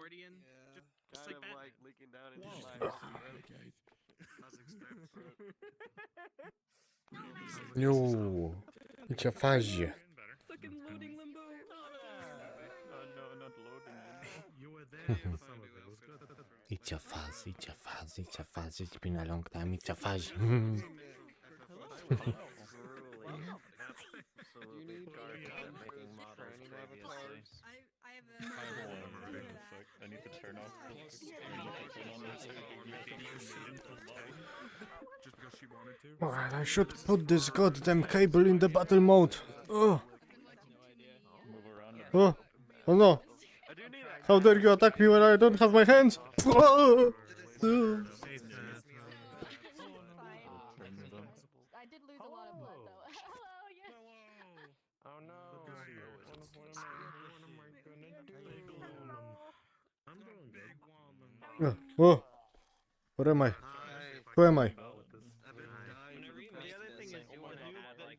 accordion. Yeah. Just Kind like of Batman. like leaking down into Whoa. my Jo, idź fazie. Fucking loading limbo. No, not loading limbo. You were there for some of it. It was good. Idź fazie. It's been a long time. Idź fazie. Absolutely garbage making models previously. I have I need to turn off. Just because she wanted to. Well, I should put this goddamn cable in the battle mode. Oh, Move around. oh, oh no. How dare you attack me when I don't have my hands? Oh. Oh. I did lose a lot of blood though. Hello, yeah. Oh no. I'm doing good. Oh, what am I? Who am I? The other thing is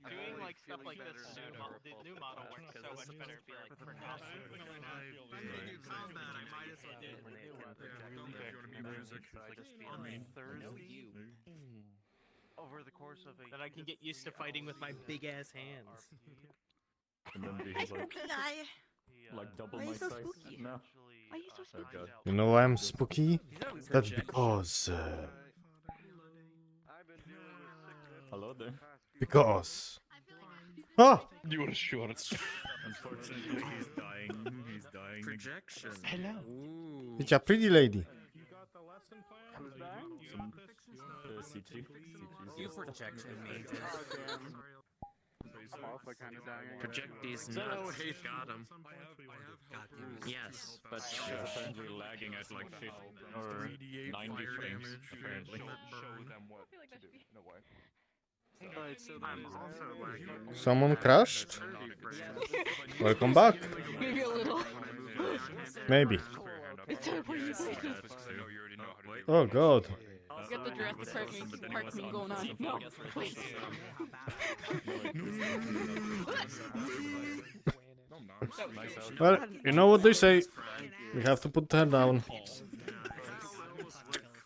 doing like stuff like this the new model works so much better. Be like for now. If I'm gonna do combat, I might as well do the new one. Over the course of a Then I can get used to fighting with my big ass hands. And then be Hi, like, spooky guy. like double Why are my you so size spooky? now. Why are you so Oh spooky? god. You know why I'm spooky? That's because, Hello there. because. Ah! You were sure it's. Unfortunately, he's dying. He's dying. Projection. Hello. Ooh. It's a pretty lady. You got the lesson plan? Who's that? You got this? CG. You projection mages. I'm also kind of dying. Project these No, nuts. hey, got him. I have Yes, But she's apparently lagging at like 50 or 90 frames, apparently. Alright, so I'm also lagging. Someone crashed? Welcome back. Maybe a little. Maybe. It's teleporting places. Oh god. You got the Jurassic Park meme going on. No, wait. Well, you know what they say. We have to put her down.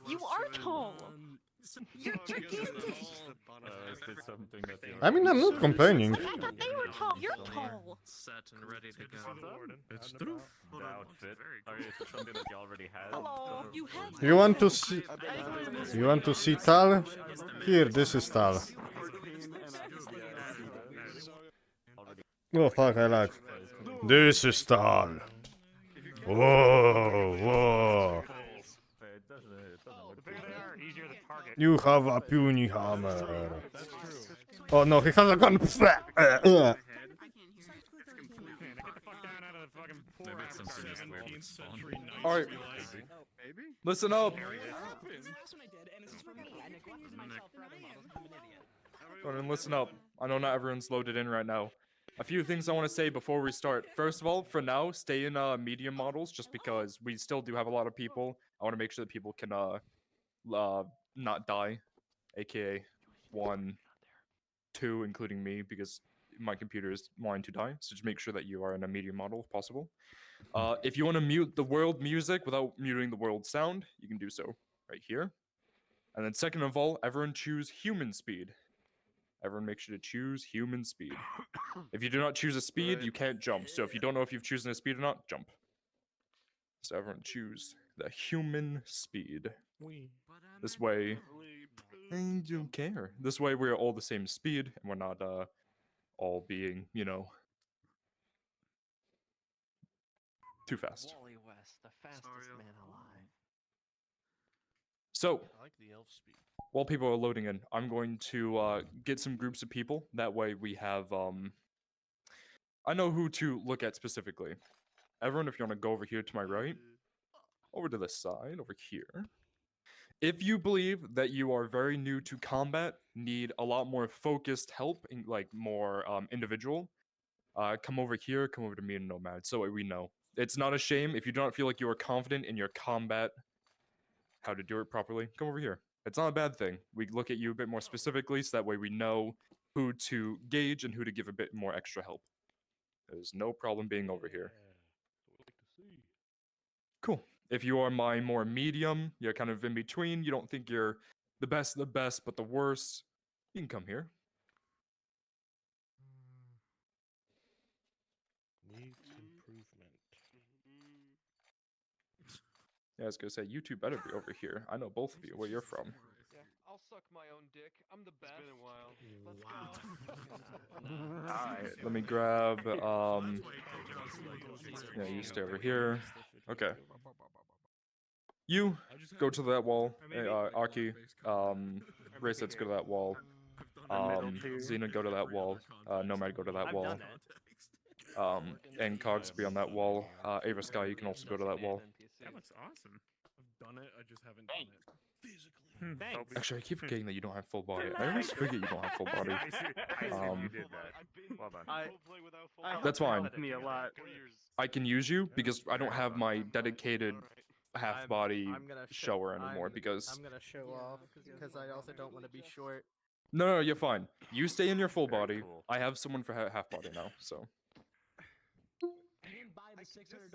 You are tall. You're gigantic. Did something that you I mean, I'm not complaining. I thought they were tall. You're tall. Set and ready to go. It's true. the outfit. Or is it something that you already had? Hello. You have. You want to see? You want to see Tal? Here, this is Tal. Oh fuck, I lag. This is Tal. Whoa, whoa. It doesn't look Easier to target. You have a puny hammer. Oh no, he has a gun. Get the fuck down out of the fucking poor Maybe it's something that's weird with 17th spawn. century Alright. Maybe? Listen up. Gordon, listen up. I know not everyone's loaded in right now. A few things I want to say before we start. First of all, for now, stay in medium models just because we still do have a lot of people. I want to make sure that people can not die, aka 1, 2, including me, because my computer is wanting to die. So just make sure that you are in a medium model if possible. If you want to mute the world music without muting the world sound, you can do so right here. And then second of all, everyone choose human speed. Everyone make sure to choose human speed. If you do not choose a speed, you can't jump. So if you don't know if you've chosen a speed or not, jump. So everyone choose the human speed. This way, I don't care. This way we're all the same speed, and we're not all being, you know, too fast. Wally West, the fastest man alive. So, I like the elf speed. while people are loading in, I'm going to get some groups of people. That way we have, I know who to look at specifically. Everyone, if you want to go over here to my right, over to this side, over here. If you believe that you are very new to combat, need a lot more focused help, like more individual, come over here, come over to me and Nomad, so we know. It's not a shame if you don't feel like you are confident in your combat, how to do it properly, come over here. It's not a bad thing. We look at you a bit more specifically, so that way we know who to gauge and who to give a bit more extra help. There's no problem being over here. Cool. If you are my more medium, you're kind of in between, you don't think you're the best of the best, but the worst, you can come here. Needs improvement. Yeah, I was gonna say, you two better be over here. I know both of you, where you're from. Yeah, I'll suck my own dick. I'm the best. It's been a while. Let's go. Alright, let me grab, yeah, you stay over here. Okay. You go to that wall, Aki, Raysets go to that wall, Xena go to that wall, Nomad go to that wall, and Cogs be on that wall, Ava Sky, you can also go to that wall. That looks awesome. I've done it, I just haven't done it. Physically. Thanks. Actually, I keep forgetting that you don't have full body. I always forget you don't have full body. I see you did that. Well done. That's fine. Me a lot. I can use you because I don't have my dedicated half body I'm gonna shower anymore because I'm gonna show off because I also don't want to be short. no, you're fine. You stay in your full Very body. cool. I have someone for half body now, so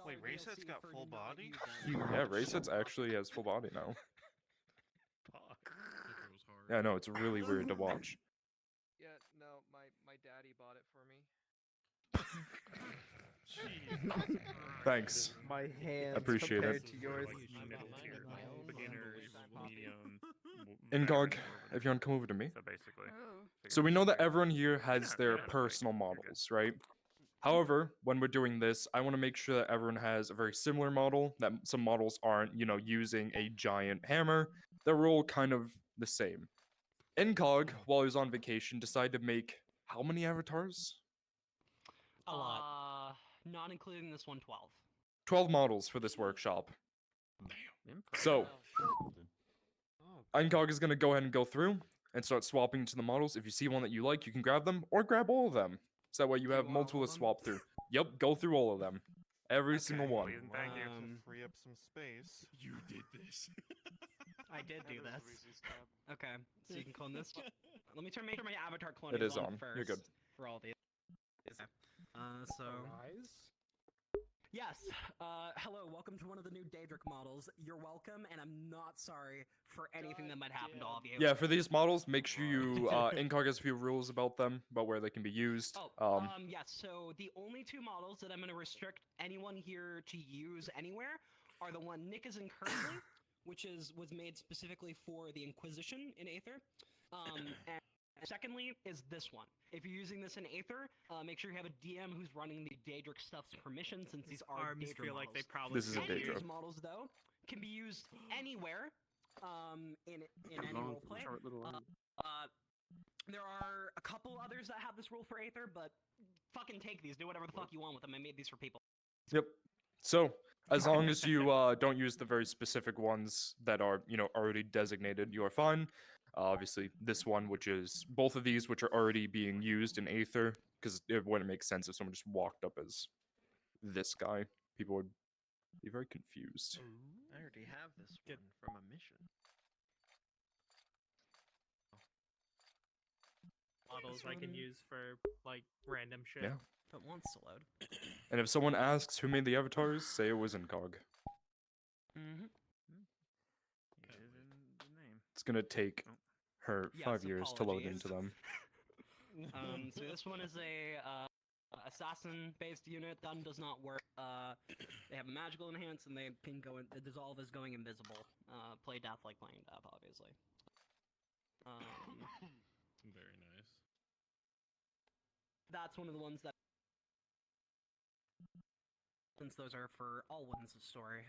Wait, Rayset's got full body? yeah, Raysets actually has full body now. Yeah, I know it's really weird to watch. Yeah, no, my daddy bought it for me. Thanks. My hands appreciate it. compared to yours. Incog, if you want to come over to me. So basically. So we know that everyone here has their personal models, right? However, when we're doing this, I want to make sure that everyone has a very similar model, that some models aren't, using a giant hammer. They're all kind of the same. Incog, while he was on vacation, decided to make how many avatars? A lot. Not including this one, 12. 12 models for this workshop. So, Incog is going to go ahead and go through and start swapping to the models. If you see one that you like, you can grab them, or grab all of them. So that way you have multiple to swap through. Yep, go through all of them. Every single one. Thank you. To free up some space. You did this. I did do this. Okay, so you can clone this. Let me make sure my avatar clone It is on. first. You're good. For all these. So. Yes. Hello. Welcome to one of the new Daedric models. You're welcome, and I'm not sorry for anything that might happen to all of you. Yeah, for these models, make sure you Incog has a few rules about them, about where they can be used. Yes. So the only two models that I'm going to restrict anyone here to use anywhere are the one Nick is in currently, which was made specifically for the Inquisition in Aether. And secondly is this one. If you're using this in Aether, make sure you have a DM who's running the Daedric stuff's permission, since these are Arms Daedric feel models. like they probably. This is a Any of Daedric. these models, though, can be used anywhere in any roleplay. There are a couple others that have this rule for Aether, but fucking take these. Do whatever the fuck you want with them. I made these for people. Yep. So, as long as you don't use the very specific ones that are, already designated, you are fine. Obviously, this one, which is both of these, which are already being used in Aether, because it wouldn't make sense if someone just walked up as this guy. People would be very confused. I already have this one from a mission. Models I can use for like random shit. Yeah. But once to load. And if someone asks who made the avatars, say it was Incog. Mm-hmm. It's gonna take her Yes, 5 years to load apologies. into them. So this one is a assassin-based unit. Gun does not work. They have magical enhance, and they can go in. Dissolve is going invisible. Play death like playing death, obviously. Very nice. That's one of the ones that. Since those are for all ones of story.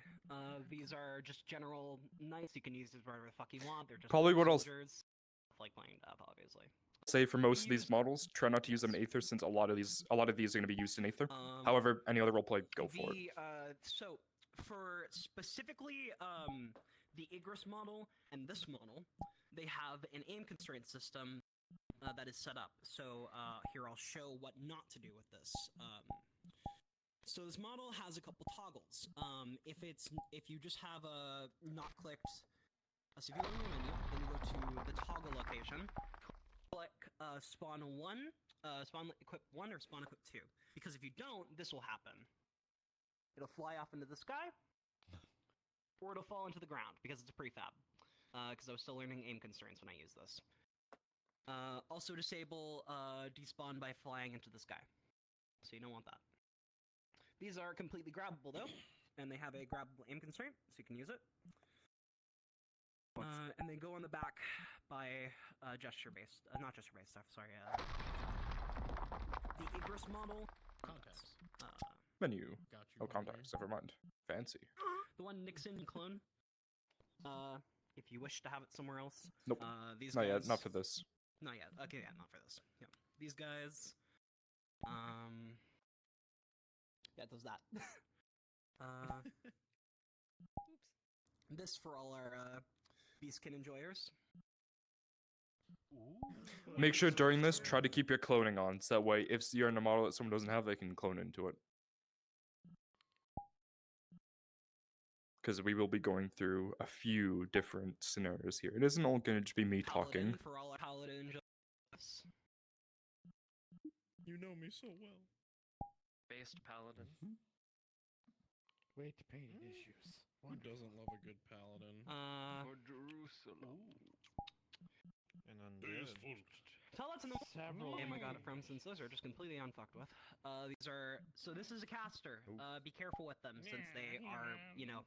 These are just general nice. You can use these whatever the fuck you want. They're just Probably what I'll soldiers. Like playing death, obviously. say for most of these models, try not to use them in Aether, since a lot of these are going to be used in Aether. However, any other roleplay, go for it. So, for specifically the Igris model and this model, they have an aim constraint system that is set up. So here I'll show what not to do with this. So this model has a couple toggles. If you just have a not clicked, so if you go in your menu, then you go to the toggle location, click spawn 1, spawn equip 1 or spawn equip 2. Because if you don't, this will happen. It'll fly off into the sky, or it'll fall into the ground because it's a prefab. Because I was still learning aim constraints when I used this. Also disable despawn by flying into the sky. So you don't want that. These are completely grabbable though, and they have a grabbable aim constraint, so you can use it. And they go on the back by gesture-based, not gesture-based stuff. Sorry. The Igris model. Contacts. Menu. Got you. Oh, right contacts. here. Never mind. Fancy. The one Nixon clone. If you wish to have it somewhere else. Nope. These Not guys, yet. Not for this. Not yet. Okay, yeah, not for this. Yep. These guys. Yeah, it does that. This for all our beastkin enjoyers. Make sure during this, try to keep your cloning on, so that way, if you're in a model that someone doesn't have, they can clone into it. Because we will be going through a few different scenarios here. It isn't all going to just be me talking. Paladin for all our paladin enjoyers. You know me so well. Based paladin. Weight pain issues. Who doesn't love a good paladin? For Jerusalem. And undead. Tell that to the Several. game I got it from, since those are just completely unfucked with. These are so. This is a caster. Be careful with them, since they are, you know,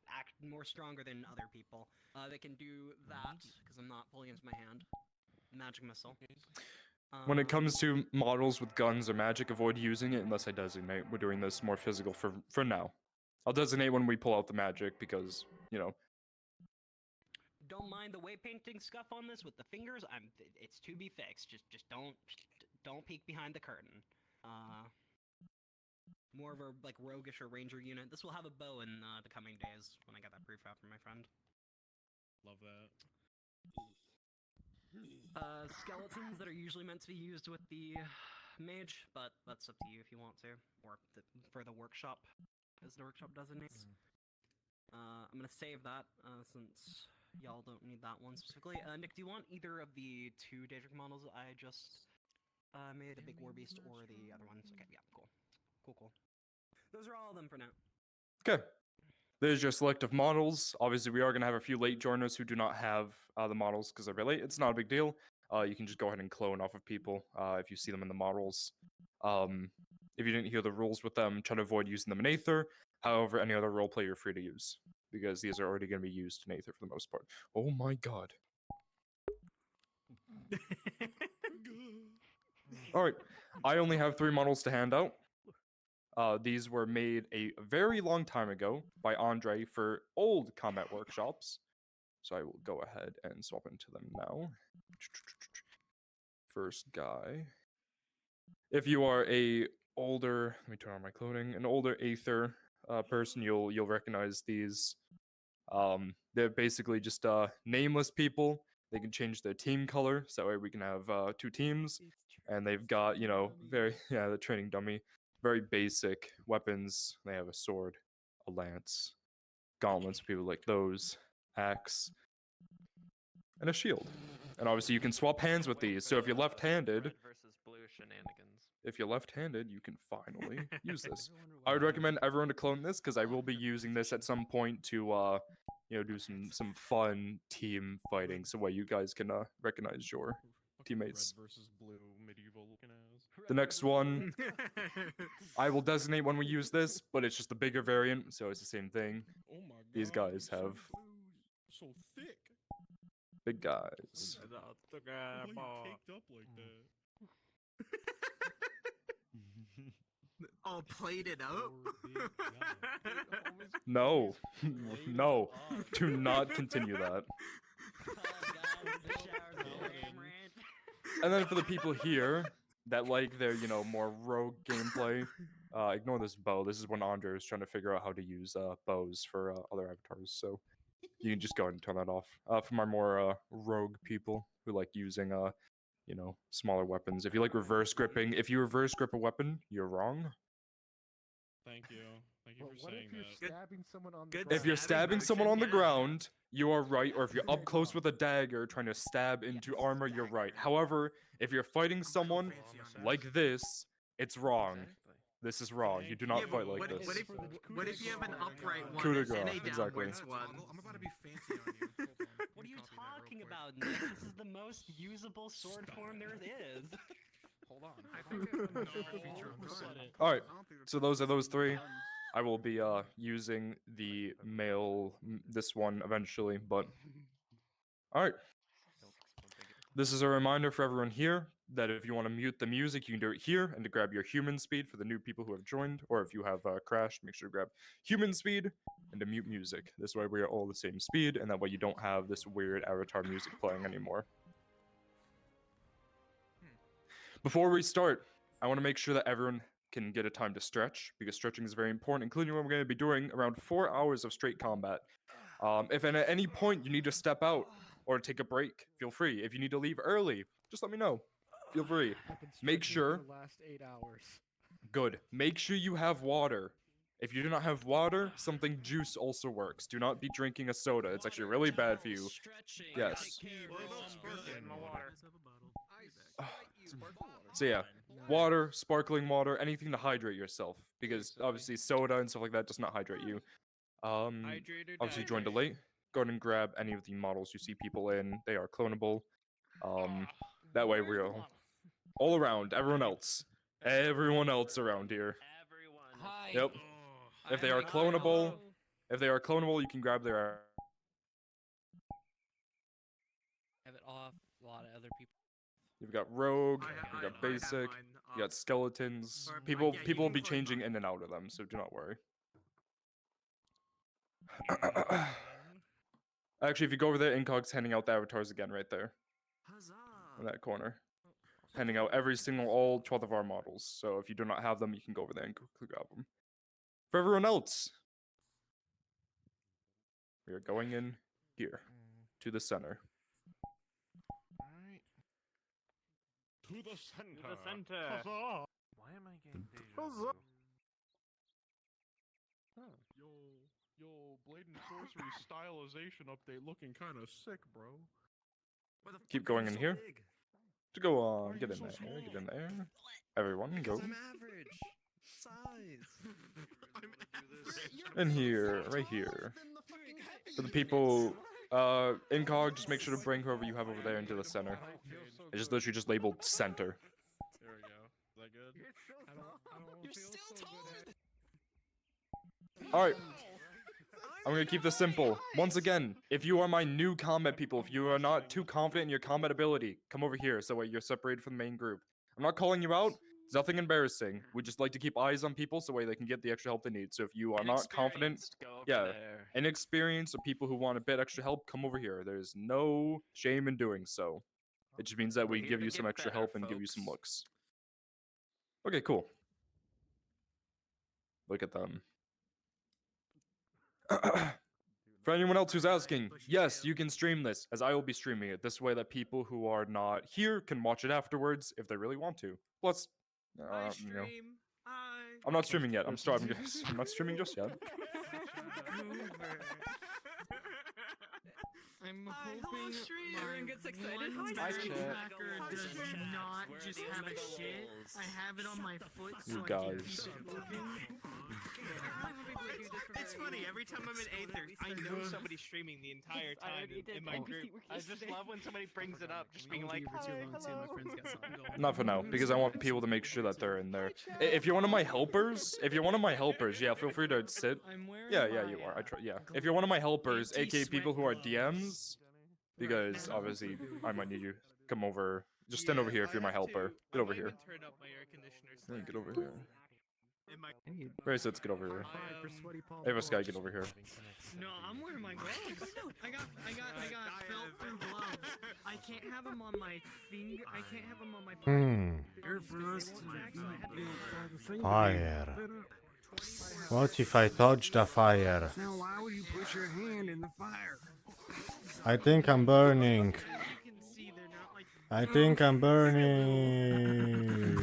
act more stronger than other people. They can do that because I'm not pulling into my hand. Magic missile. When it comes to models with guns or magic, avoid using it unless I designate. We're doing this more physical for now. I'll designate when we pull out the magic because, you know. Don't mind the weight painting scuff on this with the fingers. It's to be fixed. Just don't peek behind the curtain. More of a like roguish or ranger unit. This will have a bow in the coming days when I get that prefab from my friend. Love that. Skeletons that are usually meant to be used with the mage, but that's up to you if you want to, or for the workshop, as the workshop designates. I'm gonna save that since y'all don't need that one specifically. Nick, do you want either of the two Daedric models I just made, the big war beast or the other ones? Okay, yeah, cool. Those are all of them for now. Okay. There's your selective models. Obviously, we are going to have a few late joiners who do not have the models because they're late. It's not a big deal. You can just go ahead and clone off of people if you see them in the models. If you didn't hear the rules with them, try to avoid using them in Aether. However, any other roleplay you're free to use because these are already going to be used in Aether for the most part. Oh my god. Alright, I only have 3 models to hand out. These were made a very long time ago by Andre for old combat workshops. So I will go ahead and swap into them now. First guy. If you are a older, let me turn on my clothing, an older Aether person, you'll recognize these. They're basically just nameless people. They can change their team color, so that way we can have 2 teams. And they've got, you know, the training dummy. Very basic weapons. They have a sword, a lance, gauntlets, people like those, axe, and a shield. And obviously you can swap hands with these. So if you're left-handed, Red versus blue shenanigans. if you're left-handed, you can finally use this. I would recommend everyone to clone this because I will be using this at some point to you know, do some fun team fighting, so where you guys can recognize your teammates. Red versus blue medieval looking ass. The next one, I will designate when we use this, but it's just the bigger variant, so it's the same thing. Oh my god. These guys so have so thick. big guys. Why are you caked up like that? All plated up? No, no, do not continue that. And then for the people here that like their, you know, more rogue gameplay, ignore this bow. This is when Andre is trying to figure out how to use bows for other avatars, so you can just go ahead and turn that off. For my more rogue people who like using, you know, smaller weapons. If you like reverse gripping, if you reverse grip a weapon, you're wrong. Thank you. Thank you But for what saying if you're that. stabbing someone on the Good ground? If you're stabbing someone on the yeah. ground, you are right. Or if you're up close with a dagger trying to stab into armor, you're right. However, if you're fighting someone like this, it's wrong. Exactly. This is wrong. You do not Yeah, fight but like this. what if you have an upright one Coup de grace, and a exactly. downwards one? I'm about to be fancy on you. What are you talking about, Nick? This is the most usable sword form there is. Hold on. I think there's another feature on this side. All right. So those are those three. I will be using the male this one eventually, but all right. This is a reminder for everyone here that if you want to mute the music, you can do it here, and to grab your human speed for the new people who have joined, or if you have crashed, make sure to grab human speed and to mute music. This way we are all the same speed, and that way you don't have this weird avatar music playing anymore. Before we start, I want to make sure that everyone can get a time to stretch, because stretching is very important, including what we're going to be doing around 4 hours of straight combat. If at any point you need to step out or take a break, feel free. If you need to leave early, just let me know. Feel free. Make sure. For the last 8 hours. Good. Make sure you have water. If you do not have water, something juice also works. Do not be drinking a soda. It's actually really bad for you. Yes. So yeah, water, sparkling water, anything to hydrate yourself, because obviously soda and stuff like that does not hydrate you. Obviously joined late. Go ahead and grab any of the models you see people in. They are clonable. That way we're all around. Everyone else around here. Yep. If they are clonable, you can grab their. Have it off. A lot of other people. You've got rogue. You've got basic. You got skeletons. People will be changing in and out of them, so do not worry. Actually, if you go over there, Incog's handing out the avatars again right there. In that corner. Handing out all 12 of our models. So if you do not have them, you can go over there and quickly grab them. For everyone else, we are going in here, to the center. Alright. To the center. To the center. Huzzah! Why am I getting deja vu? Yo, Blade and Sorcery stylization update looking kind of sick, bro. Keep going in here. To go on, get in there, get in there. Everyone, go. I'm average size. In here, right here. For the people, Incog, just make sure to bring whoever you have over there into the center. It's just literally just labeled center. There we go. Is that good? You're still taller. Alright. I'm gonna keep this simple. Once again, if you are my new combat people, if you are not too confident in your combat ability, come over here so you're separated from the main group. I'm not calling you out. It's nothing embarrassing. We just like to keep eyes on people so they can get the extra help they need. So if you are not confident, inexperienced or people who want a bit extra help, come over here. There's no shame in doing so. It just means that we give you some extra help and give you some looks. Okay, cool. Look at them. For anyone else who's asking, yes, you can stream this, as I will be streaming it. This way that people who are not here can watch it afterwards if they really want to. Plus, you know, I'm not streaming yet. I'm not streaming just yet. I'm hoping everyone gets excited. My tracker does not just have a shit. I have it on my foot so You I can guys. keep it moving. It's funny, every time I'm in Aether, I know somebody's streaming the entire time in my group. I just love when somebody brings it up, just being like, Not for now, because I want people to make sure that they're in there. If you're one of my helpers, yeah, feel free to sit. Yeah, you are. Yeah. If you're one of my helpers, aka people who are DMs, because obviously I might need you to come over. Just stand over here if you're my helper. Get over here. Yeah, get over here. Bracelets, get over here. Ava Sky, get over here. No, I'm wearing my gloves. I got felt through gloves. I can't have them on my finger. I can't have them on my Fire. What if I touch the fire? Now, why would you put your hand in the fire? I think I'm burning. I think I'm burning.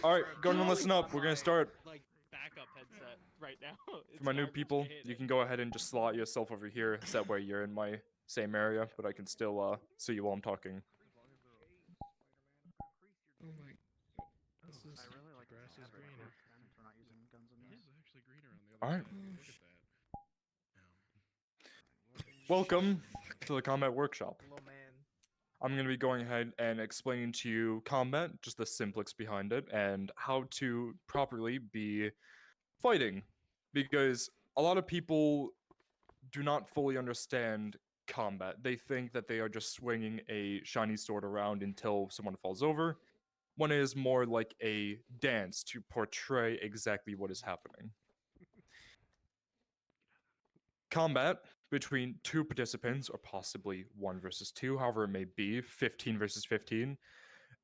Alright, go ahead and listen up. We're gonna start. Like backup headset right now. For my new people, you can go ahead and just slot yourself over here. So that way you're in my same area, but I can still see you while I'm talking. All right. Welcome to the Combat Workshop. Little man. I'm going to be going ahead and explaining to you combat, just the simplest behind it, and how to properly be fighting. Because a lot of people do not fully understand combat. They think that they are just swinging a shiny sword around until someone falls over, when it is more like a dance to portray exactly what is happening. Combat between two participants, or possibly 1 versus 2, however it may be, 15 versus 15,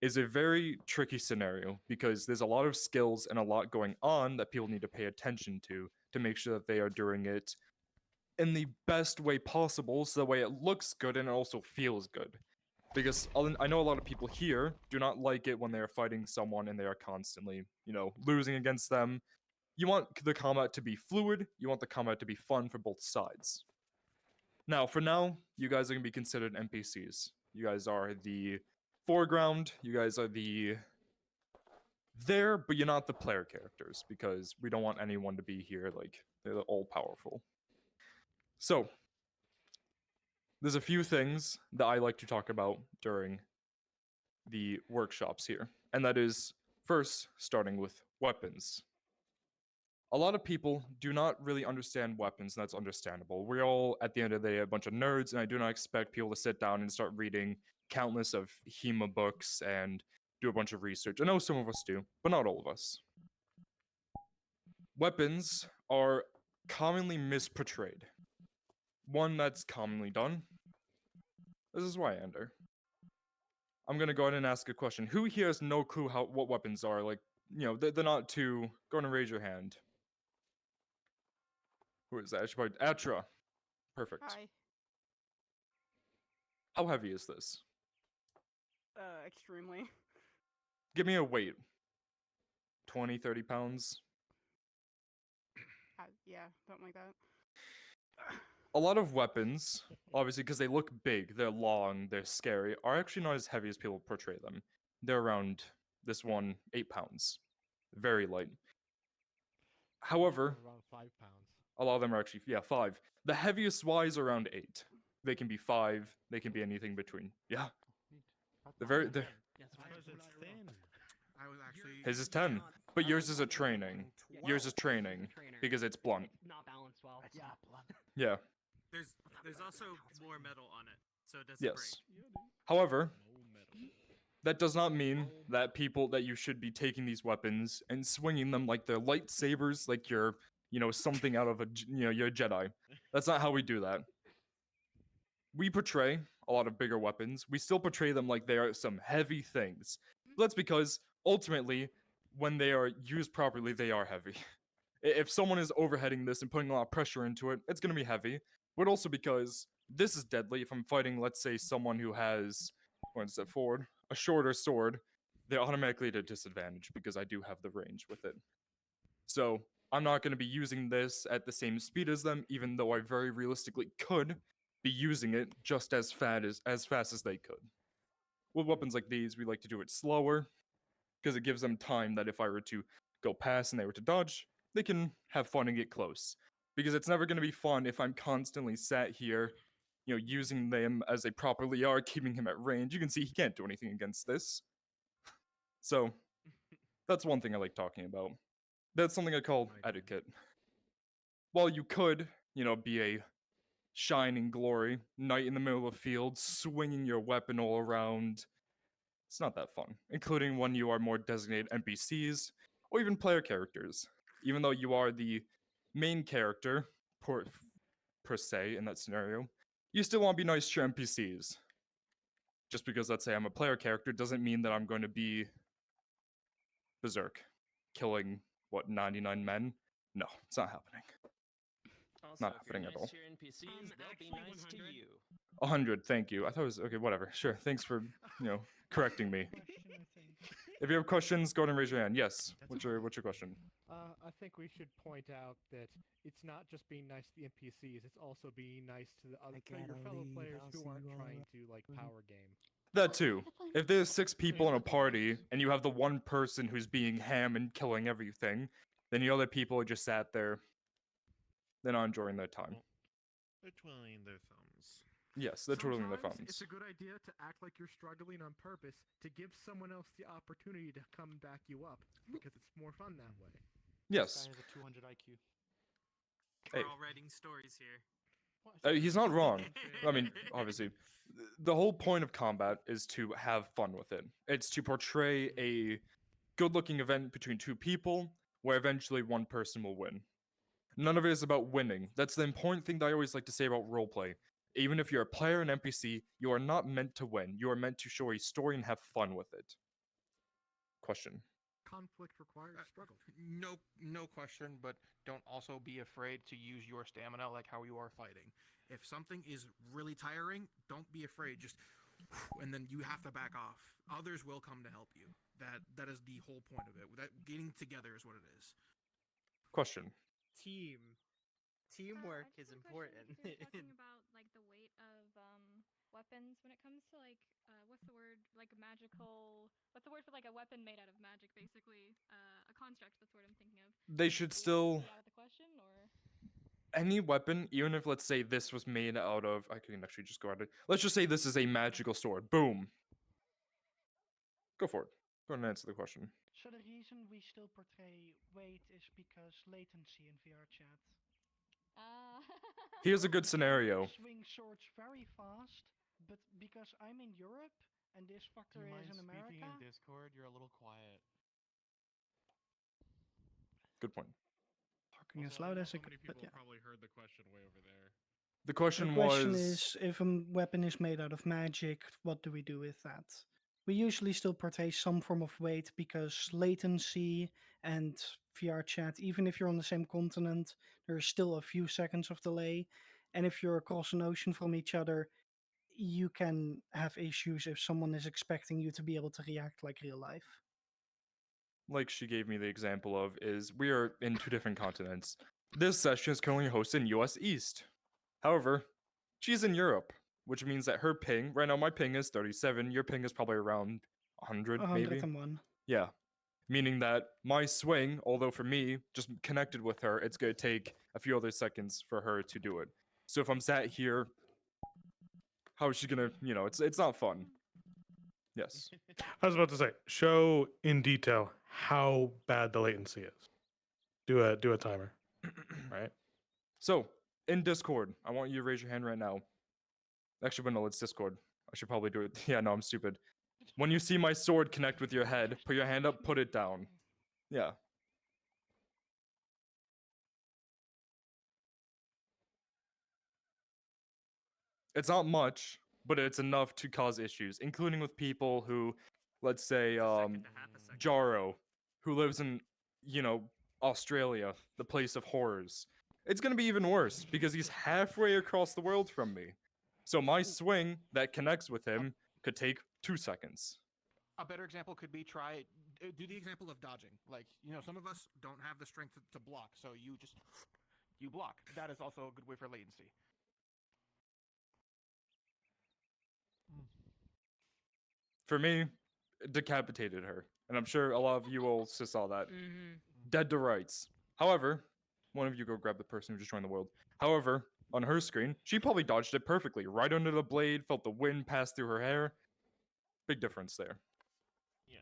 is a very tricky scenario because there's a lot of skills and a lot going on that people need to pay attention to make sure that they are doing it in the best way possible, so the way it looks good and it also feels good. Because I know a lot of people here do not like it when they are fighting someone and they are constantly, losing against them. You want the combat to be fluid, you want the combat to be fun for both sides. Now, for now, you guys are going to be considered NPCs. You guys are the foreground, you guys are there, but you're not the player characters, because we don't want anyone to be here like they're all powerful. So, there's a few things that I like to talk about during the workshops here, and that is, first, starting with weapons. A lot of people do not really understand weapons, and that's understandable. We're all, at the end of the day, a bunch of nerds, and I do not expect people to sit down and start reading countless of HEMA books and do a bunch of research. I know some of us do, but not all of us. Weapons are commonly misportrayed. One that's commonly done. This is why I enter. I'm gonna go ahead and ask a question. Who here has no clue what weapons are? Like, they're not too. Go ahead and raise your hand. Who is that? I should probably Atra. Perfect. Hi. How heavy is this? Extremely. Give me a weight. 20, 30 pounds? Yeah, something like that. A lot of weapons, obviously because they look big, they're long, they're scary, are actually not as heavy as people portray them. They're around, this one, 8 pounds. Very light. However, around 5 pounds. A lot of them are actually, 5. The heaviest wise are around 8. They can be 5, they can be anything between. Yeah. They're Because it's thin. I was actually. His is 10, but yours is a training. Yours is training because it's blunt. Not balanced well. Yeah. Yeah. There's also more metal on it, so it doesn't Yes. However, that does not mean that you should be taking these weapons and swinging them like they're lightsabers, like you're, something out of you're a Jedi. That's not how we do that. We portray a lot of bigger weapons. We still portray them like they are some heavy things. That's because, ultimately, when they are used properly, they are heavy. If someone is overheading this and putting a lot of pressure into it, it's going to be heavy. But also because this is deadly. If I'm fighting, let's say, someone who has, one step forward, a shorter sword, they're automatically at a disadvantage because I do have the range with it. So I'm not going to be using this at the same speed as them, even though I very realistically could be using it just as fast as they could. With weapons like these, we like to do it slower, because it gives them time that if I were to go past and they were to dodge, they can have fun and get close. Because it's never going to be fun if I'm constantly sat here, using them as they properly are, keeping him at range. You can see he can't do anything against this. So, that's one thing I like talking about. That's something I call etiquette. While you could, be a shining glory, knight in the middle of the field, swinging your weapon all around, it's not that fun, including when you are more designated NPCs, or even player characters. Even though you are the main character, per se, in that scenario, you still want to be nice to your NPCs. Just because, let's say, I'm a player character doesn't mean that I'm going to be berserk, killing, 99 men? No, it's not happening. Also, Not happening at all. To your NPCs, they'll be nice to you. 100, thank you. I thought it was, okay, whatever. Sure, thanks for, correcting me. If you have questions, go ahead and raise your hand. Yes, what's your question? I think we should point out that it's not just being nice to the NPCs, it's also being nice to the other your fellow players who aren't trying to, power game. That too. If there's 6 people in a party, and you have the one person who's being ham and killing everything, then the other people are just sat there, They're not enjoying their time. They're twiddling their thumbs. Yes, they're twiddling their Sometimes thumbs. It's a good idea to act like you're struggling on purpose to give someone else the opportunity to come and back you up, because it's more fun that way. Yes. This guy has a 200 IQ. Hey. We're all writing stories here. He's not wrong. I mean, obviously, the whole point of combat is to have fun with it. It's to portray a good-looking event between two people where eventually one person will win. None of it is about winning. That's the important thing that I always like to say about roleplay. Even if you're a player and NPC, you are not meant to win. You are meant to show a story and have fun with it. Question. Conflict requires struggle. No question, but don't also be afraid to use your stamina like how you are fighting. If something is really tiring, don't be afraid. Just and then you have to back off. Others will come to help you. That is the whole point of it. That getting together is what it is. Question. Teamwork is important. You're talking about like the weight of weapons when it comes to like what's the word, like magical, what's the word for like a weapon made out of magic, basically a construct. That's what I'm thinking of. They should still. Out of the question, or Any weapon, even if let's say this was made out of, I can actually just go at it. Let's just say this is a magical sword. Boom. Go for it. Go ahead and answer the question. So the reason we still portray weight is because latency in VR chat. Here's a good scenario. Swing swords very fast, but because I'm in Europe and this fucker is in America. Speaking in Discord, you're a little quiet. Good point. Talking as loud as I How many could, but people yeah. probably heard the question way over there? The question The question was. is, if a weapon is made out of magic, what do we do with that? We usually still portray some form of weight because latency and VR chat, even if you're on the same continent, there's still a few seconds of delay. And if you're across an ocean from each other, you can have issues if someone is expecting you to be able to react like real life. Like she gave me the example of, is we are in two different continents. This session is currently hosted in US East. However, she's in Europe, which means that her ping, right now my ping is 37, your ping is probably around 100 maybe? 101. Yeah. Meaning that my swing, although for me, just connected with her, it's going to take a few other seconds for her to do it. So if I'm sat here, how is she going to, it's not fun. Yes. I was about to say, show in detail how bad the latency is. Do a timer. Right? So, in Discord, I want you to raise your hand right now. Actually, no, it's Discord. I should probably do it. Yeah, no, I'm stupid. When you see my sword connect with your head, put your hand up, put it down. Yeah. It's not much, but it's enough to cause issues, including with people who, let's say, Jaro, who lives in, Australia, the place of horrors. It's gonna be even worse, because he's halfway across the world from me. So my swing that connects with him could take 2 seconds. A better example could be do the example of dodging. Like, some of us don't have the strength to block, so you block. That is also a good way for latency. For me, decapitated her. And I'm sure a lot of you also saw that. Dead to rights. However, one of you go grab the person who just joined the world. However, on her screen, she probably dodged it perfectly. Right under the blade, felt the wind pass through her hair. Big difference there. Yeah.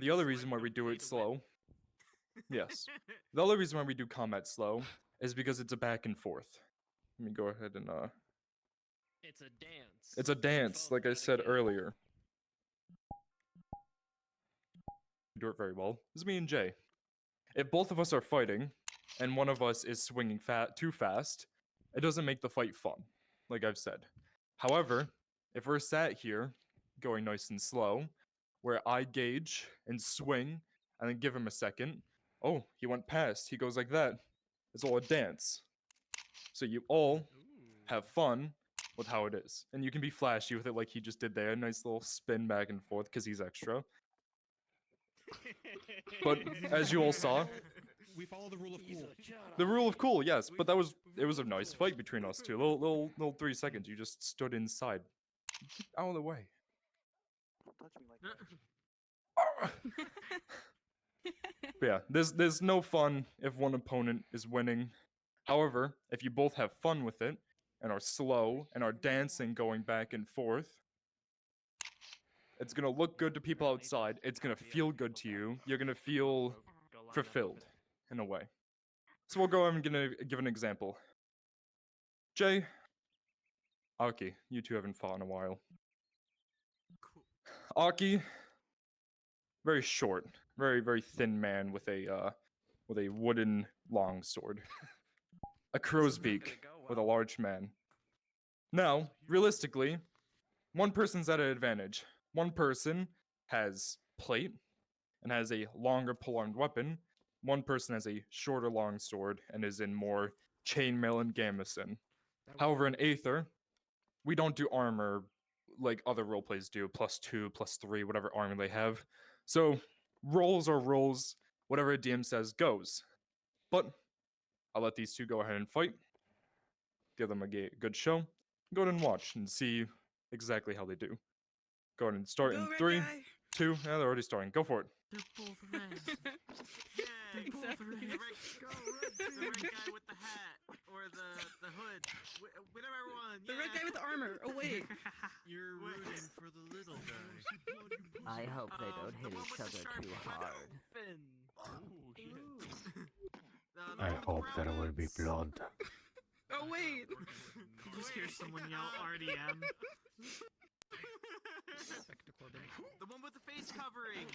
The other reason why we do it slow. Yes. The other reason why we do combat slow is because it's a back and forth. Let me go ahead and It's a dance. It's a dance, like I said earlier. Do it very well. This is me and Jay. If both of us are fighting, and one of us is swinging too fast, it doesn't make the fight fun, like I've said. However, if we're sat here, going nice and slow, where I gauge and swing, and then give him a second, oh, he went past, he goes like that. It's all a dance. So you all have fun with how it is. And you can be flashy with it like he just did there. A nice little spin back and forth because he's extra. But as you all saw, we follow the rule of cool. The rule of cool, yes. But it was a nice fight between us two. Little 3 seconds. You just stood inside. Get out of the way. Don't touch me like that. But yeah, there's no fun if one opponent is winning. However, if you both have fun with it and are slow and are dancing going back and forth, it's gonna look good to people outside. It's gonna feel good to you. You're gonna feel fulfilled in a way. So we'll go ahead and give an example. Jay, Aki, you two haven't fought in a while. Aki, very short, very thin man with a wooden longsword. A crow's beak with a large man. Now, realistically, one person's at an advantage. One person has plate and has a longer pole-armed weapon. One person has a shorter longsword and is in more chainmail and gambeson. However, in Aether, we don't do armor like other roleplays do, +2, +3, whatever armor they have. So, rolls are rolls. Whatever a DM says goes. But I'll let these two go ahead and fight. Give them a good show. Go ahead and watch and see exactly how they do. Go ahead and start in 3, 2. Yeah, they're already starting. Go for it. They're both red. Yeah, exactly. The red guy with the hat or the hood, whatever one. The red guy with the armor. Oh wait. You're rooting for the little guy. I hope they don't hit each other too hard. I hope there will be blood. Oh wait. You just hear someone yell RDM. The one with the face covering.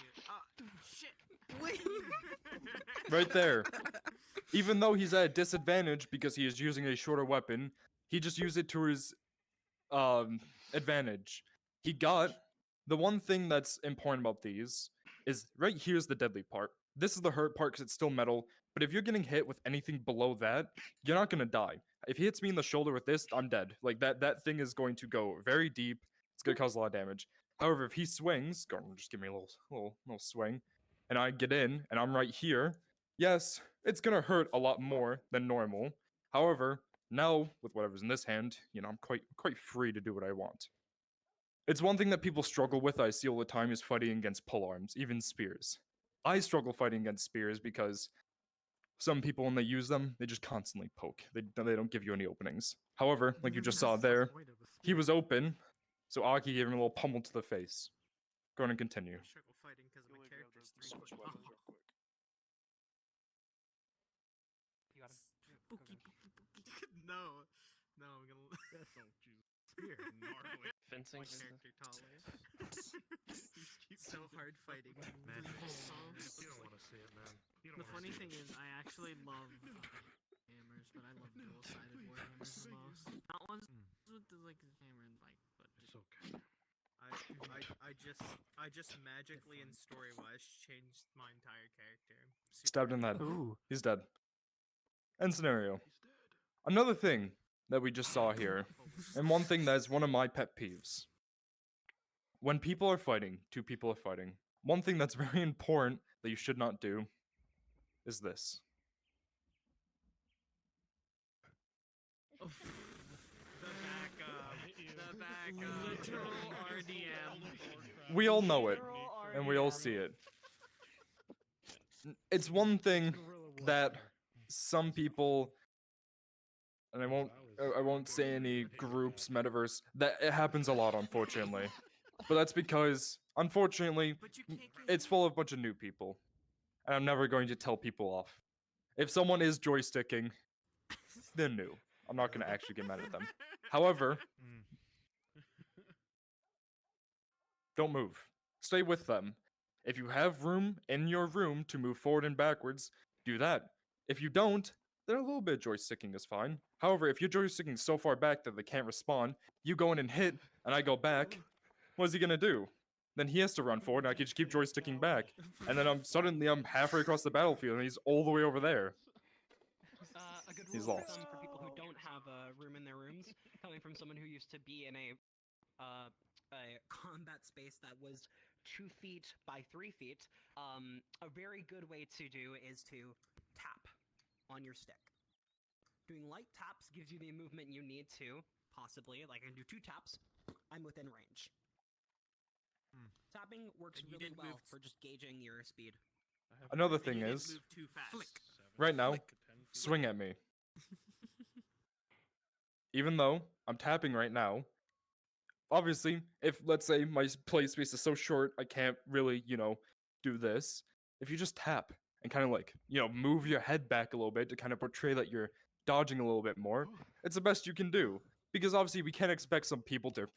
Shit. Wait. Right there. Even though he's at a disadvantage because he is using a shorter weapon, he just used it to his advantage. He got the one thing that's important about these is right here's the deadly part. This is the hurt part because it's still metal. But if you're getting hit with anything below that, you're not gonna die. If he hits me in the shoulder with this, I'm dead. Like that thing is going to go very deep. It's gonna cause a lot of damage. However, if he swings, go on, just give me a little swing, and I get in, and I'm right here. Yes, it's gonna hurt a lot more than normal. However, now with whatever's in this hand, I'm quite free to do what I want. It's one thing that people struggle with. I see all the time is fighting against polearms, even spears. I struggle fighting against spears because some people, when they use them, they just constantly poke. They don't give you any openings. However, like you just saw there, he was open, so Aki gave him a little pummel to the face. Go on and continue. Fighting because my character's 3 foot tall. Spooky. No, I'm gonna. That's so juicy. Weird, gnarly. Fencing. Character taller. He's so hard fighting. Man, you don't want to see it, man. The funny thing is, I actually love hammers, but I love dual-sided warhammers the most. Not ones with the hammer and bike, but it's okay. I just magically and story-wise changed my entire character. Stabbed in the head. Ooh. He's dead. End scenario. Another thing that we just saw here, and one thing that is one of my pet peeves. When people are fighting, two people are fighting, one thing that's very important that you should not do is this. The backup. Literal RDM. We all know it, and we all see it. It's one thing that some people, and I won't say any groups, metaverse, that it happens a lot, unfortunately. But that's because, unfortunately, it's full of a bunch of new people. And I'm never going to tell people off. If someone is joysticking, they're new. I'm not going to actually get mad at them. However, don't move. Stay with them. If you have room in your room to move forward and backwards, do that. If you don't, then a little bit of joysticking is fine. However, if you're joysticking so far back that they can't respond, you go in and hit, and I go back, what is he gonna do? Then he has to run forward, and I can just keep joysticking back. And then I'm halfway across the battlefield, and he's all the way over there. A good He's rule of lost. thumb for people who don't have a room in their rooms, coming from someone who used to be in a combat space that was 2 feet by 3 feet, a very good way to do is to tap on your stick. Doing light taps gives you the movement you need to, possibly, like I can do 2 taps, I'm within range. Tapping works really well for just gauging your speed. Another And thing you didn't is, move too fast. right now, swing at me. Even though I'm tapping right now, obviously, if let's say my play space is so short, I can't really, do this. If you just tap and kind of like, move your head back a little bit to kind of portray that you're dodging a little bit more, it's the best you can do. Because obviously, we can't expect some people to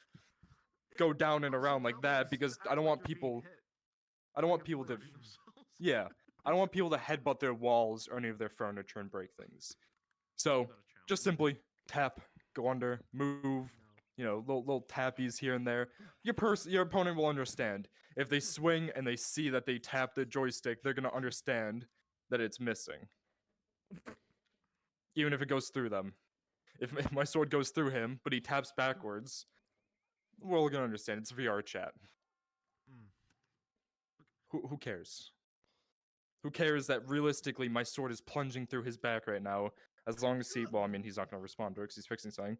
go down and around like that because I don't want people. I don't want people to. Yeah, I don't want people to headbutt their walls or any of their furniture and break things. So just simply tap, go under, move, little tappies here and there. Your opponent will understand. If they swing and they see that they tap the joystick, they're gonna understand that it's missing. Even if it goes through them. If my sword goes through him, but he taps backwards, we're all gonna understand. It's VR chat. Who cares? Who cares that realistically my sword is plunging through his back right now? As long as he's not gonna respond to it because he's fixing something.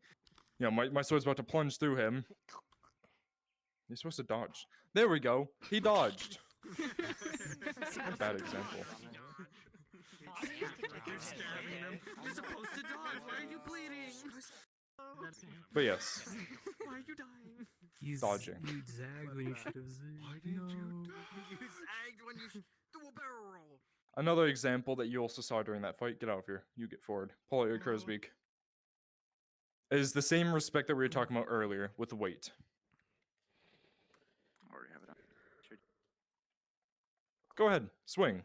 My sword's about to plunge through him. You're supposed to dodge. There we go. He dodged. A bad example. You're stabbing him. You're supposed to dodge. Why are you bleeding? But yes. Why are you dying? Dodging. You zagged when you should have zagged. Why did you zagged when you do a barrel roll? Another example that you also saw during that fight. Get out of here. You get forward. Pull out your crow's beak. Is the same respect that we were talking about earlier with the weight. Already have it on. Go ahead, swing.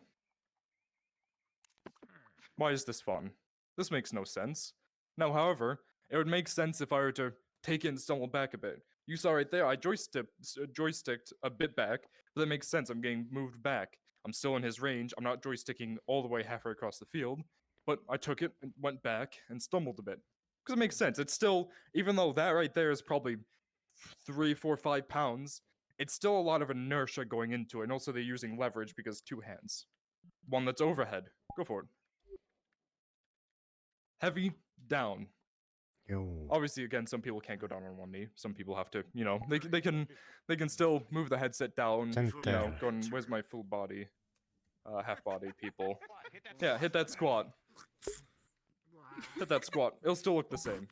Why is this fun? This makes no sense. Now, however, it would make sense if I were to take it and stumble back a bit. You saw right there, I joysticked a bit back, but that makes sense. I'm getting moved back. I'm still in his range. I'm not joysticking all the way halfway across the field, but I took it and went back and stumbled a bit. Because it makes sense. It's still, even though that right there is probably 3, 4, 5 pounds, it's still a lot of inertia going into it. And also they're using leverage because 2 hands. One that's overhead. Go for it. Heavy, down. Obviously, again, some people can't go down on one knee. Some people have to, they can still move the headset down. Going, where's my full body, half body people? Yeah, hit that squat. Hit that squat. It'll still look the same.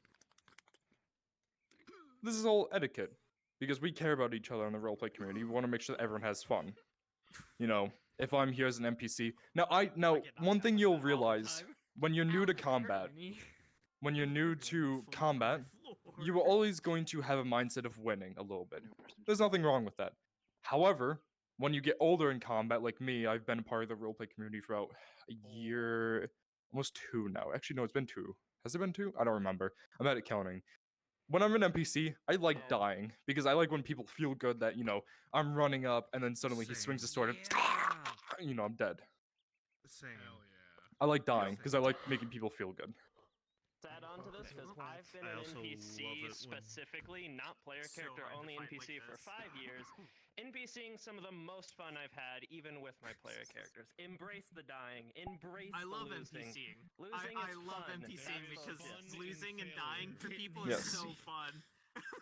This is all etiquette because we care about each other in the roleplay community. We want to make sure that everyone has fun. If I'm here as an NPC, now one thing you'll realize when you're new to combat. When you're new to combat, you are always going to have a mindset of winning a little bit. There's nothing wrong with that. However, when you get older in combat, like me, I've been a part of the roleplay community for about a year, almost 2 now. Actually, no, it's been 2. Has it been 2? I don't remember. I'm bad at counting. When I'm an NPC, I like dying because I like when people feel good that, I'm running up and then suddenly he swings his sword and, I'm dead. Same. I like dying because I like making people feel good. To add on to this, because I've been an NPC specifically, not player character, only NPC for 5 years. NPCing some of the most fun I've had, even with my player characters. Embrace the dying. Embrace the losing. NPCing. Losing I is love fun. NPCing because losing and dying for people Yes. is so fun.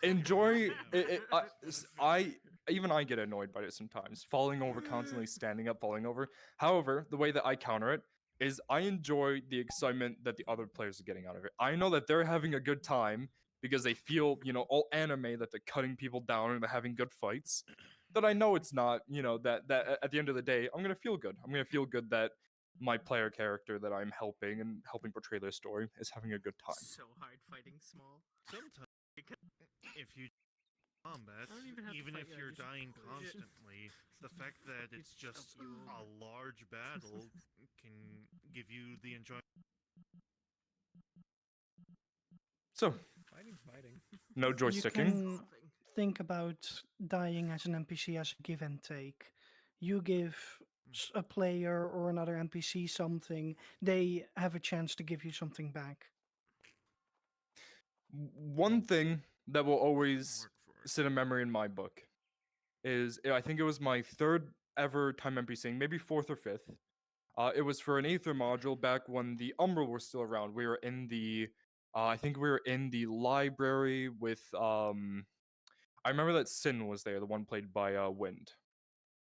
Enjoy it. Even I get annoyed by it sometimes. Falling over constantly, standing up, falling over. However, the way that I counter it is I enjoy the excitement that the other players are getting out of it. I know that they're having a good time because they feel, all anime that they're cutting people down and they're having good fights. That I know it's not, that at the end of the day, I'm gonna feel good. I'm gonna feel good that my player character that I'm helping and helping portray their story is having a good time. So hard fighting small. Sometimes, if you combat, even if you're dying constantly, the fact that it's just a large battle can give you the enjoyment. So, no You joysticking. can think about dying as an NPC as a give and take. You give a player or another NPC something, they have a chance to give you something back. One thing that will always sit in memory in my book is I think it was my 3rd ever time NPCing, maybe 4th or 5th. It was for an Aether module back when the Umbral were still around. We were in the, I think we were in the library with, I remember that Sin was there, the one played by Wind.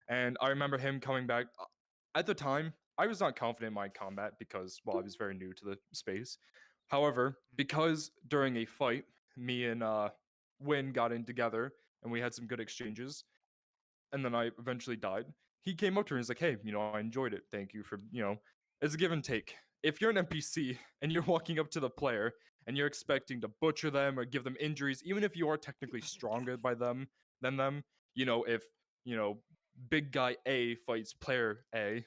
And I remember him coming back. At the time, I was not confident in my combat because, well, I was very new to the space. However, because during a fight, me and Win got in together and we had some good exchanges, and then I eventually died. He came up to me and was like, "Hey, I enjoyed it. Thank you for, it's a give and take. If you're an NPC and you're walking up to the player and you're expecting to butcher them or give them injuries, even if you are technically stronger than them, if big guy A fights player A,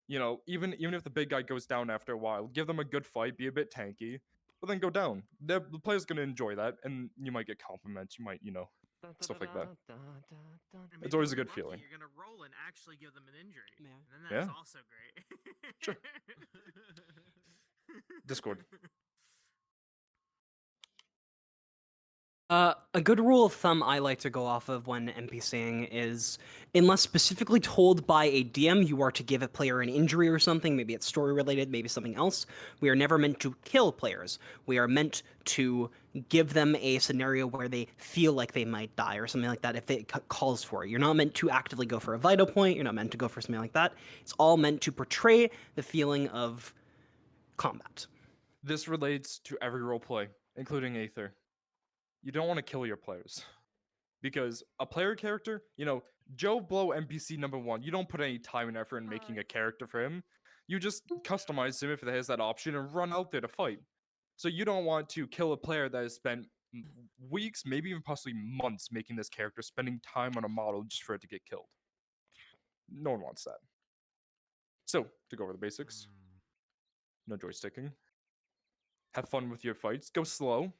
even if the big guy goes down after a while, give them a good fight, be a bit tanky, but then go down. The player's gonna enjoy that, and you might get compliments. You might, stuff like that. It's always a good feeling. You're gonna roll and actually give them an injury. Yeah. And then that's Yeah. also great. Sure. Discord. A good rule of thumb I like to go off of when NPCing is, unless specifically told by a DM you are to give a player an injury or something, maybe it's story related, maybe something else, we are never meant to kill players. We are meant to give them a scenario where they feel like they might die or something like that if it calls for it. You're not meant to actively go for a vital point, you're not meant to go for something like that. It's all meant to portray the feeling of combat. This relates to every roleplay, including Aether. You don't want to kill your players. Because a player character, Joe Blow NPC number 1, you don't put any time and effort in making a character for him. You just customize him if it has that option and run out there to fight. So you don't want to kill a player that has spent weeks, maybe even possibly months making this character, spending time on a model just for it to get killed. No one wants that. So, to go over the basics, no joysticking. Have fun with your fights. Go slow.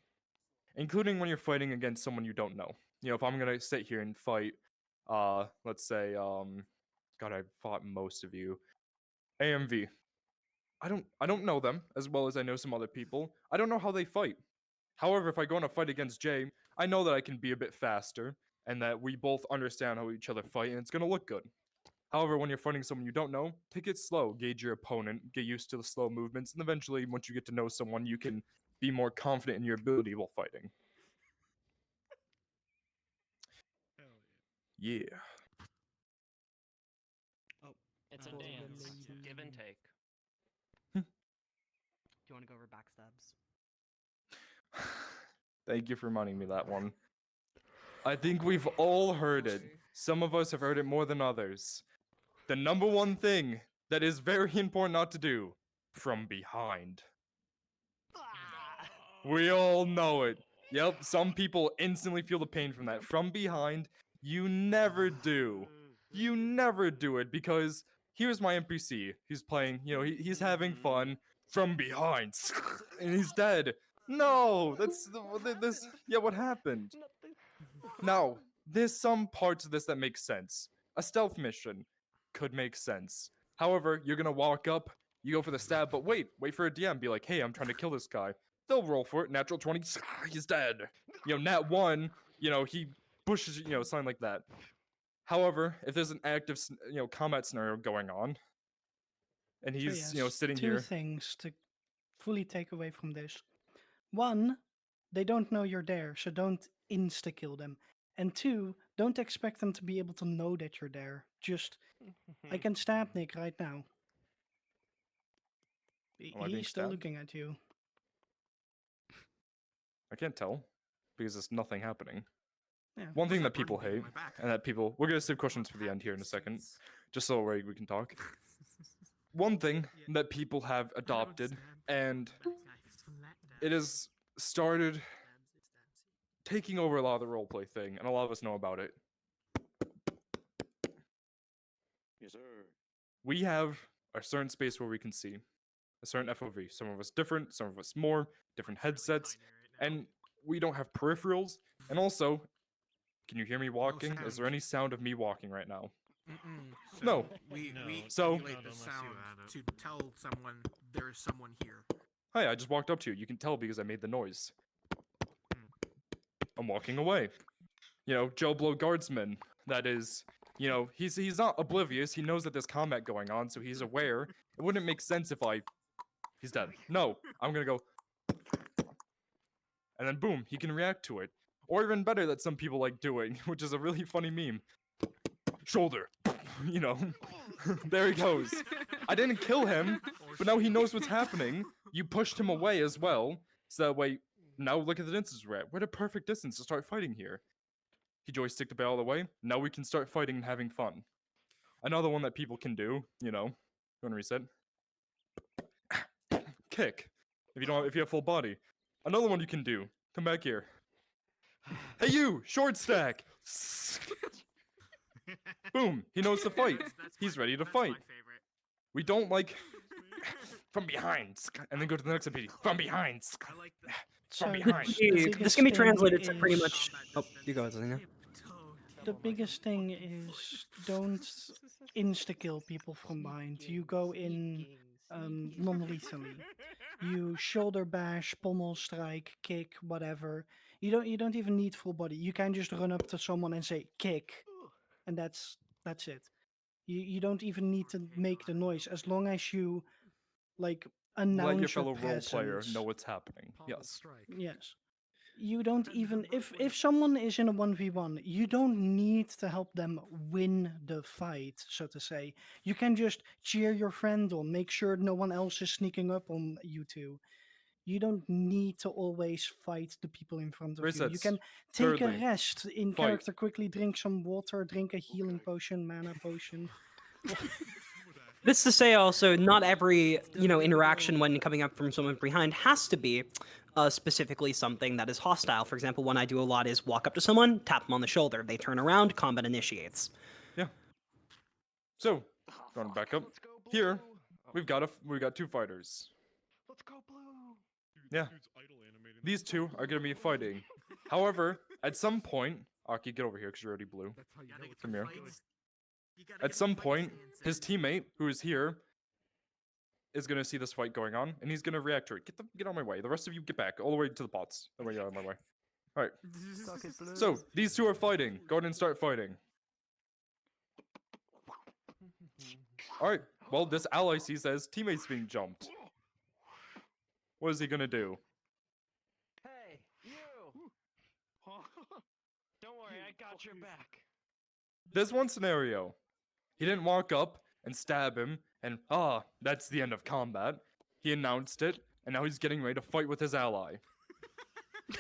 Including when you're fighting against someone you don't know. If I'm gonna sit here and fight, let's say, God, I fought most of you. AMV. I don't know them as well as I know some other people. I don't know how they fight. However, if I go on a fight against Jay, I know that I can be a bit faster and that we both understand how each other fight and it's gonna look good. However, when you're fighting someone you don't know, take it slow, gauge your opponent, get used to the slow movements, and eventually, once you get to know someone, you can be more confident in your ability while fighting. Yeah. Oh, it's a dance. Give and take. Do you want to go over backstabs? Thank you for reminding me that one. I think we've all heard it. Some of us have heard it more than others. The number one thing that is very important not to do, from behind. We all know it. Yep, some people instantly feel the pain from that. From behind, you never do. You never do it because here's my NPC. He's playing, he's having fun from behind. And he's dead. No, what happened? Now, there's some parts of this that make sense. A stealth mission could make sense. However, you're gonna walk up, you go for the stab, but wait for a DM, be like, hey, I'm trying to kill this guy. They'll roll for it, natural 20, he's dead. Nat 1, he pushes, something like that. However, if there's an active, combat scenario going on, and he's, So yes, sitting two here. things to fully take away from this. One, they don't know you're there, so don't insta-kill them. And two, don't expect them to be able to know that you're there. Just, I can stab Nick right now. Am I being He's still stabbed? looking at you. I can't tell, because there's nothing happening. Yeah. One thing that people hate, and that people, we're gonna save questions for the end here in a second, just so we can talk. One thing that people have adopted, and it has started taking over a lot of the roleplay thing, and a lot of us know about it. Yes, sir. We have a certain space where we can see, a certain FOV. Some of us different, some of us more, different headsets, and we don't have peripherals. And also, can you hear me walking? Is there any sound of me walking right now? So No. We So- simulate the sound to tell someone there is someone here. Hi, I just walked up to you. You can tell because I made the noise. I'm walking away. Joe Blow Guardsman. That is, he's not oblivious. He knows that there's combat going on, so he's aware. It wouldn't make sense if he's dead. No, I'm gonna go, and then boom, he can react to it. Or even better, that some people like doing, which is a really funny meme. Shoulder. you know, there he goes. I didn't kill him, but now he knows what's happening. You pushed him away as well, so that way, now look at the distance we're at. We're at a perfect distance to start fighting here. He joysticked the ball away. Now we can start fighting and having fun. Another one that people can do, you know, you want to reset? Kick. If you have full body. Another one you can do. Come back here. Hey you, short stack. Boom. He knows to fight. He's ready to fight. We don't like from behind and then go to the next ability. From behind. From behind. This can be translated to pretty much. Oh, you go, Zelina. The biggest thing is don't insta-kill people from behind. You go in non-lethally. You shoulder bash, pommel strike, kick, whatever. You don't even need full body. You can just run up to someone and say kick, and that's it. You don't even need to make the noise as long as you like announce let your fellow role player presence. know what's happening. Yes. Yes. You don't even if someone is in a 1v1, you don't need to help them win the fight, so to say. You can just cheer your friend on, make sure no one else is sneaking up on you two. You don't need to always fight the people in front of you. You can take a rest in character, quickly drink some water, drink a healing potion, mana potion. This to say also, not every interaction when coming up from someone behind has to be specifically something that is hostile. For example, one I do a lot is walk up to someone, tap them on the shoulder. They turn around, combat initiates. Yeah. So, going back up here, we've got two fighters. Let's go blue. Yeah. These two are gonna be fighting. However, at some point, Aki, get over here because you're already blue. Come here. At some point, his teammate, who is here, is gonna see this fight going on, and he's gonna react to it. Get on my way. The rest of you get back, all the way to the pots. There we go, on my way. All right. So these two are fighting. Go ahead and start fighting. All right. Well, this ally sees that his teammate's being jumped. What is he gonna do? Hey, you! Don't worry, I got your back. There's one scenario. He didn't walk up and stab him, and that's the end of combat. He announced it, and now he's getting ready to fight with his ally.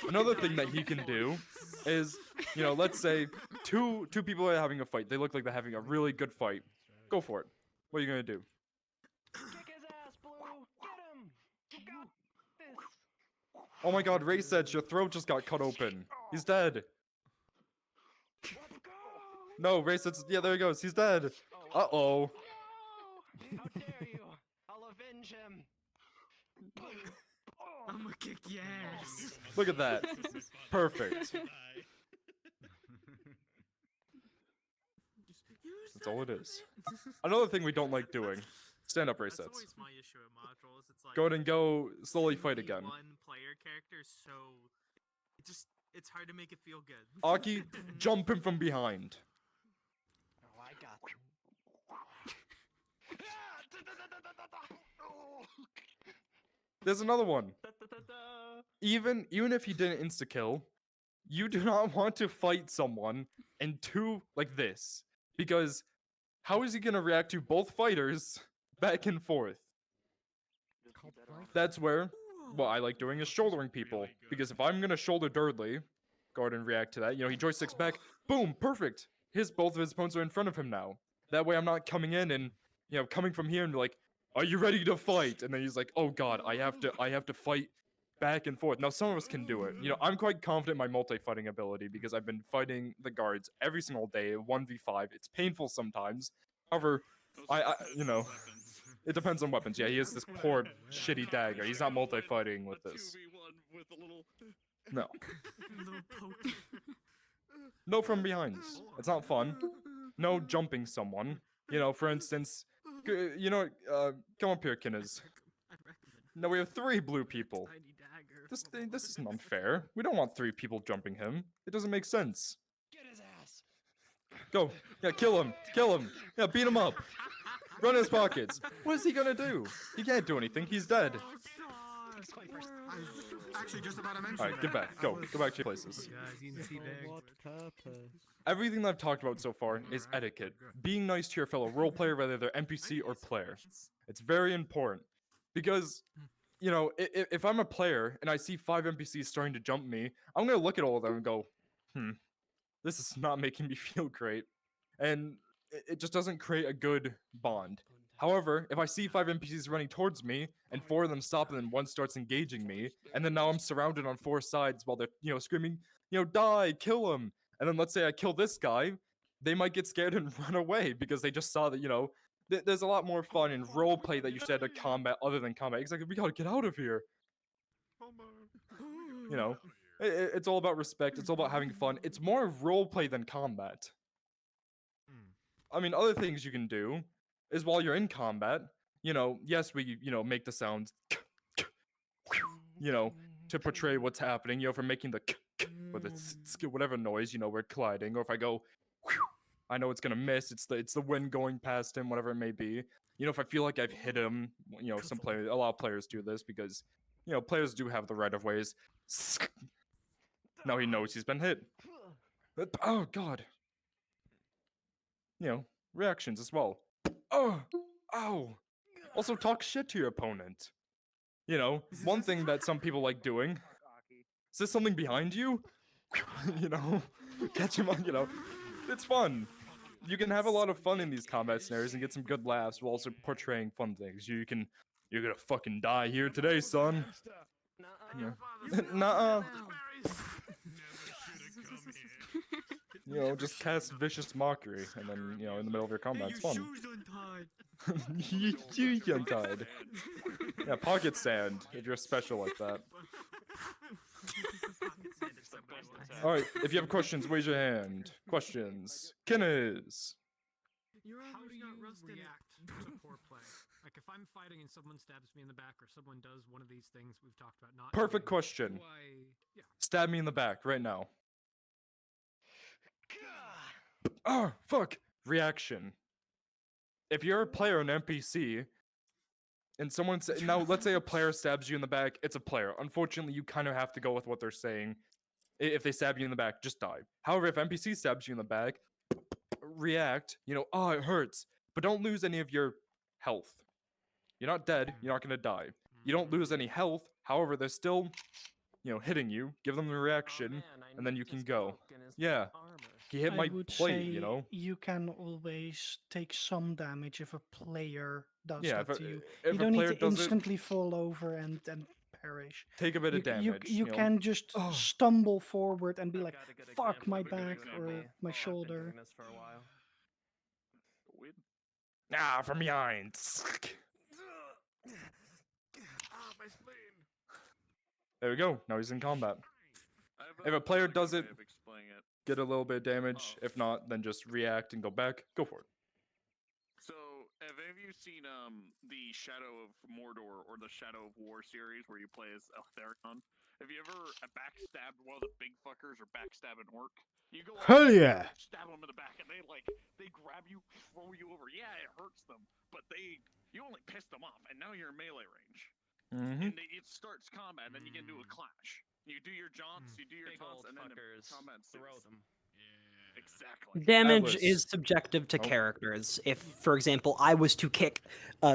Another thing that he can do is, let's say two people are having a fight. They look like they're having a really good fight. Go for it. What are you gonna do? Kick his ass, Blue! Get him! You got this! Oh my god, Ray said your throat just got cut open. He's dead. No, Ray said, yeah, there he goes. He's dead. Uh-oh. How dare you! I'll avenge him! I'm gonna kick your ass. Look at that. Perfect. That's all it is. Another thing we don't like doing. Stand up resets. That's always my issue at modules. It's like Go ahead and go slowly fight again. One player character is so it's hard to make it feel good. Aki, jump him from behind. Oh, I got you. There's another one. Even if he didn't insta-kill, you do not want to fight someone in two like this. Because how is he going to react to both fighters back and forth? That's where what I like doing is shouldering people. Because if I'm going to shoulder Durdley, go ahead and react to that. He joysticks back. Boom, perfect. Both of his opponents are in front of him now. That way I'm not coming in and, coming from here and like, are you ready to fight? And then he's like, oh god, I have to fight back and forth. Now some of us can do it. I'm quite confident in my multi-fighting ability because I've been fighting the guards every single day, 1v5. It's painful sometimes. However, it depends on weapons. Yeah, he has this poor shitty dagger. He's not multi-fighting with this. No. No from behinds. It's not fun. No jumping someone. For instance, come up here, Kinners. No, we have 3 blue people. This isn't unfair. We don't want 3 people jumping him. It doesn't make sense. Get his ass! Go. Yeah, kill him. Kill him. Yeah, beat him up. Run his pockets. What is he gonna do? He can't do anything. He's dead. explain first. I was actually just about to mention. All right, get back. Go back to your places. Everything that I've talked about so far is etiquette. Being nice to your fellow role player, whether they're NPC or player. It's very important. Because, you know, if I'm a player and I see 5 NPCs starting to jump me, I'm going to look at all of them and go, this is not making me feel great. And it just doesn't create a good bond. However, if I see 5 NPCs running towards me, and 4 of them stop and then 1 starts engaging me, and then now I'm surrounded on 4 sides while they're, you know, screaming, you know, die, kill him. And then let's say I kill this guy, they might get scared and run away because they just saw that, you know, there's a lot more fun in roleplay that you said to combat other than combat. It's like, we gotta get out of here. You know, it's all about respect. It's all about having fun. It's more roleplay than combat. I mean, other things you can do is while you're in combat, you know, yes, we, you know, make the sounds, you know, to portray what's happening, you know, for making the, with whatever noise, you know, we're colliding, or if I go, I know it's gonna miss, it's the wind going past him, whatever it may be. You know, if I feel like I've hit him, you know, a lot of players do this because, you know, players do have the right of ways. Now he knows he's been hit. Oh, God. You know, reactions as well. Oh, ow. Also, talk shit to your opponent. You know, one thing that some people like doing. Is there something behind you? You know, catch him on, you know. It's fun. You can have a lot of fun in these combat scenarios and get some good laughs while also portraying fun things. You're gonna fucking die here today, son. Nuh-uh. You know, just cast vicious mockery, and then, you know, in the middle of your combat, it's fun. You untied. Yeah, pocket sand, if you're special like that. Alright, if you have questions, raise your hand. Questions. Kenneth. How do you react to poor play? Like, if I'm fighting and someone stabs me in the back, or someone does one of these things we've talked about not Perfect doing, question. yeah. Stab me in the back right now. Oh, fuck. Reaction. If you're a player, an NPC, and someone now let's say a player stabs you in the back, it's a player. Unfortunately, you kind of have to go with what they're saying. If they stab you in the back, just die. However, if NPC stabs you in the back, react, you know, oh, it hurts, but don't lose any of your health. You're not dead, you're not gonna die. You don't lose any health, however, they're still, you know, hitting you. Give them the reaction, and then you can go. Yeah, he hit my I would plate, say you know? you can always take some damage if a player does Yeah, that to you. if You a don't need player to does it- instantly fall over and perish. Take a bit of damage. You know? can just stumble forward and be like, fuck my back or my shoulder. Ah, from behind. My spleen. There we go. Now he's in combat. If a player does it, get a little bit of damage. If not, then just react and go back. Go for it. So, have any of you seen the Shadow of Mordor or the Shadow of War series where you play as Aethericon? Have you ever backstabbed one of the big fuckers or backstab an orc? You go Hell yeah! Stab them in the back and they grab you, throw you over. Yeah, it hurts them, but you only pissed them off, and now you're in melee range. And it starts combat, and then you get into a clash. You do your jaunts, you do your taunts, and then the combat throw them. Exactly. Damage is subjective to characters. If, for example, I was to kick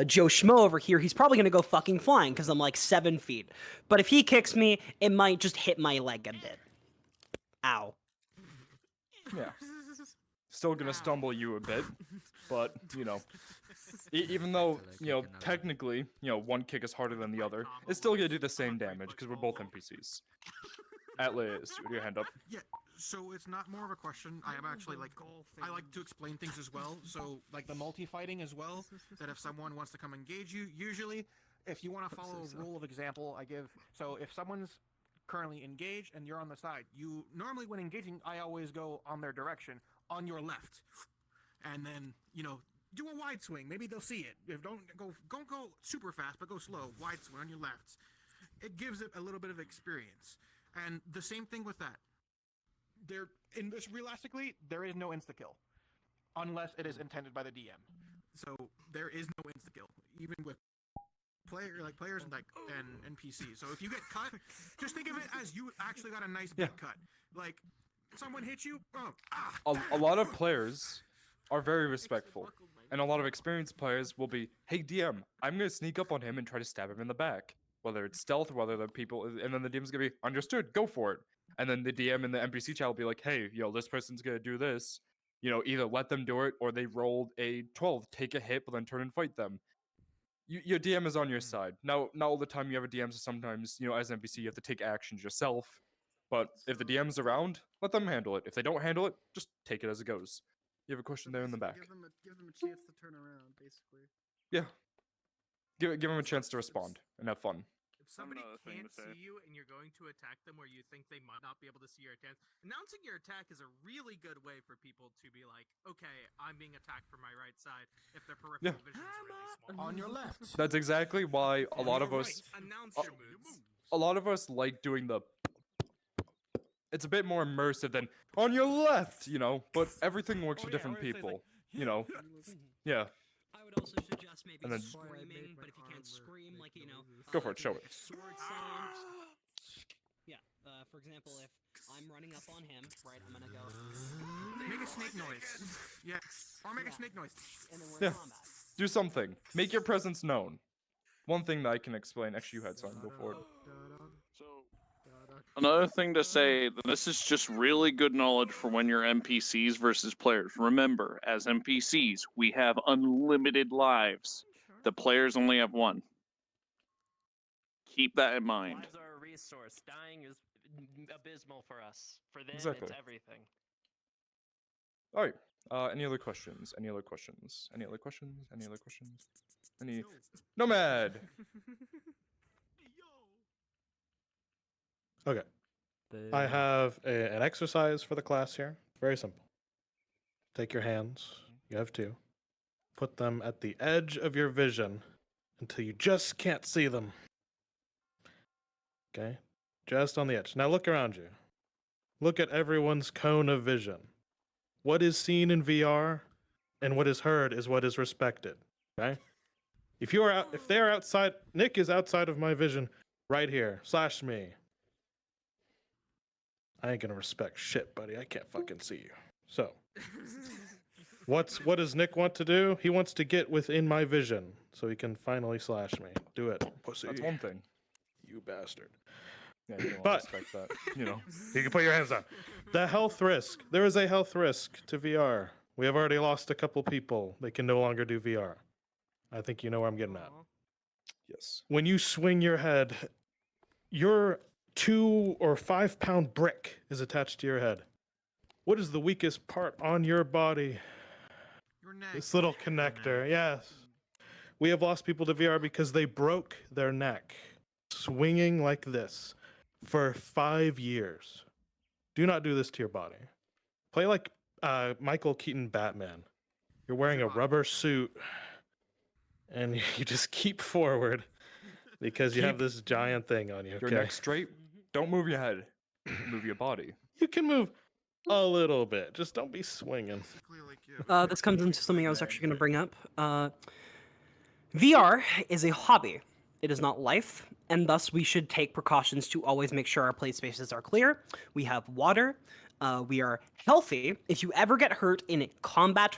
Joe Schmo over here, he's probably going to go fucking flying because I'm like 7 feet. But if he kicks me, it might just hit my leg a bit. Ow. Yeah. Still gonna stumble you a bit, but, you know. Even though, you know, technically, you know, one kick is harder than the other, it's still gonna do the same damage because we're both NPCs. Atlas, you have your hand up. Yeah, so it's not more of a question. I am actually I like to explain things as well. So like the multi-fighting as well, that if someone wants to come engage you, usually if you want to follow a rule of example, I give, so if someone's currently engaged and you're on the side, you normally when engaging, I always go on their direction, on your left. And then, you know, do a wide swing. Maybe they'll see it. If don't go super fast, but go slow. Wide swing on your left. It gives it a little bit of experience. And the same thing with that. In this realistically, there is no insta kill, unless it is intended by the DM. So there is no insta kill, even with players and NPCs. So if you get cut, just think of it as you actually got a nice big cut. Like someone hit you. A lot of players are very respectful, and a lot of experienced players will be, "Hey DM, I'm gonna sneak up on him and try to stab him in the back." Whether it's stealth, whether the people, and then the DM's gonna be, "Understood, go for it." And then the DM and the NPC chat will be like, "Hey, this person's gonna do this. Either let them do it or they rolled a 12, take a hit, but then turn and fight them." Your DM is on your side. Now, not all the time you have a DM, so sometimes, as an NPC, you have to take actions yourself. But if the DM's around, let them handle it. If they don't handle it, just take it as it goes. You have a question there in the back. Give them a chance to turn around, basically. Yeah. Give them a chance to respond and have fun. If somebody can't see you and you're going to attack them where you think they might not be able to see your attack, announcing your attack is a really good way for people to be like, okay, I'm being attacked from my right side if their peripheral vision is really small. On your left. That's exactly why a lot of us Announce your moves. a lot of us like doing the it's a bit more immersive than on your left, but everything works for different people. Yeah. I would also suggest maybe And then- screaming, but if you can't scream, Go for it, show it. if sword sounds. Yeah. For example, if I'm running up on him, right, I'm gonna go. Make a snake noise. Yeah. Or make a snake noise. And then we're Yeah. in combat. Do something. Make your presence known. One thing that I can explain. Actually, you had something before. Another thing to say, this is just really good knowledge for when you're NPCs versus players. Remember, as NPCs, we have unlimited lives. The players only have one. Keep that in mind. Lives are a resource. Dying is abysmal for us. For them, Exactly. it's everything. All right. Any other questions? Any other questions? Any other questions? Any other questions? Any Nomad? Okay. I have an exercise for the class here. Very simple. Take your hands. You have two. Put them at the edge of your vision until you just can't see them. Okay? Just on the edge. Now look around you. Look at everyone's cone of vision. What is seen in VR and what is heard is what is respected. Okay? If they're outside, Nick is outside of my vision right here. / me. I ain't gonna respect shit, buddy. I can't fucking see you. So, what does Nick want to do? He wants to get within my vision so he can finally / me. Do it, pussy. That's one thing. You bastard. Yeah, you don't But respect that. you can put your hands down. The health risk. There is a health risk to VR. We have already lost a couple people. They can no longer do VR. I think you know where I'm getting at. Yes. When you swing your head, your 2 or 5 pound brick is attached to your head. What is the weakest part on your body? Your neck. This little connector, yes. We have lost people to VR because they broke their neck swinging like this for 5 years. Do not do this to your body. Play like Michael Keaton Batman. You're wearing a rubber suit and you just keep forward because you have this giant thing on you. Your Okay? neck straight. Don't move your head. Move your body. You can move a little bit. Just don't be swinging. This comes into something I was actually going to bring up. VR is a hobby. It is not life, and thus we should take precautions to always make sure our play spaces are clear. We have water. We are healthy. If you ever get hurt in combat,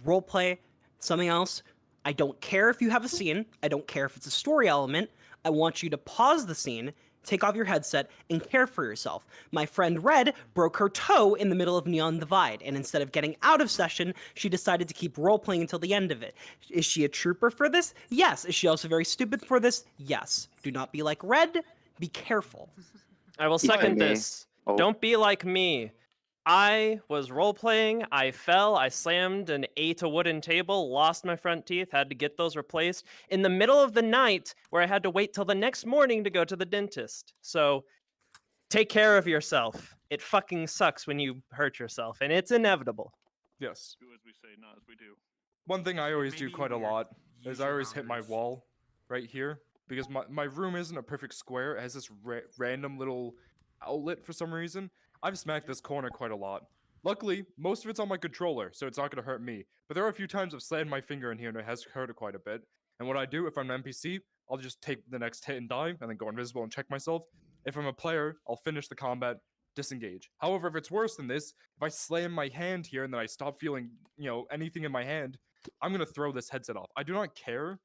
roleplay, something else, I don't care if you have a scene. I don't care if it's a story element. I want you to pause the scene, take off your headset, and care for yourself. My friend Red broke her toe in the middle of Neon Divide, and instead of getting out of session, she decided to keep role-playing until the end of it. Is she a trooper for this? Yes. Is she also very stupid for this? Yes. Do not be like Red. Be careful. I will second this. Don't be like me. I was role-playing, I fell, I slammed and ate a wooden table, lost my front teeth, had to get those replaced in the middle of the night where I had to wait till the next morning to go to the dentist. So, take care of yourself. It fucking sucks when you hurt yourself, and it's inevitable. Yes. Do as we say, not as we do. One thing I always do quite a lot is I always hit my wall right here because my room isn't a perfect square. It has this random little outlet for some reason. I've smacked this corner quite a lot. Luckily, most of it's on my controller, so it's not going to hurt me. But there are a few times I've slammed my finger in here and it has hurt it quite a bit. And what I do if I'm an NPC, I'll just take the next hit and die, and then go invisible and check myself. If I'm a player, I'll finish the combat, disengage. However, if it's worse than this, if I slam my hand here and then I stop feeling, anything in my hand, I'm gonna throw this headset off. I do not care.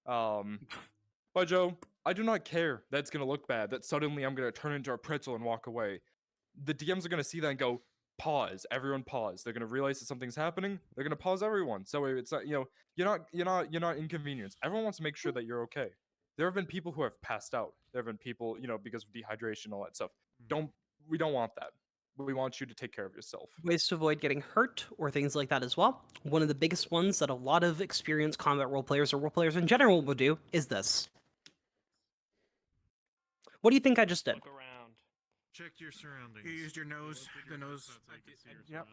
But Joe, I do not care that it's gonna look bad, that suddenly I'm gonna turn into a pretzel and walk away. The DMs are gonna see that and go, pause, everyone pause. They're gonna realize that something's happening. They're gonna pause everyone. So it's not, you're not inconvenienced. Everyone wants to make sure that you're okay. There have been people who have passed out. There have been people, because of dehydration and all that stuff. We don't want that. We want you to take care of yourself. Ways to avoid getting hurt or things like that as well. One of the biggest ones that a lot of experienced combat role players or role players in general will do is this. What do you think I just did? Look around. Check your surroundings. You used your nose, the nose. Yep.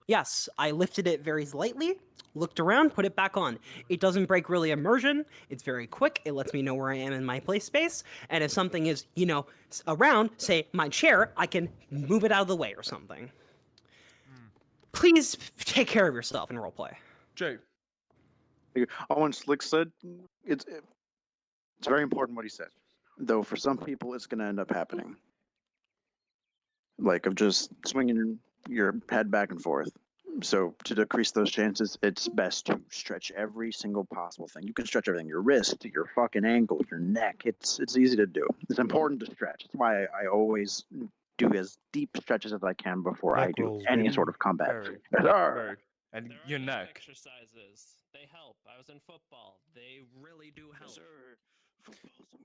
Yes, I lifted it very lightly, looked around, put it back on. It doesn't break really immersion. It's very quick. It lets me know where I am in my play space. And if something is, around, say my chair, I can move it out of the way or something. Please take care of yourself in roleplay. Jay. When Slick said, it's very important what he said. Though for some people, it's going to end up happening. Like of just swinging your head back and forth. So to decrease those chances, it's best to stretch every single possible thing. You can stretch everything: your wrist, your fucking ankle, your neck. It's easy to do. It's important to stretch. That's why I always do as deep stretches as I can before I do any sort of combat. Very. And There your are neck. exercises. They help. I was in football. They really do help.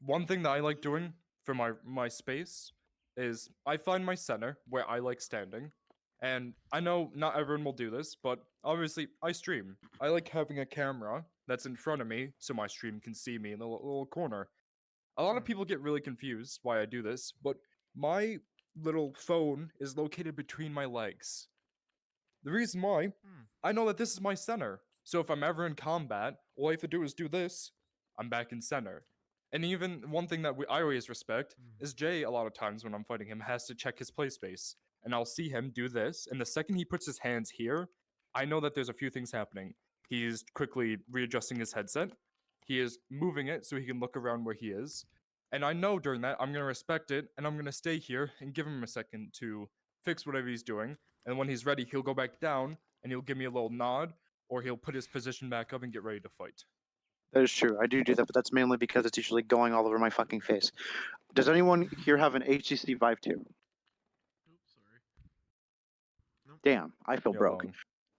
One thing that I like doing for my space is I find my center where I like standing. And I know not everyone will do this, but obviously I stream. I like having a camera that's in front of me so my stream can see me in the little corner. A lot of people get really confused why I do this, but my little phone is located between my legs. The reason why, I know that this is my center. So if I'm ever in combat, all I have to do is do this, I'm back in center. And even one thing that I always respect is Jay, a lot of times when I'm fighting him, has to check his play space. And I'll see him do this, and the second he puts his hands here, I know that there's a few things happening. He is quickly readjusting his headset. He is moving it so he can look around where he is. And I know during that, I'm going to respect it, and I'm going to stay here and give him a second to fix whatever he's doing. And when he's ready, he'll go back down, and he'll give me a little nod, or he'll put his position back up and get ready to fight. That is true. I do that, but that's mainly because it's usually going all over my fucking face. Does anyone here have an HTC Vive 2? Damn, I feel broke.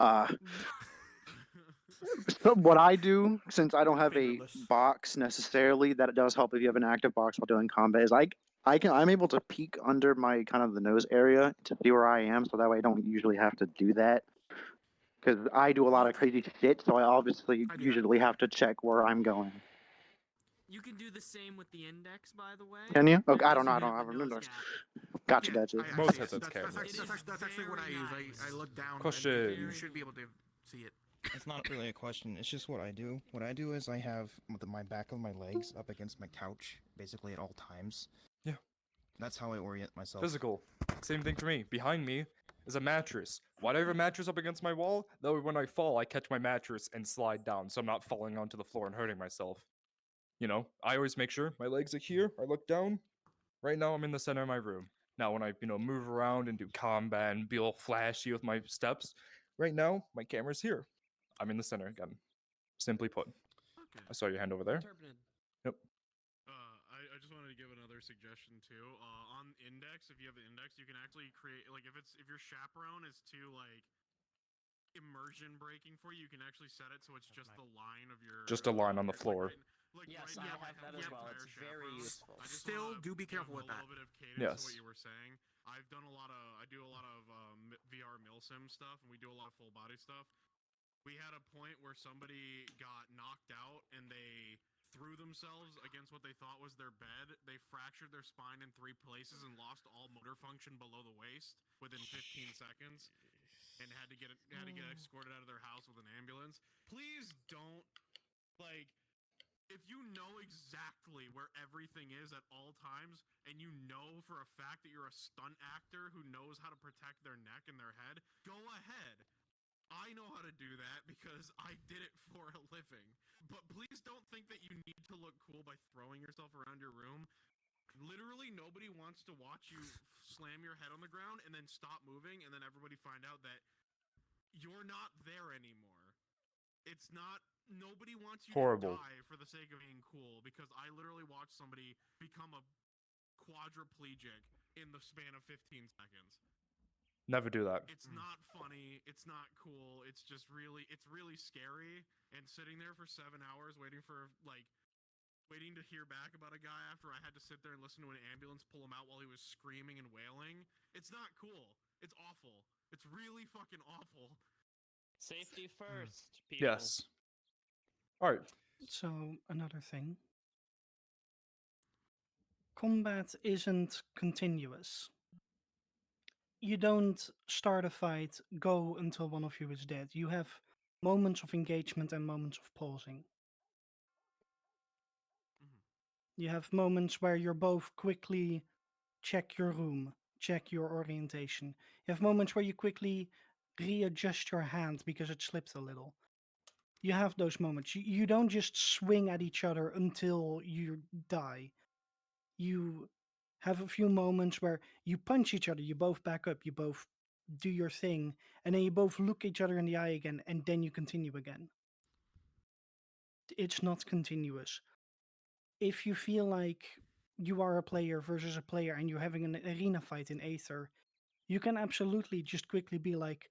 So what I do, since I don't have a box necessarily, that it does help if you have an active box while doing combat, is I'm able to peek under my kind of the nose area to see where I am, so that way I don't usually have to do that. Because I do a lot of crazy shit, so I obviously usually have to check where I'm going. You can do the same with the index, by the way. Can you? Okay, I don't know. I don't have a nose. Gotcha. Most headsets carry That's actually what I use. I look down. Question. You should be able to see it. It's not really a question. It's just what I do. What I do is I have my back of my legs up against my couch, basically at all times. Yeah. That's how I orient myself. Physical. Same thing for me. Behind me is a mattress. Why do I have a mattress up against my wall? That way when I fall, I catch my mattress and slide down, so I'm not falling onto the floor and hurting myself. I always make sure my legs are here. I look down. Right now, I'm in the center of my room. Now, when I, move around and do combat and be all flashy with my steps, right now, my camera's here. I'm in the center again. Simply put. Okay. I saw your hand over there. Yep. I just wanted to give another suggestion too. On index, if you have the index, you can actually create if your chaperone is too immersion breaking for you, you can actually set it so it's just the line of your. Just a line on the floor. Yes, I have that as well. It's very useful. Still, do be careful with that. A little bit of cadence yes. to what you were saying. I do a lot of VR milsim stuff, and we do a lot of full body stuff. We had a point where somebody got knocked out, and they threw themselves against what they thought was their bed. They fractured their spine in 3 places and lost all motor function below the waist within 15 seconds, and had to get escorted out of their house with an ambulance. Please don't if you know exactly where everything is at all times, and you know for a fact that you're a stunt actor who knows how to protect their neck and their head, go ahead. I know how to do that because I did it for a living. But please don't think that you need to look cool by throwing yourself around your room. Literally, nobody wants to watch you slam your head on the ground and then stop moving, and then everybody find out that you're not there anymore. It's not. Nobody wants you Horrible. to die for the sake of being cool, because I literally watched somebody become a quadriplegic in the span of 15 seconds. Never do that. It's not funny. It's not cool. It's just really, it's really scary. And sitting there for 7 hours waiting to hear back about a guy after I had to sit there and listen to an ambulance pull him out while he was screaming and wailing. It's not cool. It's awful. It's really fucking awful. Safety first, people. Yes. All right. So, another thing. Combat isn't continuous. You don't start a fight, go until one of you is dead. You have moments of engagement and moments of pausing. You have moments where you're both quickly check your room, check your orientation. You have moments where you quickly readjust your hand because it slipped a little. You have those moments. You don't just swing at each other until you die. You have a few moments where you punch each other, you both back up, you both do your thing, and then you both look each other in the eye again, and then you continue again. It's not continuous. If you feel like you are a player versus a player and you're having an arena fight in Aether, you can absolutely just quickly be like,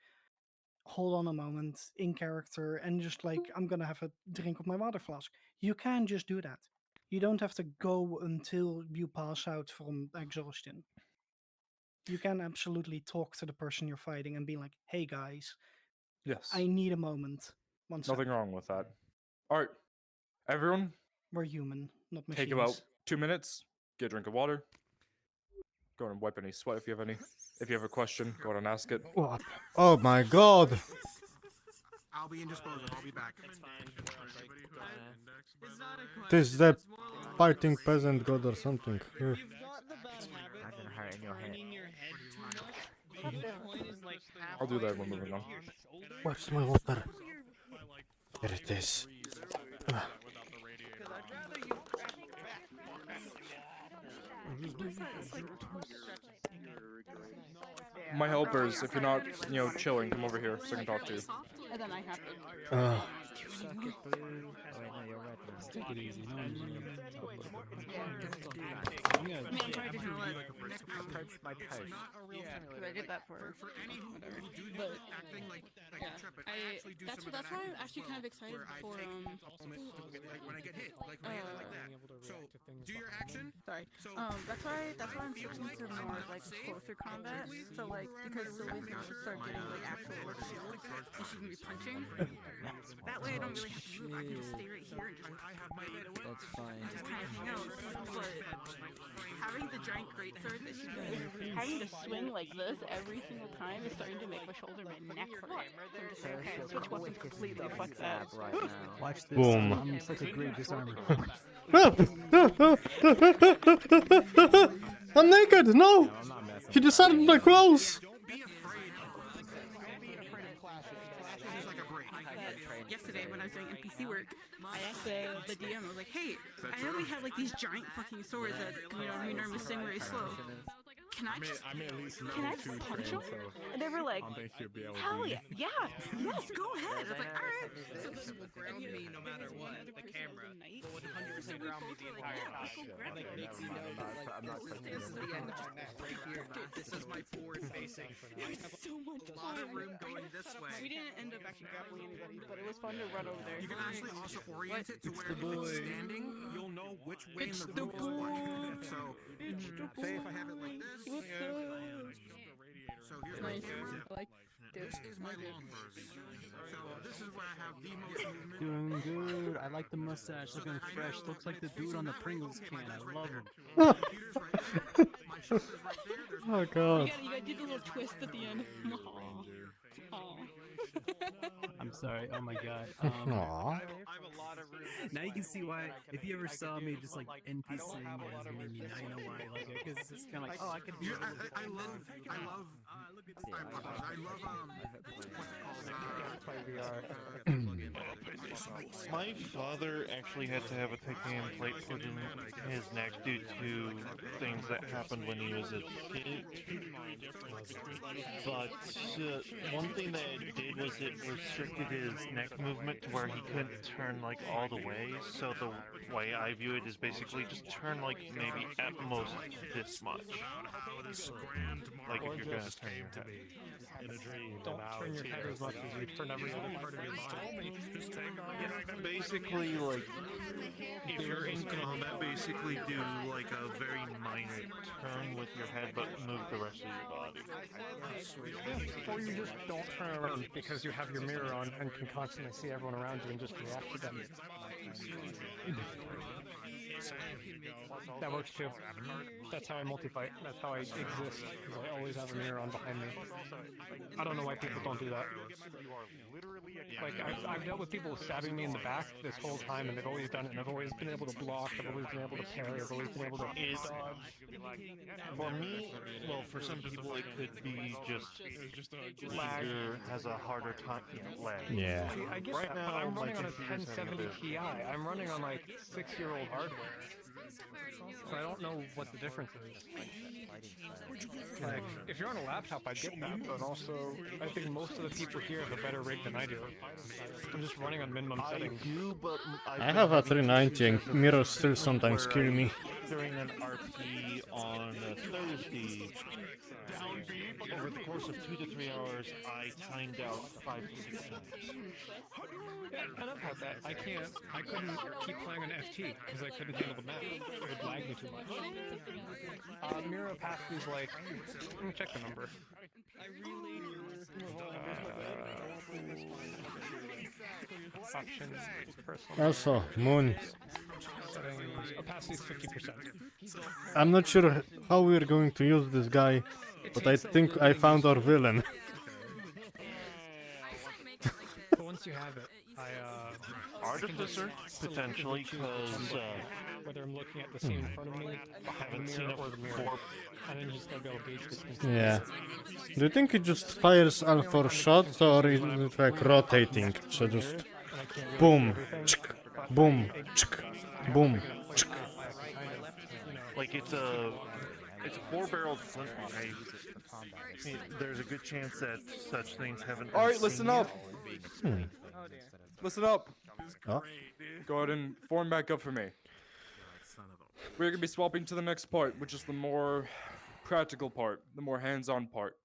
hold on a moment, in character, and just like, I'm gonna have a drink of my water flask. You can just do that. You don't have to go until you pass out from exhaustion. You can absolutely talk to the person you're fighting and be like, hey guys, Yes. I need a moment. One Nothing sec. wrong with that. All right. Everyone, We're human, not machines. take about 2 minutes, get a drink of water. Go ahead and wipe any sweat if you have any. If you have a question, go ahead and ask it. What? Oh my god! I'll be indisposable. I'll be back. It's fine. It's not a question. This is the it's more like fighting peasant god or something. You've got the bad habit I've been of hurting your head. turning your head too much. But the point is like half I'll do that way when moving on. to your shoulder. Where's my water? There it is. Because I'd rather you My helpers, if you're not, chilling, come over here so I can talk to you. And then I have to. Suck it, blue. Oh, wait, no, you're red now. Take it easy. No, I mean, I'm trying to do it. Touch my It's post. not a real Because I did that for any who do But- acting like Intrepid. I actually do that's some of that's that why I'm acting actually as kind of well, excited where I for take a moment to get, like when I get hit, like when I hit like that. So do your action. Sorry. So That's why I'm switching to more like closer combat. So like because Sylvia should start getting like actual work shields and she can be punching. That way I don't really have to move. I can just stay right here and just That's fine. just kind of hang out. But having the giant great sword that she does, having to swing like this every single time is starting to make my shoulder, my neck hurt. So I'm just like, okay, switch weapons completely. Fuck that. Right now. Watch this. Boom. I'm such a great disarmer. I'm naked! No! He decided my clothes! Yesterday when I was doing NPC work, I asked the DM, I was like, hey, I heard we have like these giant fucking swords that, we normally sing very slow. Can I just punch them? And they were like, hell yeah, yes, go ahead. I was like, alright. So this will ground me no matter what. The camera will 100% ground me the entire time. Like makes me know that this is the end of my neck right here. This is my forward facing. So much a lot of room going this way. We didn't end up actually grappling anybody, but it was fun to run over there. You can actually also orient it to where if it's standing, you'll know which way in the room is what. So, say if I have it like this. So here's my camera. This is my long version. So this is where I have the most movement. Doing good. I like the mustache. Looking fresh. Looks like the dude on the Pringles can. I love him. Oh god. You gotta do the little twist at the end. I'm sorry. Oh my god. Aww. Now you can see why. If you ever saw me just like NPCing as a Mimi, now you know why I like it. Because it's kind of like, oh, I could. I love. My father actually had to have a titanium plate put in his neck due to things that happened when he was a kid. But one thing that it did was it restricted his neck movement to where he couldn't turn like all the way. So the way I view it is basically just turn like maybe at most this much. Like if you're gonna turn your head. Don't turn your head as much as you turn every other part of your body. Basically, like, if you're in combat, basically do like a very minor turn with your head, but move the rest of your body. Or you just don't turn around because you have your mirror on and can constantly see everyone around you and just react to them. That works too. That's how I multi-fight. That's how I exist. Because I always have a mirror on behind me. I don't know why people don't do that. Like, I've dealt with people stabbing me in the back this whole time, and they've always done it, and I've always been able to block, I've always been able to parry, I've always been able to dodge. For me, well, for some people it could be just lag. Has a harder time, lag. Yeah. See, I get Right that, now, but I'm my running on a computer's having a 1070 bit- Ti. I'm running on like 6-year-old hardware. So I don't know what the difference is. Like, if you're on a laptop, I get that, but also, I think most of the people here have a better rig than I do. I'm just running on minimum settings. I have a 390 and mirrors still sometimes kill me. During an RP on a Thursday, over the course of 2 to 3 hours, I timed out 5 to 6 times. Yeah, and I've had that. I couldn't keep playing on FT because I couldn't handle the map. It would lag me too much. Mira passes like, let me check the number. Options, personal. Also, Moon. Settings, opacity is 50%. I'm not sure how we're going to use this guy, but I think I found our villain. But once you have it, Artificer, potentially, because whether I'm looking at the scene in front of me, haven't the seen mirror, it or the mirror, before. and then you just gotta be able to gauge distance. Yeah. Do you think it just fires all for shots, or is it like rotating? So just boom, tsk, boom, tsk, boom, tsk. Like it's a 4-barreled flintlock. There's a good chance that such things haven't. All right, listen up. Hmm. Listen up. Oh. Go ahead and form back up for me. We're gonna be swapping to the next part, which is the more practical part, the more hands-on part.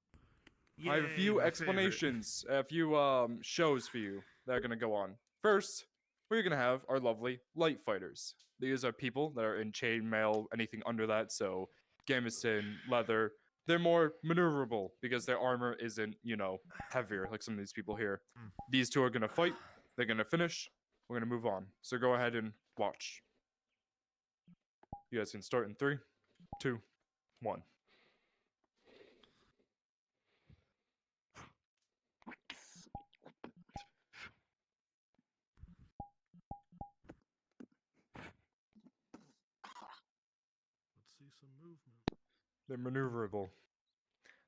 I have a few explanations, a few shows for you that are gonna go on. First, we're gonna have our lovely light fighters. These are people that are in chainmail, anything under that, so gambeson, leather. They're more maneuverable because their armor isn't, heavier like some of these people here. These two are gonna fight. They're gonna finish. We're gonna move on. So go ahead and watch. You guys can start in 3, 2, 1. Let's see some movement. They're maneuverable.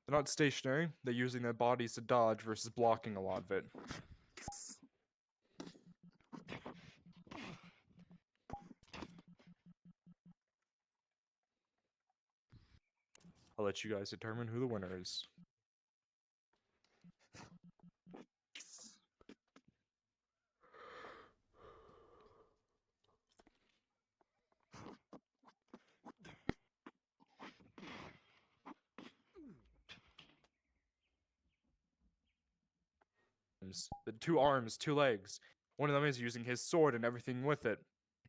They're not stationary. They're using their bodies to dodge versus blocking a lot of it. I'll let you guys determine who the winner is. The 2 arms, 2 legs. One of them is using his sword and everything with it.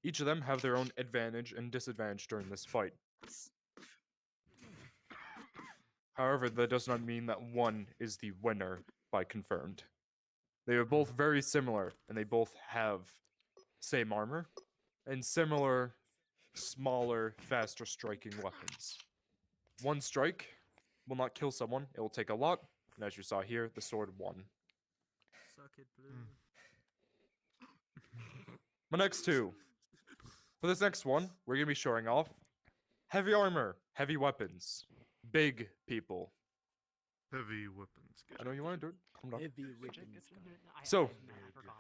Each of them have their own advantage and disadvantage during this fight. However, that does not mean that one is the winner by confirmed. They are both very similar, and they both have same armor and similar, smaller, faster striking weapons. One strike will not kill someone, it will take a lot, and as you saw here, the sword won. Suck it, blue. My next two. For this next one, we're gonna be showing off heavy armor, heavy weapons, big people. Heavy weapons. I know you want to do it. Calm down. Heavy weapons. So,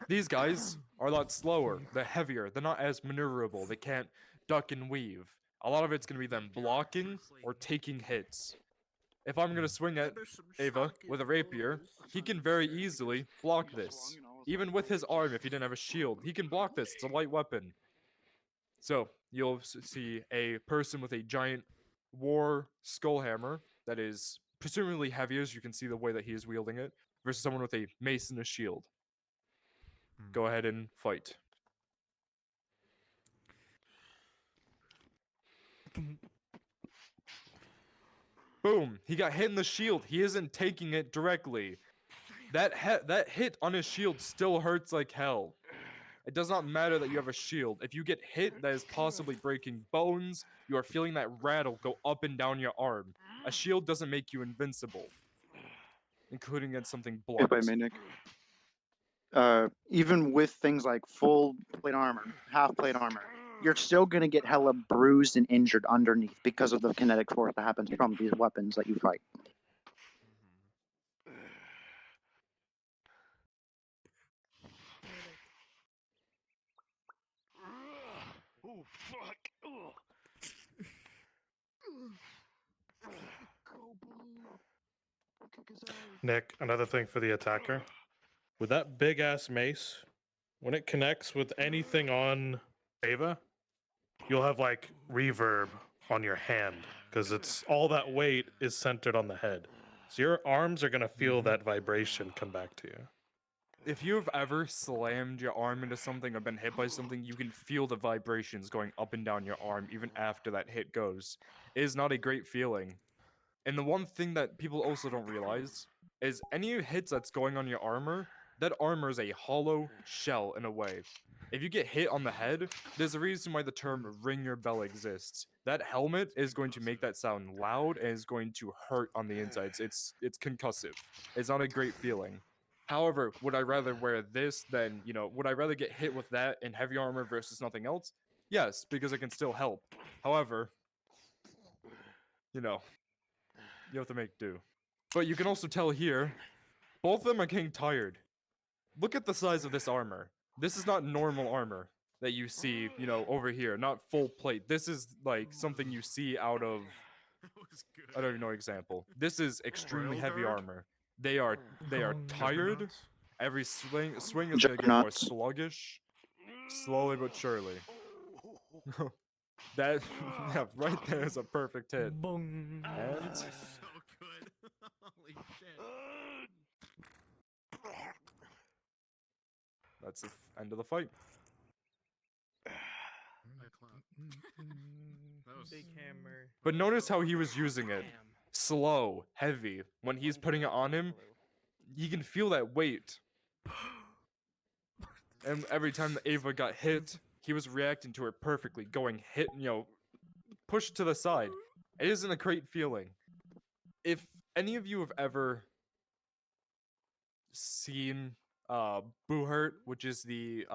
these guys are a lot slower. They're heavier. They're not as maneuverable. They can't duck and weave. A lot of it's gonna be them blocking or taking hits. If I'm gonna swing at Ava with a rapier, he can very easily block this. Even with his arm, if he didn't have a shield, he can block this. It's a light weapon. So, you'll see a person with a giant war skull hammer that is presumably heavy, as you can see the way that he is wielding it, versus someone with a mace and a shield. Go ahead and fight. Boom! He got hit in the shield. He isn't taking it directly. That hit on his shield still hurts like hell. It does not matter that you have a shield. If you get hit, that is possibly breaking bones. You are feeling that rattle go up and down your arm. A shield doesn't make you invincible, including against something blunt. If I may, Nick. Even with things like full plate armor, half plate armor, you're still going to get hella bruised and injured underneath because of the kinetic force that happens from these weapons that you fight. Oh, fuck. Ugh. Nick, another thing for the attacker. With that big ass mace, when it connects with anything on Ava, you'll have like reverb on your hand because it's all that weight is centered on the head. So your arms are gonna feel that vibration come back to you. If you've ever slammed your arm into something or been hit by something, you can feel the vibrations going up and down your arm even after that hit goes. It is not a great feeling. And the one thing that people also don't realize is any hits that's going on your armor, that armor is a hollow shell in a way. If you get hit on the head, there's a reason why the term ring your bell exists. That helmet is going to make that sound loud and is going to hurt on the insides. It's concussive. It's not a great feeling. However, would I rather wear this than, would I rather get hit with that in heavy armor versus nothing else? Yes, because it can still help. However, you have to make do. But you can also tell here, both of them are getting tired. Look at the size of this armor. This is not normal armor that you see, over here. Not full plate. This is like something you see out of... I don't even know an example. This is extremely heavy armor. They are tired. Every swing is going to get more sluggish. Slowly but surely. That, yeah, right there is a perfect hit. Boom. And... So good. Holy shit. That's the end of the fight. That was big hammer. But notice how he was using it. Slow, heavy. When he's putting it on him, you can feel that weight. And every time that Ava got hit, he was reacting to it perfectly, going hit, pushed to the side. It isn't a great feeling. If any of you have ever seen Buhurt, which is the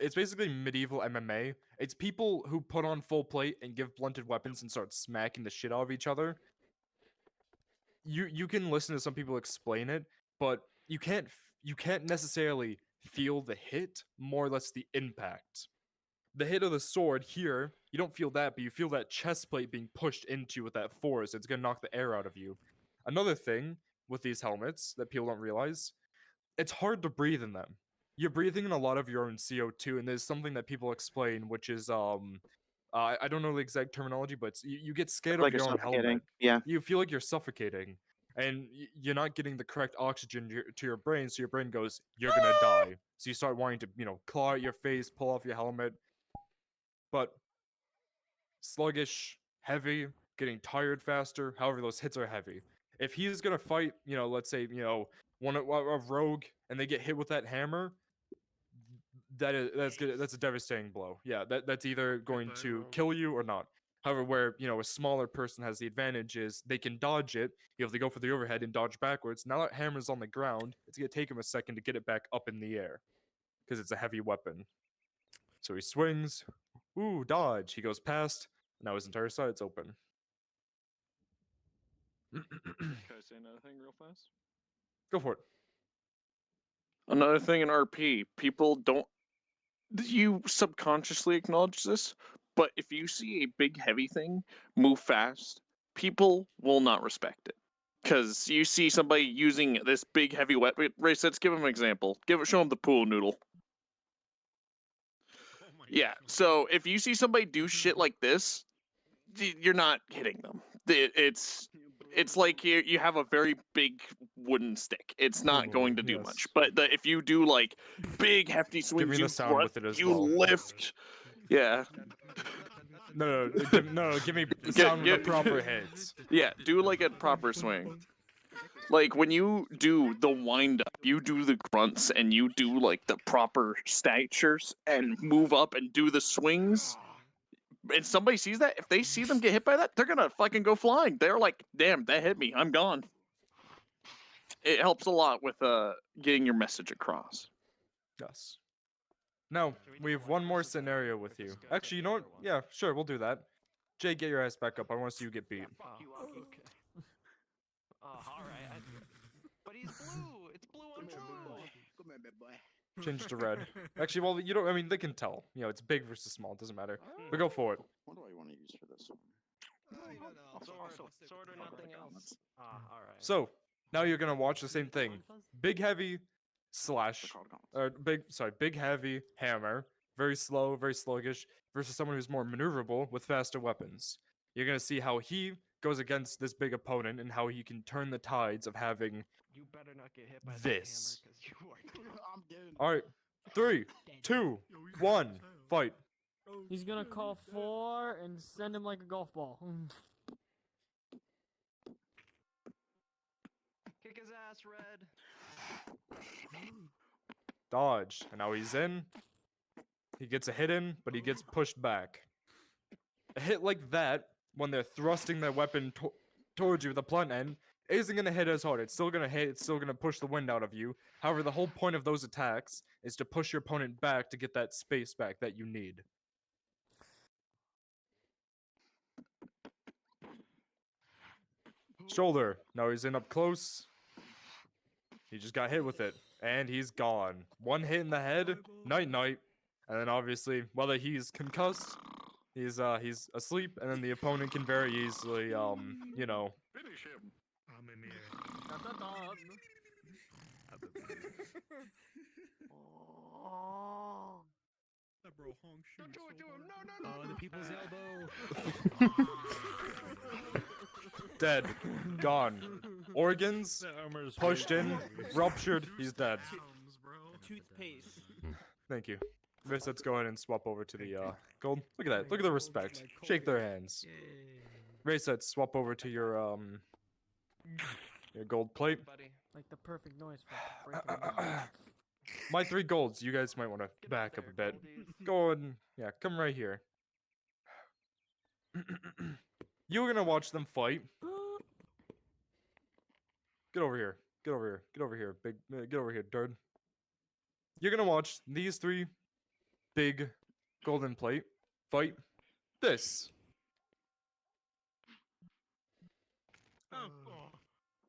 it's basically medieval MMA. It's people who put on full plate and give blunted weapons and start smacking the shit out of each other. You can listen to some people explain it, but you can't necessarily feel the hit, more or less the impact. The hit of the sword here, you don't feel that, but you feel that chest plate being pushed into you with that force. It's gonna knock the air out of you. Another thing with these helmets that people don't realize, it's hard to breathe in them. You're breathing in a lot of your own CO2, and there's something that people explain, which is I don't know the exact terminology, but you get scared Like of you're your own suffocating. helmet. Yeah. You feel like you're suffocating, and you're not getting the correct oxygen to your brain, so your brain goes, "You're gonna die." So you start wanting to, claw at your face, pull off your helmet. But sluggish, heavy, getting tired faster. However, those hits are heavy. If he's gonna fight, let's say, one a rogue, and they get hit with that hammer, that's good. That's a devastating blow. Yeah, that's either going to kill you or not. However, where, a smaller person has the advantage is they can dodge it. You have to go for the overhead and dodge backwards. Now that hammer's on the ground, it's going to take him a second to get it back up in the air because it's a heavy weapon. So he swings. Ooh, dodge. He goes past. Now his entire side's open. Can I say another thing real fast? Go for it. Another thing in RP, people don't. You subconsciously acknowledge this, but if you see a big heavy thing move fast, people will not respect it. Because you see somebody using this big heavy weapon. Race, let's give him an example. Show him the pool noodle. Yeah, so if you see somebody do shit like this, you're not hitting them. It's like you have a very big wooden stick. It's not going to do much. But if you do like big hefty swings, Give me the sound with it as you well. lift. Yeah. No, give me the sound with the proper hits. Yeah, do like a proper swing. Like when you do the wind up, you do the grunts and you do like the proper statures and move up and do the swings. And somebody sees that, if they see them get hit by that, they're gonna fucking go flying. They're like, damn, that hit me. I'm gone. It helps a lot with getting your message across. Yes. Now, we have one more scenario with you. Actually, you know what? Yeah, sure, we'll do that. Jay, get your ass back up. I want to see you get beat. Alright. But he's blue! It's blue on blue! Come here, big boy. Change to red. Actually, well, you don't. I mean, they can tell. It's big versus small. It doesn't matter. But go for it. What do I want to use for this one? Sword or nothing else. Alright. So, now you're gonna watch the same thing. Big heavy slash, big heavy hammer, very slow, very sluggish, versus someone who's more maneuverable with faster weapons. You're gonna see how he goes against this big opponent and how he can turn the tides of having You better not get hit by this. that hammer, because you are. I'm dead. All right, 3, 2, 1, fight. He's gonna call 4 and send him like a golf ball. Kick his ass, Red. Dodge, and now he's in. He gets a hit in, but he gets pushed back. A hit like that, when they're thrusting their weapon towards you with the blunt end, isn't going to hit as hard. It's still going to hit, it's still going to push the wind out of you. However, the whole point of those attacks is to push your opponent back to get that space back that you need. Shoulder. Now he's in up close. He just got hit with it, and he's gone. One hit in the head, night-night. And then obviously, whether he's concussed, he's asleep, and then the opponent can very easily, Finish him. I'm in here. That bro Hong shoot. Don't do it to him! No! Oh, the people's elbow. Dead. Gone. Organs pushed in, ruptured, he's dead. Toothpaste. Thank you. Let's go ahead and swap over to the gold. Look at that. Look at the respect. Shake their hands. Race, swap over to your gold plate. Like the perfect noise for breaking. My 3 golds. You guys might want to back up a bit. Go and come right here. You're gonna watch them fight. Get over here. Get over here. Get over here. Get over here, dude. You're gonna watch these 3 big golden plate fight this.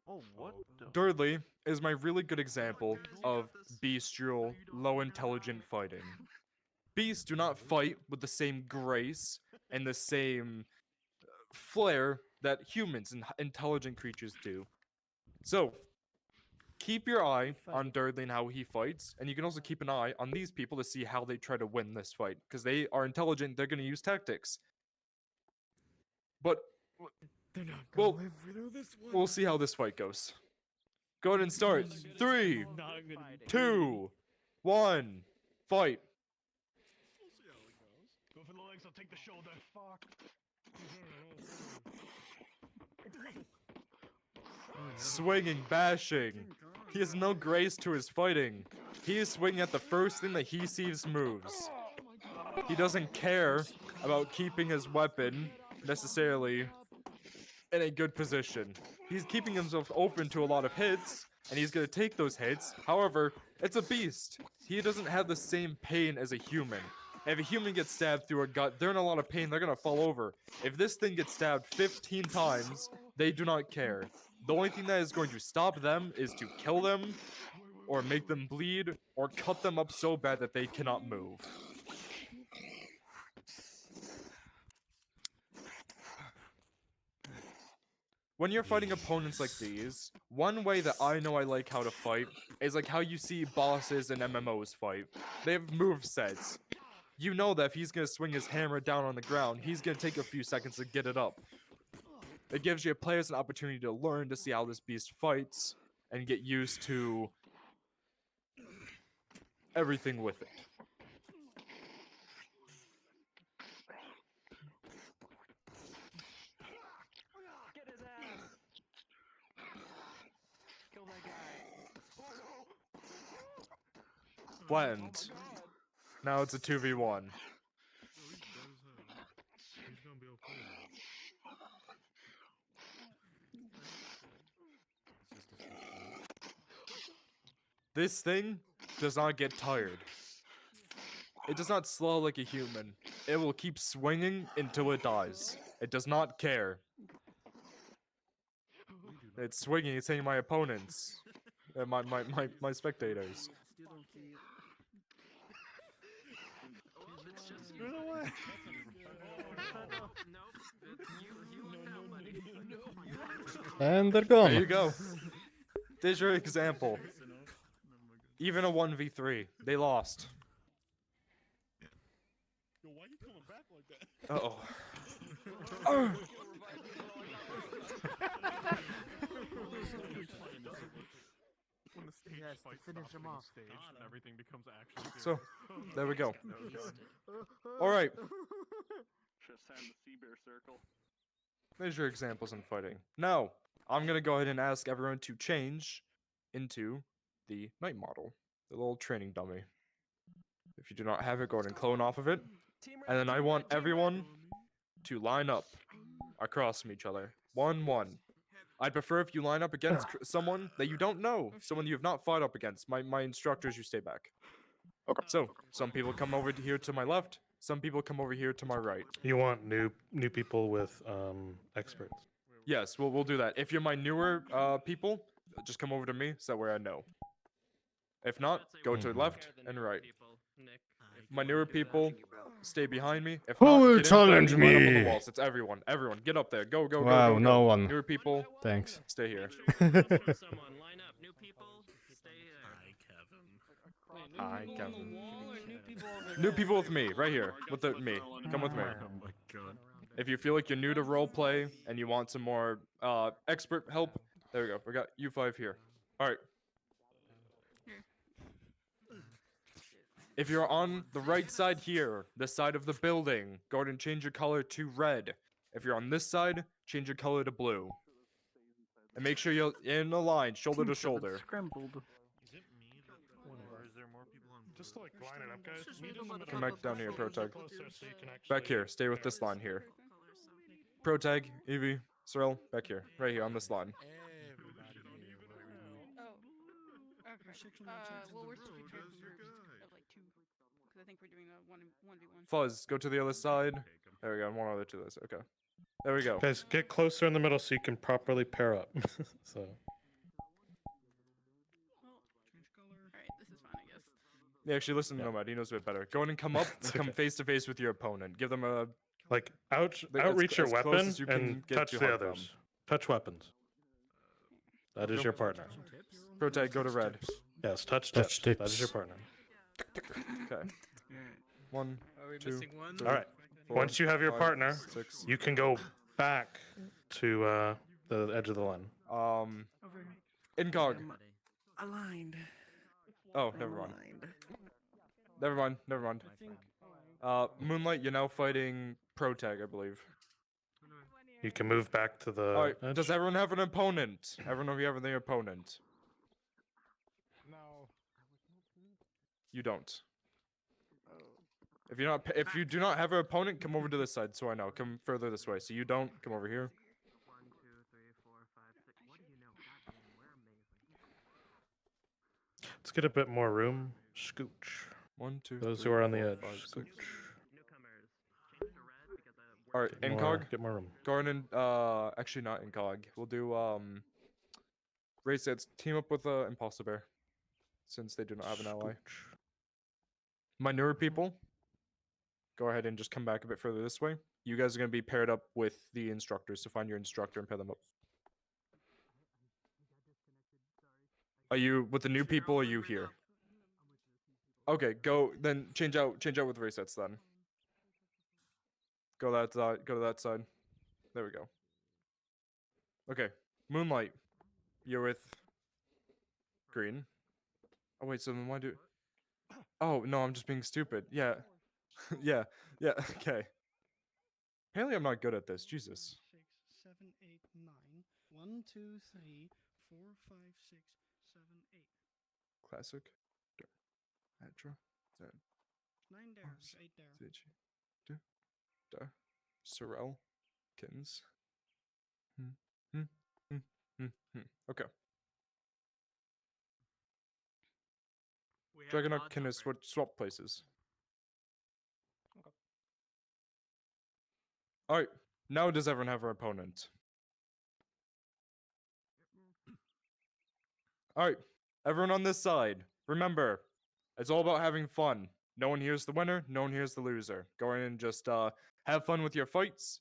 Oh, what? Durdley is my really good example of bestial, low-intelligent fighting. Beasts do not fight with the same grace and the same flair that humans and intelligent creatures do. So, keep your eye on Durdley and how he fights, and you can also keep an eye on these people to see how they try to win this fight, because they are intelligent, they're going to use tactics. But, we'll see how this fight goes. Go ahead and start. 3, 2, 1, fight. We'll see how it goes. Go for the legs, I'll take the shoulder. Fuck. Swinging, bashing. He has no grace to his fighting. He is swinging at the first thing that he sees moves. He doesn't care about keeping his weapon. necessarily in a good position. He's keeping himself open to a lot of hits, and he's going to take those hits. However, it's a beast. He doesn't have the same pain as a human. If a human gets stabbed through a gut, they're in a lot of pain, they're going to fall over. If this thing gets stabbed 15 times, they do not care. The only thing that is going to stop them is to kill them, or make them bleed, or cut them up so bad that they cannot move. When you're fighting opponents like these, one way that I know I like how to fight is like how you see bosses and MMOs fight. They have movesets. You know that if he's gonna swing his hammer down on the ground, he's gonna take a few seconds to get it up. It gives your players an opportunity to learn to see how this beast fights and get used to everything with it. Flattened. Now it's a 2v1. This thing does not get tired. It does not slow like a human. It will keep swinging until it dies. It does not care. It's swinging, it's hitting my opponents. My spectators. And they're gone. There you go. There's your example. Even a 1v3, they lost. Uh-oh. Yes, to finish him off. Everything becomes action. So, there we go. Alright. Just hand the sea bear circle. There's your examples in fighting. Now, I'm gonna go ahead and ask everyone to change into the knight model. The little training dummy. If you do not have it, go ahead and clone off of it. And then I want everyone to line up across from each other. 1-1. I'd prefer if you line up against someone that you don't know, someone you have not fought up against. My instructors, you stay back. Okay. So, some people come over here to my left, some people come over here to my right. You want new people with experts. Yes, we'll do that. If you're my newer people, just come over to me so that way I know. If not, go to left and right. My newer people, stay behind me. If Who not, will get in front of challenge line up on the me? walls. It's everyone. Everyone, get up there. Go, go, Wow, go, go, no go. one. Newer people, Thanks. stay here. Hi, Kevin. New people with me, right here. With me. Come with me. Oh my god. If you feel like you're new to roleplay and you want some more expert help, there we go. We got you 5 here. Alright. If you're on the right side here, this side of the building, go ahead and change your color to red. If you're on this side, change your color to blue. And make sure you're in a line, shoulder to shoulder. Scrambled. Is it me or is there more people on? Just like line it up, guys. Meet in the middle. Come back down here, Protag. So you can Back here, stay with this line here. Protag, Evie, Cyril, back here. Right here on this line. Well, we're supposed to be trying to groups of like 2, because I think we're doing a 1v1. Fuzz, go to the other side. There we go, and one other to this. Okay. There we go. Guys, get closer in the middle so you can properly pair up. So. Alright, this is fine, I guess. Yeah, actually, listen to Nomad. He knows a bit better. Go ahead and come up and come face to face with your opponent. Give them a like outreach your as close weapon as you can and get touch to the hug them. others. Touch weapons. That is your partner. Protag, go to red. Yes, touch tips. That is your partner. Okay. 1, 2, 3, All right. 4, Once you have your 5, partner, 6. you can go back to the edge of the line. Incog. Aligned. Oh, never mind. Never mind. Moonlight, you're now fighting Protag, I believe. You can move back to the Alright, edge. does everyone have an opponent? Everyone of you have an opponent? No. You don't. If you do not have an opponent, come over to this side so I know. Come further this way. So you don't come over here. 1, 2, 3, 4, 5, 6. What do you know? God damn, we're amazing. Let's get a bit more room. Scooch. 1, 2, Those 3, who are on the 4, edge. 5, Scooch. 6. Newcomers, change it to red because All right, Get Incog. get more room. Garden. Actually not Incog. We'll do race sets. Team up with Impulsive Bear, since they do not have an ally. My newer people, go ahead and just come back a bit further this way. You guys are going to be paired up with the instructors, so find your instructor and pair them up. Are you with the new people? Or are you here? Okay, go then. Change out with race sets then. Go that side. Go to that side. There we go. Okay, Moonlight, you're with Green. Oh wait, so then why do? Oh no, I'm just being stupid. Yeah, yeah. Okay. Apparently, I'm not good at this. Jesus. 6, 7, 8, 9. 1, 2, 3, 4, 5, 6, 7, 8. Classic. Atra. Zed. 9 there, Mars, 8 there. Zidji. Da. Sorrel. Kittens. Okay. Dragonok can swap places. Okay. Alright, now does everyone have an opponent? Alright, everyone on this side, remember, it's all about having fun. No one here's the winner, no one here's the loser. Go in and just have fun with your fights.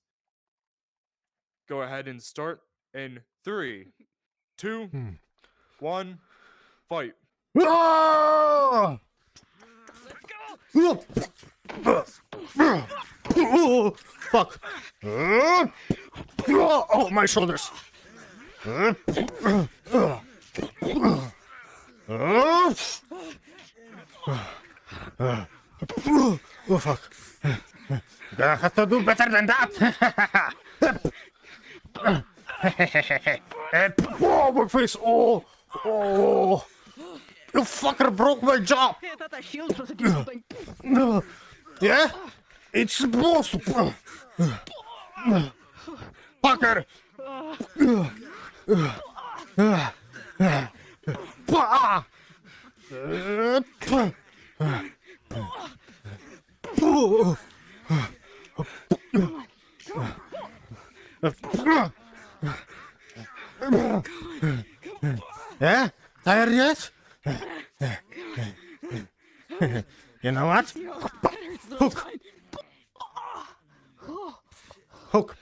Go ahead and start in 3, 2, 1, fight. Oh, fuck. Oh, my shoulders. Oh, fuck. Gonna have to do better than that. Oh, my face. Oh. You fucker broke my jaw. Hey, I thought that shield was supposed to do something. Yeah? It's supposed to. Fucker. Yeah? Tired yet? You know what? Hook. Hook.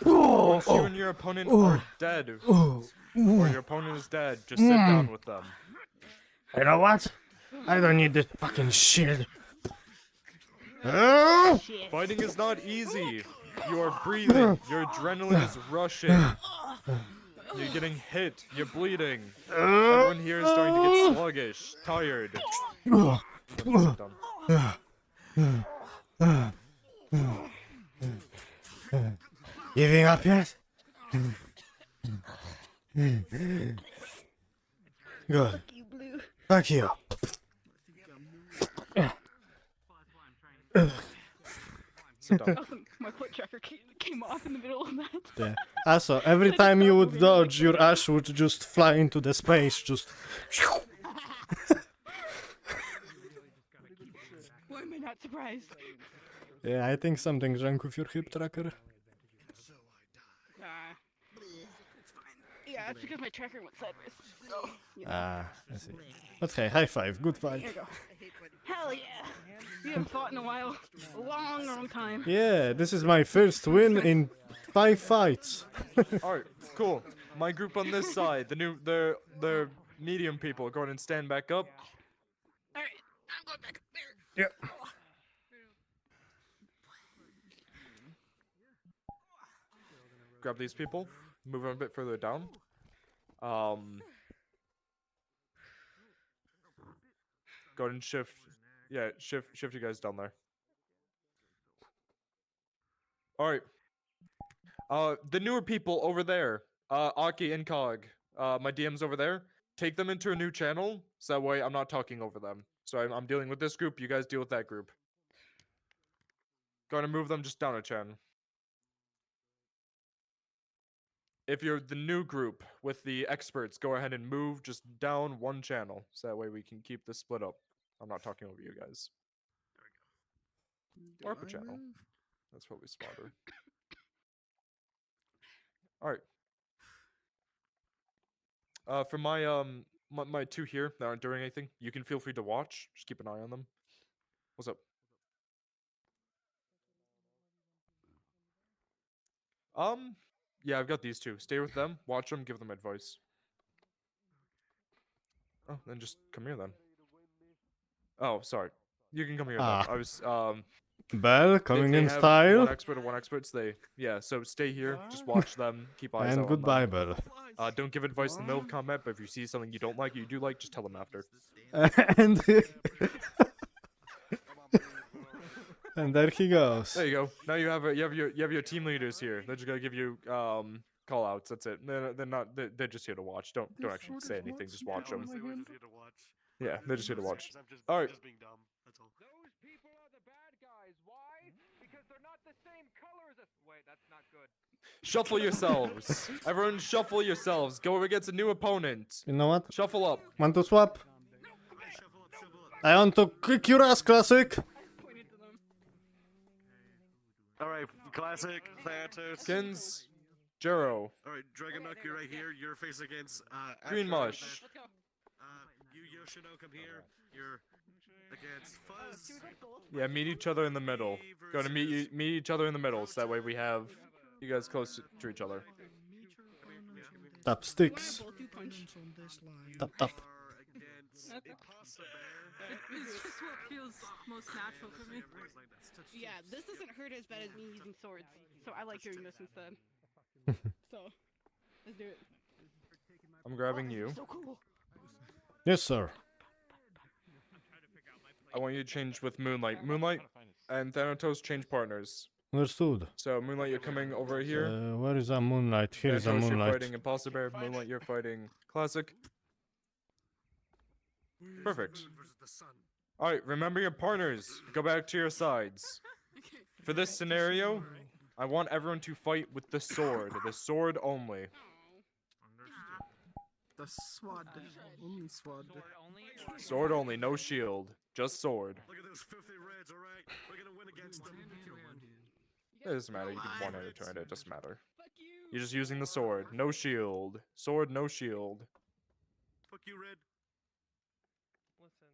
Or if you and your opponent are dead, or your opponent is dead, just sit down with them. You know what? I don't need this fucking shit. Oh! Fighting is not easy. You are breathing. Your adrenaline is rushing. You're getting hit. You're bleeding. Everyone here is starting to get sluggish, tired. Sit down. Giving up yet? Good. Fuck you. Sit down. My foot tracker came off in the middle of that. Yeah. Also, every time you would dodge, your ass would just fly into the space, just. Why am I not surprised? Yeah, I think something's wrong with your hip tracker. It's fine. Yeah, it's because my tracker went sideways. So, you know. I see. Okay, high five. Good fight. Here you go. Hell yeah! We haven't fought in a while. A long, long time. Yeah, this is my first win in 5 fights. Alright, cool. My group on this side, the medium people, go ahead and stand back up. Alright, I'm going back up there. Yep. Grab these people, move them a bit further down. Go ahead and shift. Yeah, shift you guys down there. Alright. The newer people over there, Aki and Cog, my DMs over there, take them into a new channel, so that way I'm not talking over them. So I'm dealing with this group, you guys deal with that group. Going to move them just down a channel. If you're the new group with the experts, go ahead and move just down one channel. So that way we can keep this split up. I'm not talking over you guys. Or up a channel. That's probably smarter. Alright. For my two here that aren't doing anything, you can feel free to watch. Just keep an eye on them. What's up? Yeah, I've got these two. Stay with them, watch them, give them advice. Oh, then just come here then. Oh, sorry. You can come here then. I was Bell coming they in have style. One expert and one expert. So so stay here, just watch them, keep eyes And out goodbye, on them. Bell. Don't give advice in the middle of combat, but if you see something you don't like, you do like, just tell them after. And and there he goes. There you go. Now you have your team leaders here. They're just gonna give you call outs. That's it. They're just here to watch. Don't actually say anything. Just watch them. Yeah, they're just here to watch. All right. Shuffle yourselves. Everyone shuffle yourselves. Go against a new opponent. You know what? Shuffle up. Want to swap? I want to kick your ass, Classic. Alright, Classic, Thanatos. Kins, Jero. Alright, Dragonuk, you're right here. You're faced against Green Mush. You, Yoshino, come here. You're against Fuzz. Yeah, meet each other in the middle. Go to meet each other in the middle, so that way we have you guys close to each other. Tap sticks. Tap tap. It's just what feels most natural for me. Yeah, this doesn't hurt as bad as me using swords, so I like doing this instead. So, let's do it. I'm grabbing you. So cool. Yes, sir. I want you to change with Moonlight. Moonlight and Thanatos change partners. Understood. So Moonlight, you're coming over here. Where is a Moonlight? Here is a Thanatos, Moonlight. You're fighting Imposter Bear. Moonlight, you're fighting Classic. Perfect. Alright, remember your partners. Go back to your sides. For this scenario, I want everyone to fight with the sword. The sword only. The sword. Only sword. Sword only, no shield. Just sword. Look at those filthy reds, alright? We're gonna win against them. It doesn't matter, you can one at a turn, it doesn't matter. You're just using the sword. No shield. Sword, no shield. Fuck you, Red. Listen,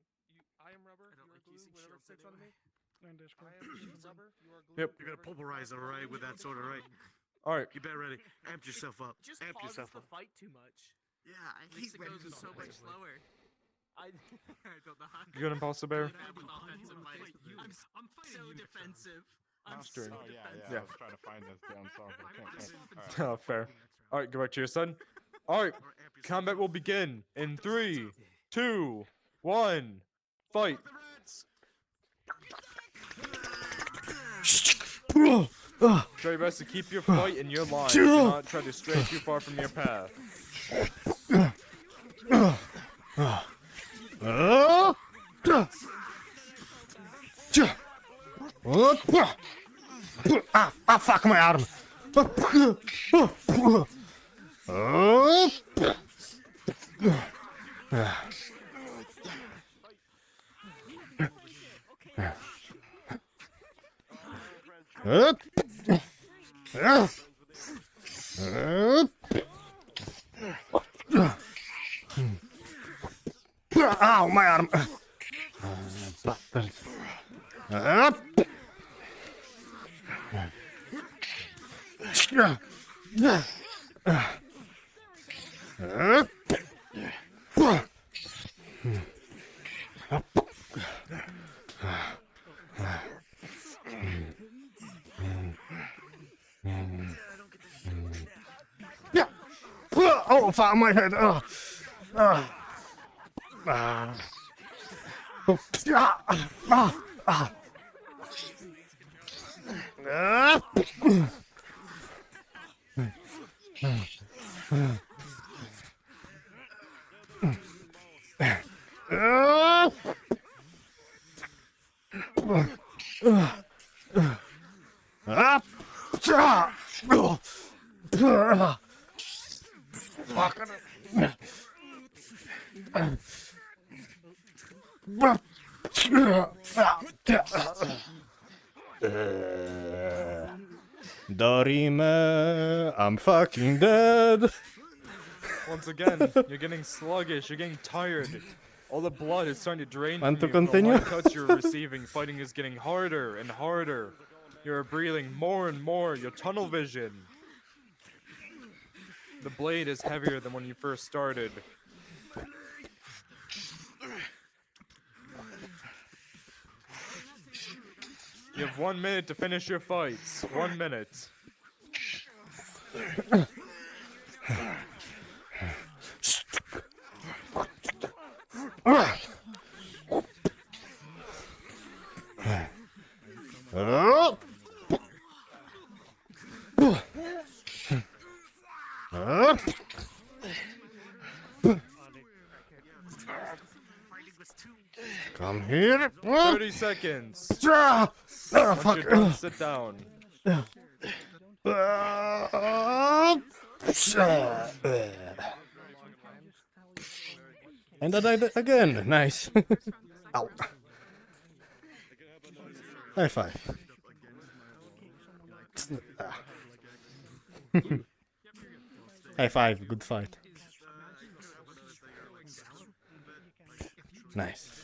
I am rubber, you are glue, whatever sticks on me. I am rubber, you are glue. Yep. You're gonna pulverize it, alright, with that sword, alright? Alright. You better ready. Amp yourself up. Just Amp pauses yourself the up. fight too much. Yeah, I Makes hate it when goes people so play much this way. slower. I don't know how. You got Imposter Bear? I'm so defensive. I'm That's so true. defensive. Yeah. I was trying to find this damn song, but I can't find it. Oh, fair. Alright, go back to your son. Alright, combat will begin in 3, 2, 1, fight. Try your best to keep your fight in your line. Do not try to stray too far from your path. Fuck my arm. Ow, my arm. Bastard. Oh, fuck my head. Dorime, I'm fucking dead. Once again, you're getting sluggish, you're getting tired. All the blood is starting to drain Want from to you from the continue? light cuts you're receiving. Fighting is getting harder and harder. You're breathing more and more. Your tunnel vision. The blade is heavier than when you first started. You have 1 minute to finish your fights. 1 minute. Come here. 30 seconds. Ah, Once fuck. you're done, sit down. And I died again. Nice. Ow. High five. High five. Good fight. Nice.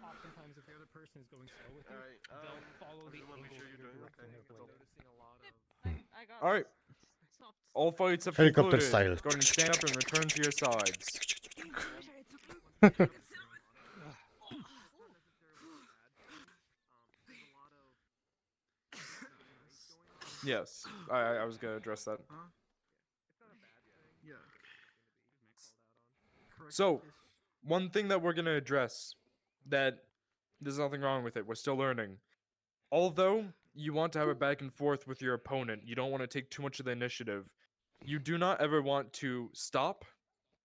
Oftentimes, if the other person is going slow with you, they'll follow the angle that you're directing their blade. Alright. All fights have Helicopter concluded. style. Go ahead and stand up and return to your sides. Yes, I was gonna address that. So, one thing that we're gonna address, that there's nothing wrong with it, we're still learning. Although you want to have a back and forth with your opponent, you don't want to take too much of the initiative, you do not ever want to stop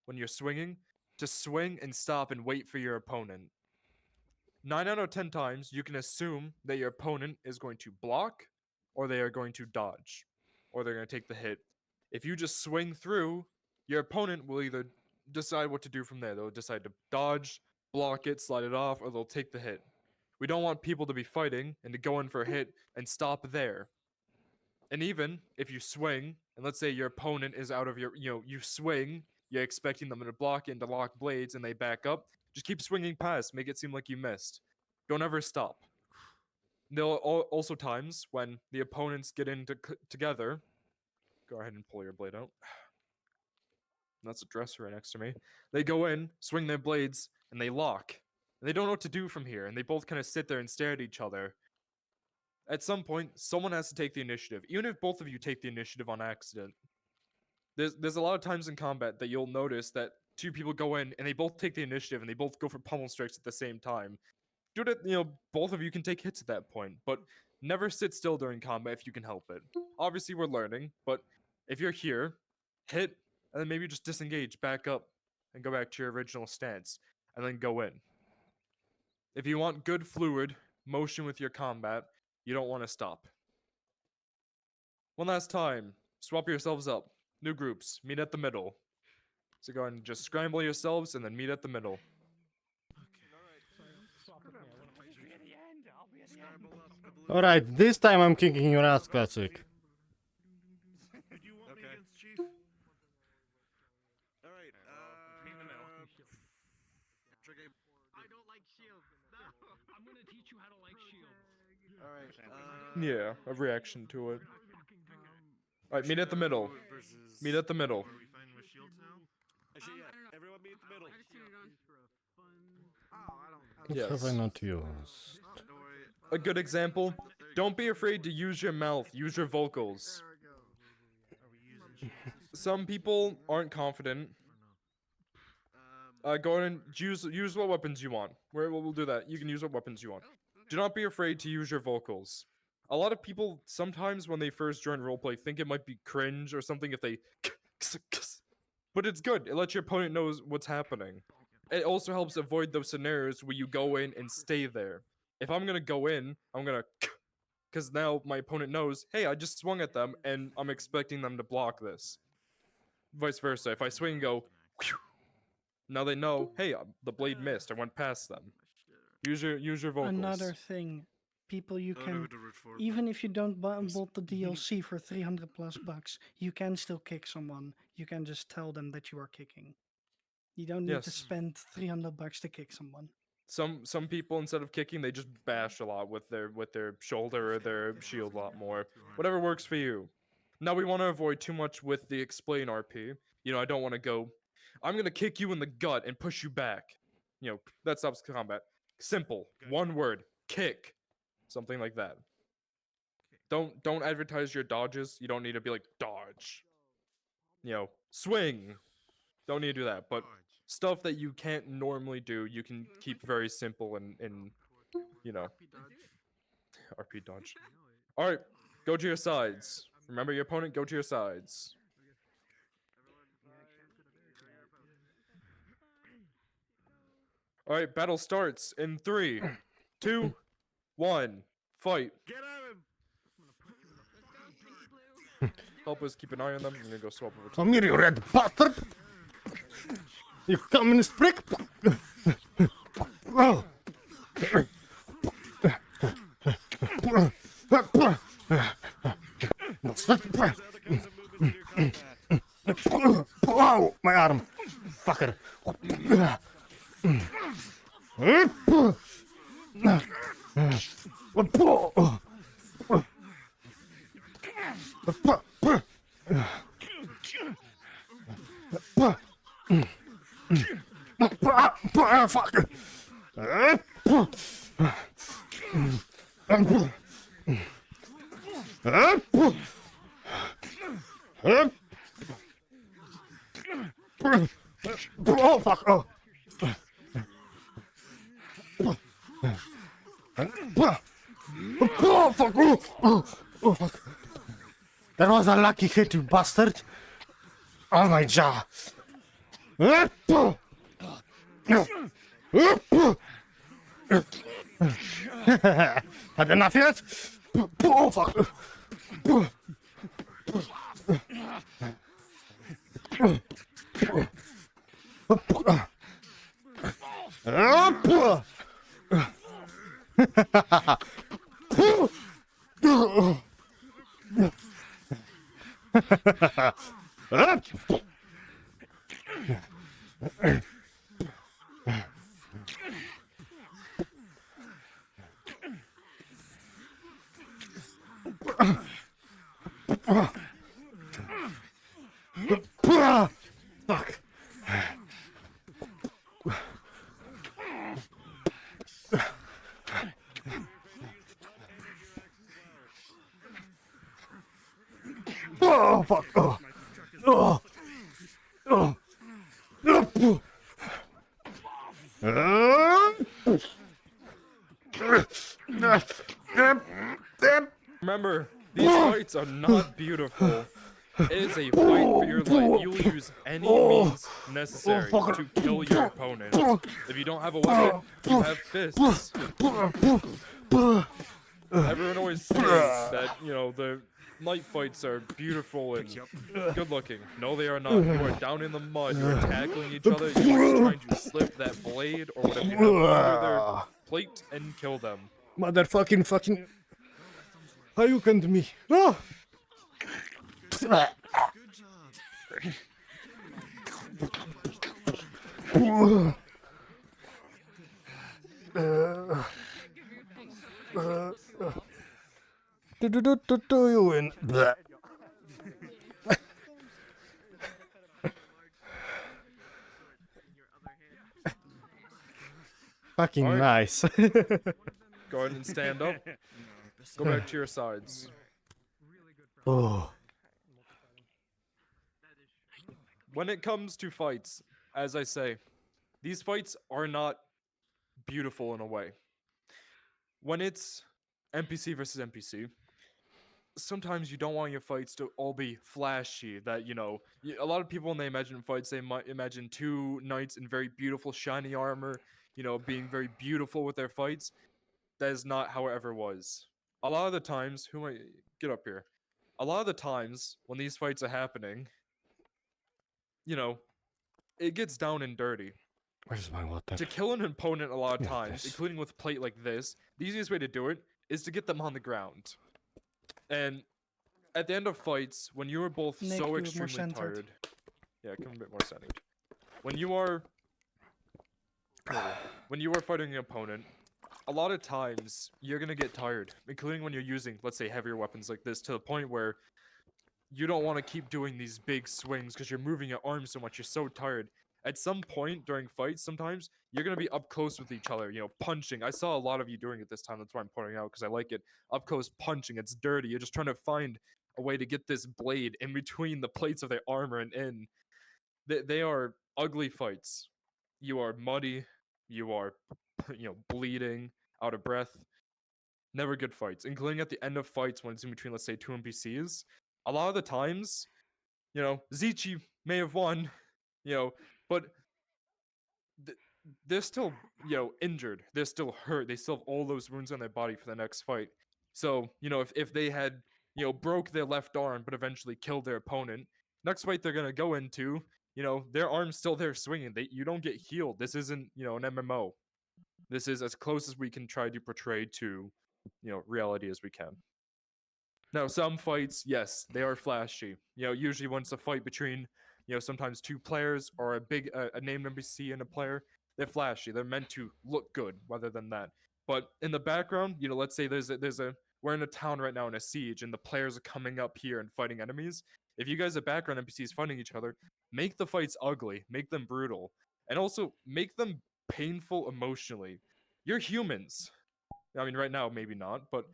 when you're swinging, to swing and stop and wait for your opponent. 9 out of 10 times, you can assume that your opponent is going to block, or they are going to dodge, or they're going to take the hit. If you just swing through, your opponent will either decide what to do from there. They'll decide to dodge, block it, slide it off, or they'll take the hit. We don't want people to be fighting and to go in for a hit and stop there. And even if you swing, and let's say your opponent is out of your, you swing, you're expecting them to block and to lock blades, and they back up, just keep swinging past, make it seem like you missed. Don't ever stop. There'll also times when the opponents get in together. Go ahead and pull your blade out. That's a dresser right next to me. They go in, swing their blades, and they lock. And they don't know what to do from here, and they both kind of sit there and stare at each other. At some point, someone has to take the initiative, even if both of you take the initiative on accident. There's a lot of times in combat that you'll notice that two people go in, and they both take the initiative, and they both go for pummel strikes at the same time. Do that, both of you can take hits at that point, but never sit still during combat if you can help it. Obviously, we're learning, but if you're here, hit, and then maybe just disengage, back up, and go back to your original stance, and then go in. If you want good fluid motion with your combat, you don't want to stop. One last time, swap yourselves up. New groups, meet at the middle. So go ahead and just scramble yourselves and then meet at the middle. Alright, this time I'm kicking your ass, Classic. Yeah, a reaction to it. Alright, meet at the middle. Meet at the middle. What have I not used? A good example, don't be afraid to use your mouth, use your vocals. Some people aren't confident. Go ahead and use what weapons you want. We'll do that. You can use what weapons you want. Do not be afraid to use your vocals. A lot of people, sometimes when they first join roleplay, think it might be cringe or something if they But it's good. It lets your opponent know what's happening. It also helps avoid those scenarios where you go in and stay there. If I'm gonna go in, I'm gonna, because now my opponent knows, hey, I just swung at them and I'm expecting them to block this. Vice versa. If I swing and go, now they know, hey, the blade missed. I went past them. Use your vocals. Another thing, people, you can, even if you don't bought the DLC for 300 plus bucks, you can still kick someone. You can just tell them that you are kicking. You don't need to Yes. spend 300 bucks to kick someone. Some people, instead of kicking, they just bash a lot with their shoulder or their shield a lot more. Whatever works for you. Now we want to avoid too much with the explain RP. You know, I don't want to go, I'm gonna kick you in the gut and push you back. You know, that stops combat. Simple, one word, kick, something like that. Don't advertise your dodges. You don't need to be like dodge. You know, swing. Don't need to do that. But stuff that you can't normally do, you can keep very simple and you know, RP dodge. All right, go to your sides. Remember your opponent. Go to your sides. All right, battle starts in 3, 2, 1, fight. Get at him! Help us keep an eye on them. I'm gonna go swap over to Come here, you red bastard! You communist prick! Oh. Wow, my arm! Fucker! Fuck! Oh fuck! Oh. Oh fuck! Oh fuck! That was a lucky hit, you bastard! Oh my jaw! Had enough yet? Oh fuck! Fuck. Oh fuck! Oh! Oh! Oh! Remember, these fights are not beautiful. It is a fight for your life. You will use any means necessary to kill your opponent. If you don't have a weapon, you have fists. Everyone always says that, you know, the night fights are beautiful and good looking. No, they are not. You are down in the mud. You are tackling each other. You are trying to slip that blade or whatever you have under their plate and kill them. Motherfucking fucking. How you come to me? Oh! Do you win? Fucking All right. nice. Go ahead and stand up. Go back to your sides. Oh. When it comes to fights, as I say, these fights are not beautiful in a way. When it's NPC versus NPC, sometimes you don't want your fights to all be flashy. That, you know, a lot of people when they imagine fights, they might imagine two knights in very beautiful shiny armor, you know, being very beautiful with their fights. That is not how it ever was. A lot of the times, who might get up here? A lot of the times when these fights are happening, you know, it gets down and dirty. Where's my water? To kill an opponent a lot of Yeah, times, this. including with plate like this, the easiest way to do it is to get them on the ground. And at the end of fights, when you are both Nick, so you were more extremely centered. tired, yeah, come a bit more centered. When you are, when you are fighting an opponent, a lot of times you're gonna get tired, including when you're using, let's say, heavier weapons like this, to the point where you don't want to keep doing these big swings because you're moving your arms so much. You're so tired. At some point during fights, sometimes you're gonna be up close with each other, you know, punching. I saw a lot of you doing it this time. That's why I'm pointing out, because I like it. Up close punching. It's dirty. You're just trying to find a way to get this blade in between the plates of their armor and in. They are ugly fights. You are muddy. You are, you know, bleeding, out of breath. Never good fights, including at the end of fights when it's in between, let's say, two NPCs. A lot of the times, you know, Zichi may have won, you know, but they're still, you know, injured. They're still hurt. They still have all those wounds on their body for the next fight. So, you know, if they had, you know, broke their left arm but eventually killed their opponent, next fight they're gonna go into, you know, their arm's still there swinging. You don't get healed. This isn't, you know, an MMO. This is as close as we can try to portray to, you know, reality as we can. Now, some fights, yes, they are flashy. You know, usually once a fight between, you know, sometimes two players or a named NPC and a player, they're flashy. They're meant to look good, rather than that. But in the background, you know, let's say we're in a town right now in a siege, and the players are coming up here and fighting enemies. If you guys are background NPCs fighting each other, make the fights ugly, make them brutal, and also make them painful emotionally. You're humans. I mean, right now maybe not, but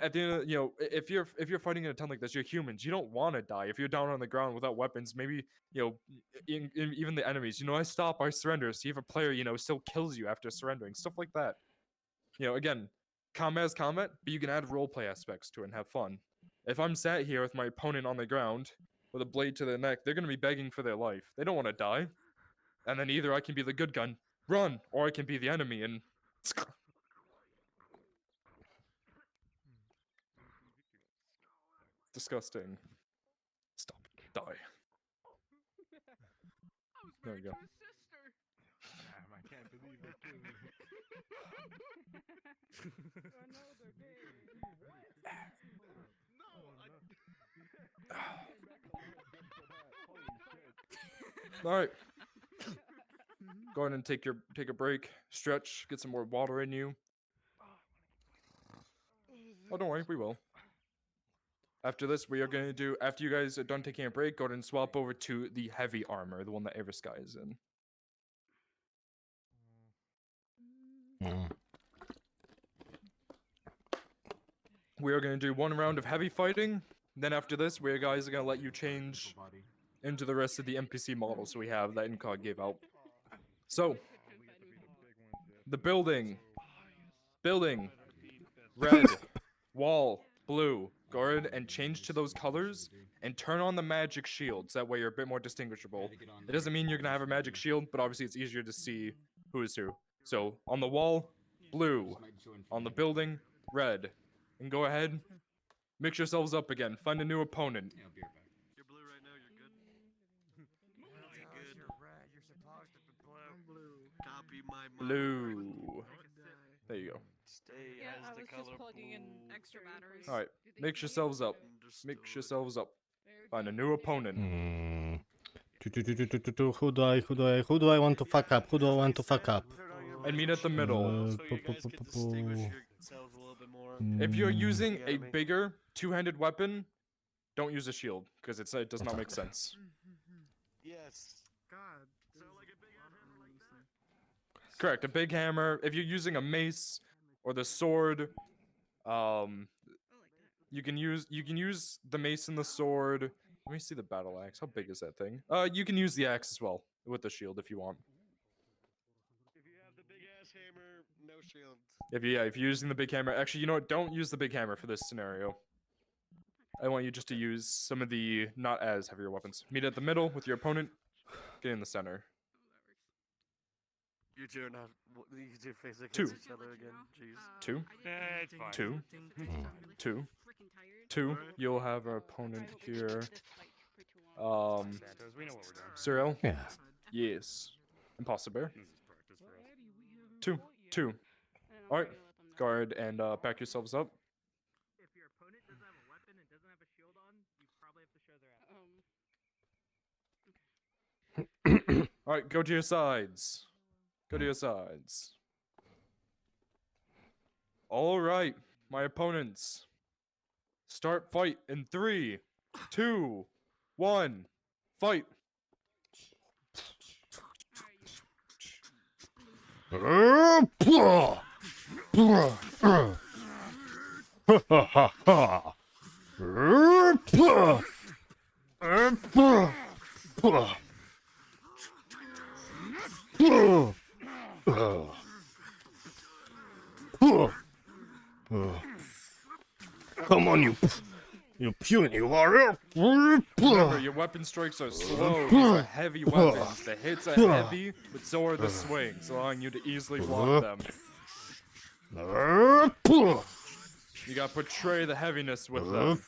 at the end of, you know, if you're fighting in a town like this, you're humans. You don't want to die. If you're down on the ground without weapons, maybe, you know, even the enemies, you know, I stop, I surrender. See if a player, you know, still kills you after surrendering, stuff like that. You know, again, combat is combat, but you can add roleplay aspects to it and have fun. If I'm sat here with my opponent on the ground with a blade to their neck, they're gonna be begging for their life. They don't want to die. And then either I can be the good gun, run, or I can be the enemy and disgusting. Stop. Die. There we go. Damn, I can't believe they killed me. I know they're gay. All right. Go ahead and take a break, stretch, get some more water in you. Oh, don't worry, we will. After this, we are going to do, after you guys are done taking a break, go ahead and swap over to the heavy armor, the one that Aether Sky is in. We are going to do one round of heavy fighting. Then after this, we guys are going to let you change into the rest of the NPC models we have that Incog gave out. So, the building, red, wall, blue. Go ahead and change to those colors and turn on the magic shields. That way you're a bit more distinguishable. It doesn't mean you're going to have a magic shield, but obviously it's easier to see who is who. So, on the wall, blue. On the building, red. And go ahead, mix yourselves up again. Find a new opponent. You're blue right now, you're good. Really good. You're red, you're supposed to be blue. I'm blue. Copy my Blue. There you go. Stay Yeah, as I the was color just plugging in blue. extra batteries. Alright, mix yourselves up. Mix yourselves up. Find a new opponent. Who do I want to fuck up? Who do I want to fuck up? And meet at the middle. So you guys can distinguish yourselves a little bit more. If you're using a bigger two-handed weapon, don't use a shield, because it does not make sense. Yes. God. So like a big ass hammer like that? Correct, a big hammer. If you're using a mace or the sword, you can use the mace and the sword. Let me see the battle axe. How big is that thing? You can use the axe as well with the shield if you want. If you have the big ass hammer, no shield. If you're using the big hammer, actually, you know what? Don't use the big hammer for this scenario. I want you just to use some of the not as heavier weapons. Meet at the middle with your opponent. Get in the center. You two are not. You two face against Two. each other again. Jeez. Two. It's fine. Two. Two. Two. You'll have our opponent here. We know what we're doing. Cyril? Yeah. Yes. Impossible. Two. Two. Alright. Guard and back yourselves up. If your opponent doesn't have a weapon and doesn't have a shield on, you probably have to show their ass. Alright, go to your sides. Go to your sides. Alright, my opponents. Start fight in 3, 2, 1. Fight. Come on, you puny warrior. Remember, your weapon strikes are slow. These are heavy weapons. The hits are heavy, but so are the swings, allowing you to easily block them. You gotta portray the heaviness with them.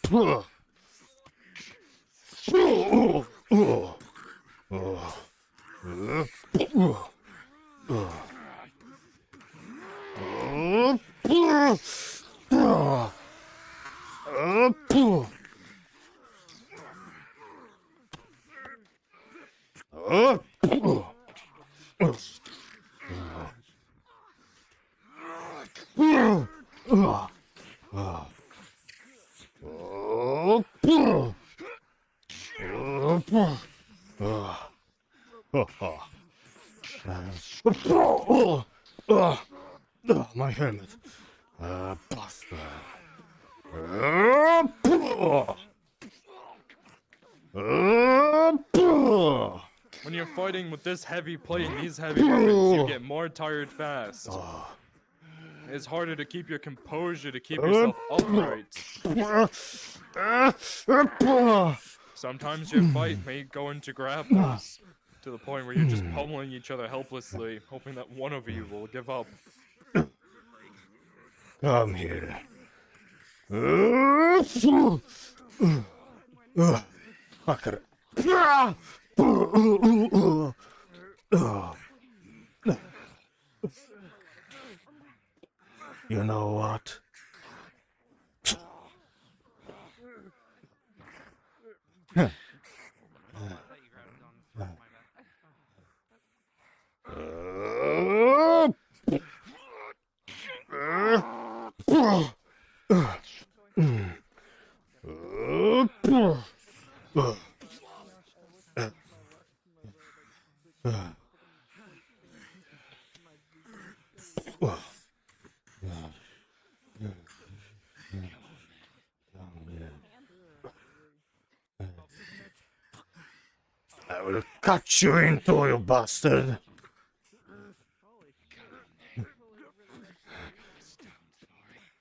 My helmet. Bastard. When you're fighting with this heavy plate and these heavy weapons, you get more tired fast. It's harder to keep your composure, to keep yourself upright. Sometimes your fight may go into grapples, to the point where you're just pummeling each other helplessly, hoping that one of you will give up. Come here. Fucker. You know what? I will cut you in two, you bastard.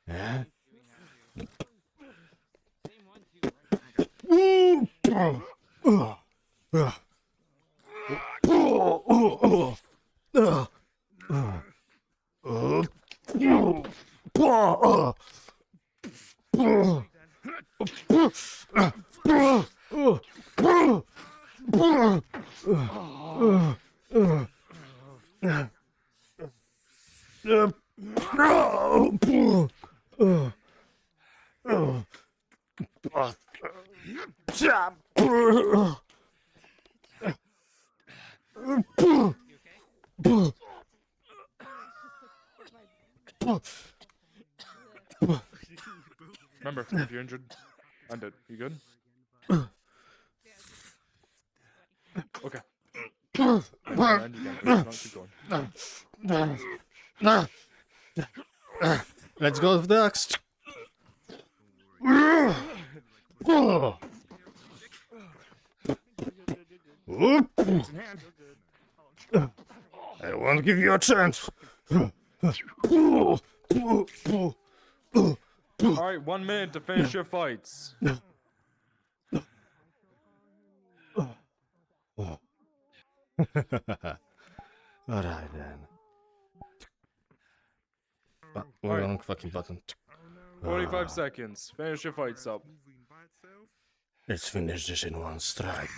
Yeah? Remember, if you're injured, end it. You good? Okay. And you can keep going. Let's go next. I won't give you a chance. Alright, 1 minute to finish your fights. Alright then. Alright. Wrong fucking button. 45 seconds. Finish your fights up. Let's finish this in one strike.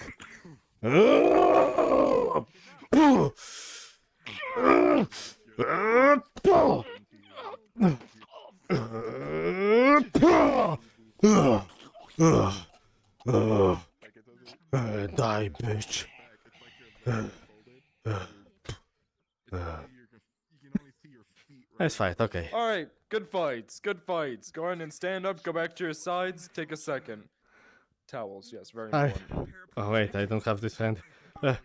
Die, bitch. Nice fight, okay. Alright, good fights, good fights. Go ahead and stand up, go back to your sides, take a second. Towels, yes, very important. Oh wait, I don't have this hand. Go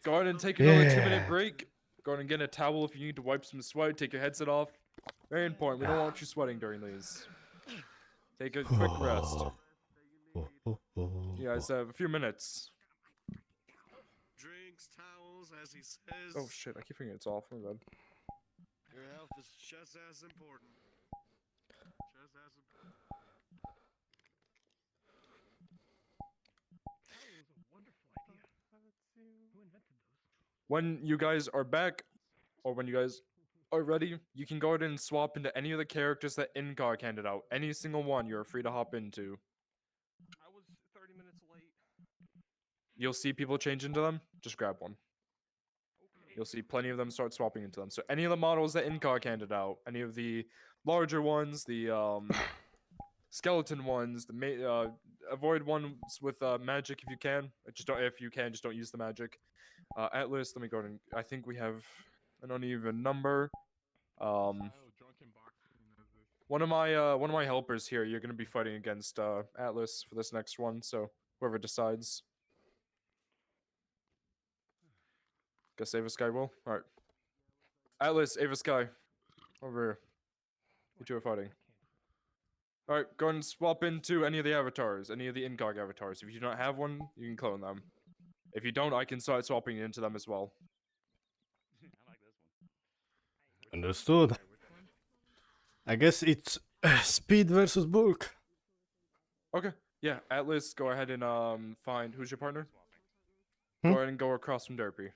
ahead and take another Yeah. 2-minute break. Go ahead and get a towel if you need to wipe some sweat, take your headset off. Very important, we don't want you sweating during these. Take a quick rest. You guys have a few minutes. Drinks, towels, as he says. Oh shit, I keep thinking it's off, my bad. Your health is just as important. Just as important. When you guys are back, or when you guys are ready, you can go ahead and swap into any of the characters that Incog handed out. Any single one you're free to hop into. I was 30 minutes late. You'll see people change into them, just grab one. You'll see plenty of them start swapping into them. So any of the models that Incog handed out, any of the larger ones, the skeleton ones, the avoid ones with magic if you can. Just don't use the magic. Atlas, let me go ahead and I think we have an uneven number. One of my helpers here, you're gonna be fighting against Atlas for this next one, so whoever decides. Guess Ava Sky will? Alright. Atlas, Ava Sky. Over here. You two are fighting. Alright, go ahead and swap into any of the avatars, any of the Incog avatars. If you do not have one, you can clone them. If you don't, I can start swapping into them as well. Understood. I guess it's speed versus bulk. Okay. Yeah, Atlas, go ahead and find who's your partner? Go ahead and go across from Derpy.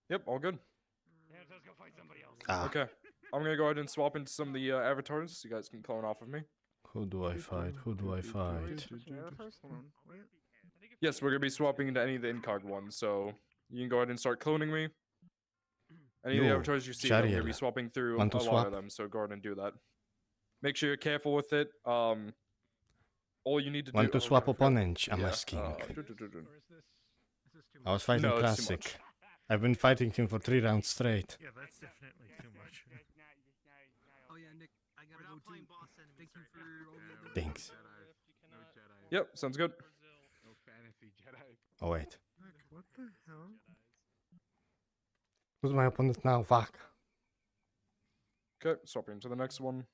Yep, all good. Okay. I'm gonna go ahead and swap into some of the avatars so you guys can clone off of me. Who do I fight? Who do I fight? Yes, we're gonna be swapping into any of the Incog ones, so you can go ahead and start cloning me. Any of the Yo, avatars you see, I'm gonna be Jariel. swapping through Want a to lot swap? of them, so go ahead and do that. Make sure you're careful with it. All you need to do. Want to swap I forgot- opponents? I'm yeah, asking. do. I was fighting No, it's too Classic. much. I've been fighting him for 3 rounds straight. Yeah, that's definitely too much. Oh yeah, Nick, I gotta go too. Thank you for all the other Thanks. Yep, sounds good. No fantasy Jedi. Oh wait. What the hell? Who's my opponent now? Fuck. Okay, swapping to the next one.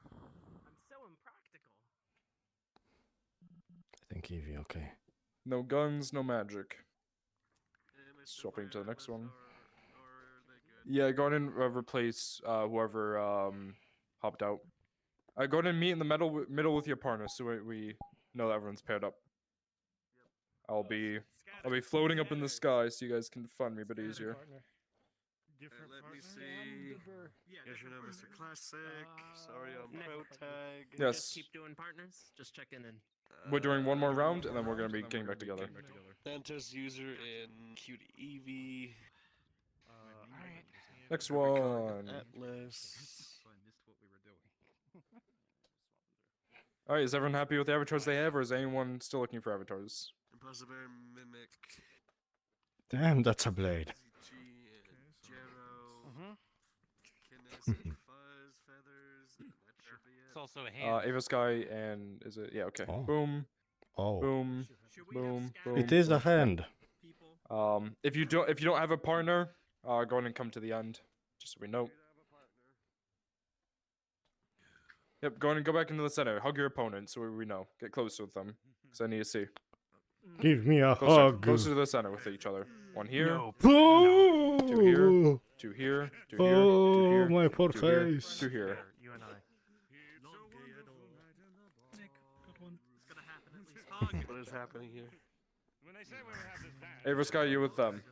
I'm so impractical. I think Evie, okay. No guns, no magic. Swapping to the next one. Yeah, go ahead and replace whoever hopped out. Go ahead and meet in the middle with your partner, so we know that everyone's paired up. I'll be floating up in the sky, so you guys can find me a bit easier. Different let me see. Yes, you know, Mr. Classic. Sorry, I'm pro tag. Yes. Just keep doing partners. Just checking in. We're doing one more round, and then we're gonna be getting back together. Santa's user in Cute Eevee. Next one. Atlas. Alright, is everyone happy with the avatars they have, or is anyone still looking for avatars? Impossible Mimic. Damn, that's a blade. Fuzz, feathers, and that should be it. It's also a hand. Ava Sky and is it? Yeah, okay. Oh. Boom. Oh. Boom. Boom. Boom. It is a hand. If you don't have a partner, go ahead and come to the end, just so we know. Yep, go ahead and go back into the center. Hug your opponent so we know. Get close with them, because I need to see. Give me a Closer, hug. closer to the center with each other. One here. No. Two here. Two here. Two here. Oh, Two here. my poor two here, face. Two here. You and I. What is happening here? Aver Sky, you with them.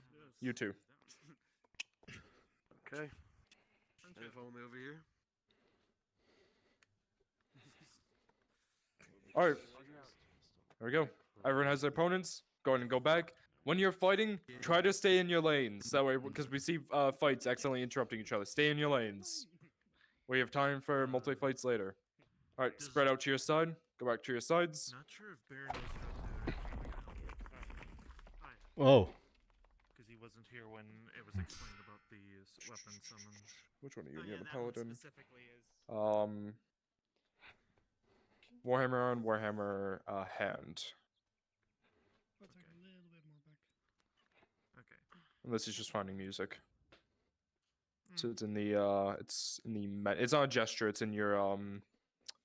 You two. Okay. If only over here. Alright. There we go. Everyone has their opponents. Go ahead and go back. When you're fighting, try to stay in your lanes. That way, because we see fights accidentally interrupting each other. Stay in your lanes. We have time for multi-fights later. Alright, spread out to your side. Go back to your sides. Not sure if Bear knows how to. Oh. Because he wasn't here when it was explained about the weapon summons. Which one are you? You have the Paladin. Warhammer on Warhammer hand. Okay. Unless he's just finding music. So it's in the it's not a gesture, it's in your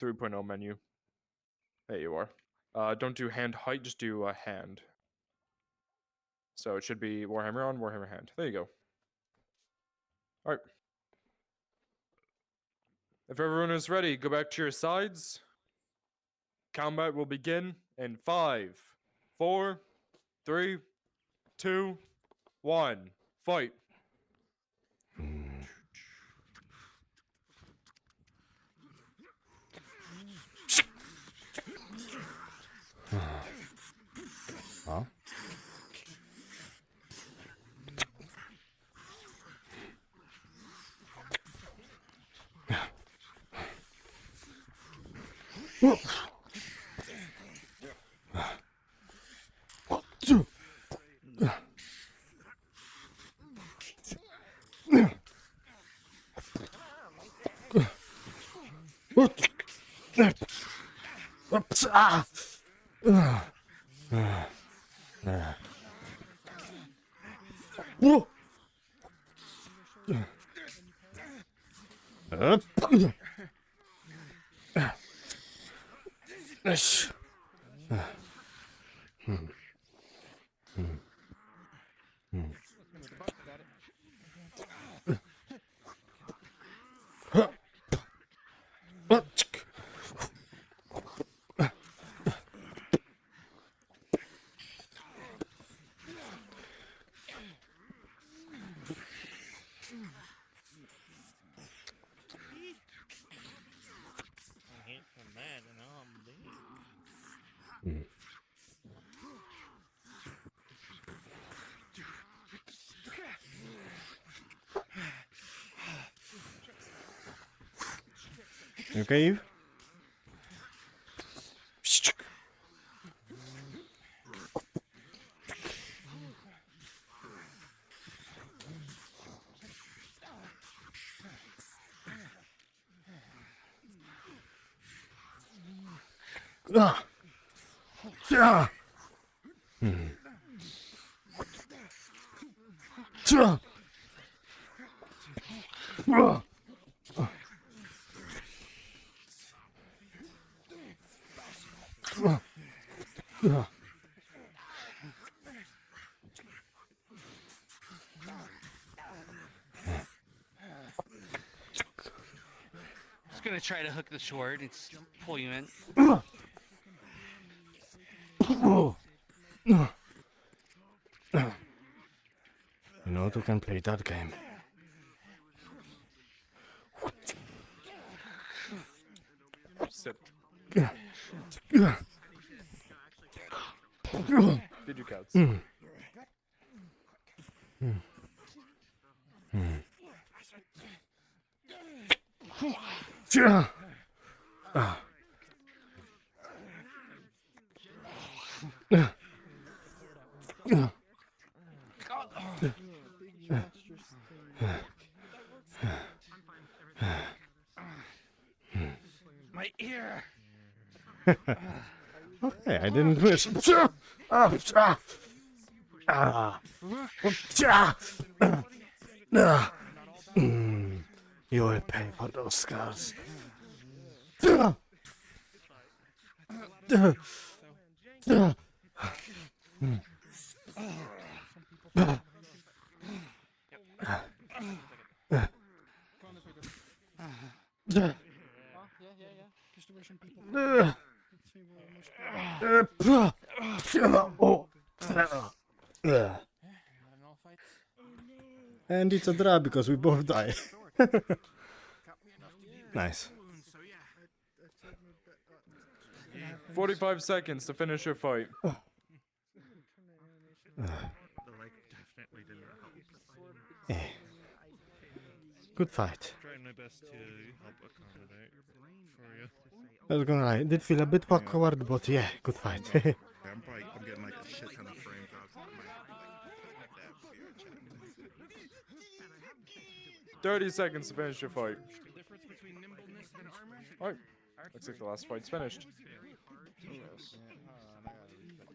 3.0 menu. There you are. Don't do hand height, just do hand. So it should be Warhammer on Warhammer hand. There you go. Alright. If everyone is ready, go back to your sides. Combat will begin in 5, 4, 3, 2, 1. Fight. Huh? Okay, you? Just gonna try to hook the sword and pull you in. You know who can play that game? Sit. Did you cats? My ear. Okay, I didn't miss. You will pay for those scars. And it's a draw because we both die. Nice. 45 seconds to finish your fight. The like definitely didn't help. Good fight. Trying my best to help accommodate for you. I was gonna lie, it did feel a bit awkward, but yeah, good fight. I'm getting like a shit ton of frame drops on my 30 seconds to finish your fight. Alright, looks like the last fight's finished.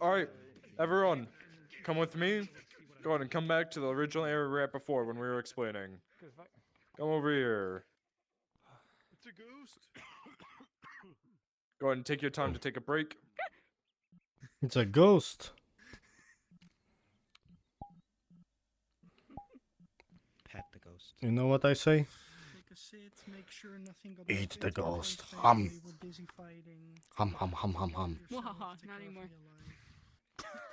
Alright, everyone, come with me. Go ahead and come back to the original area we were at before when we were explaining. Come over here. It's a ghost. Go ahead and take your time to take a break. It's a ghost. Pet the ghost. You know what I say? Take a sit, make sure nothing got Eat the affected by ghost. fate, Hum. they were busy fighting. Hum, hum, hum, hum, hum. Wahaha, not anymore.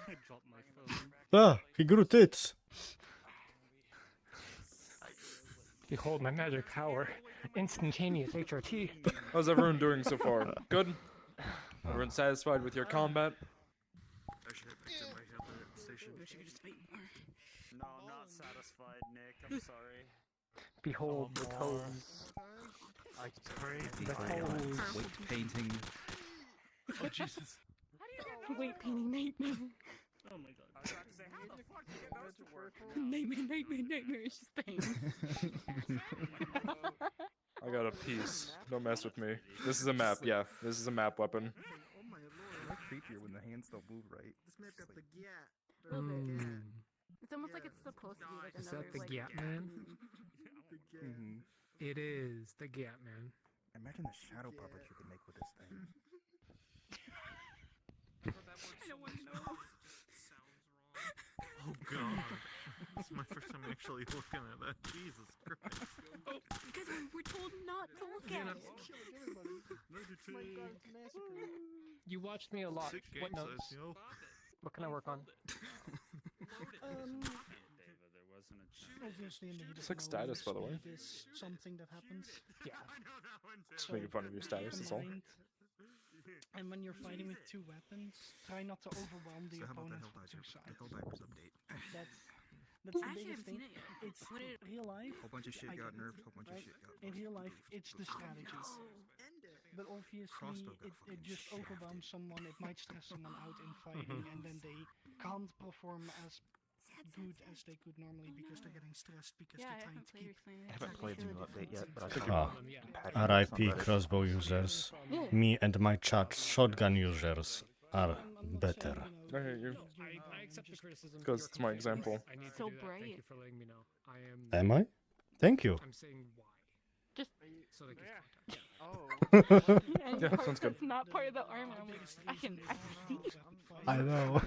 I dropped my phone. Ah, he grew tits. Behold my magic power. Instantaneous HRT. How's everyone doing so far? Good? Everyone satisfied with your combat? No, I'm not satisfied, Nick. I'm sorry. Behold the toes. I pray the toes. Weight painting. Oh Jesus. Weight painting nightmare. Oh my god. Nightmare. It's just pain. I got a piece. Don't mess with me. This is a map, yeah. This is a map weapon. Oh my lord. It's creepier when the hands don't move right. This map got the gat. It's almost like it's supposed to be like Is another that the like, Gat Man? Mm-hmm. It is the Gat Man. Imagine the shadow puppets you could make with this thing. I don't want to know. Oh god. This is my first time actually looking at that. Jesus Christ. Because we're told not to look at it. You watched me a lot. Sick What game notes? size, yo. What can I work on? Obviously, in the heat of Sick the status, by the way. moment, it is something that happens. Yeah. Just making fun of your status, that's all. And when you're fighting with two weapons, try not to overwhelm the So how about the opponent Hell with two Divers, sides. the Hell Divers update? That's I the actually biggest haven't thing. seen it yet. It's What did real life. Whole bunch of shit I got get it, nerfed, whole bunch of right? shit got In real life, boosted. it's the strategies. But obviously, Crossbow got it fucking just shafted. overwhelms someone. It might stress someone out in fighting, and then they can't perform as good as they could normally because they're getting stressed because Yeah, I they're trying haven't to played keep. recently. I haven't played the new update yet, but I think Ah, RIP crossbow users. Me and my chat shotgun users are better. I hate you. I accept the criticism. Because it's my example. I need So to do that. Thank bright. you for letting me know. I am. Am I? Thank you. I'm saying why. Just So they can contact. and Yeah, part sounds good. that's not part of the armor. I'm like, I can see. I know.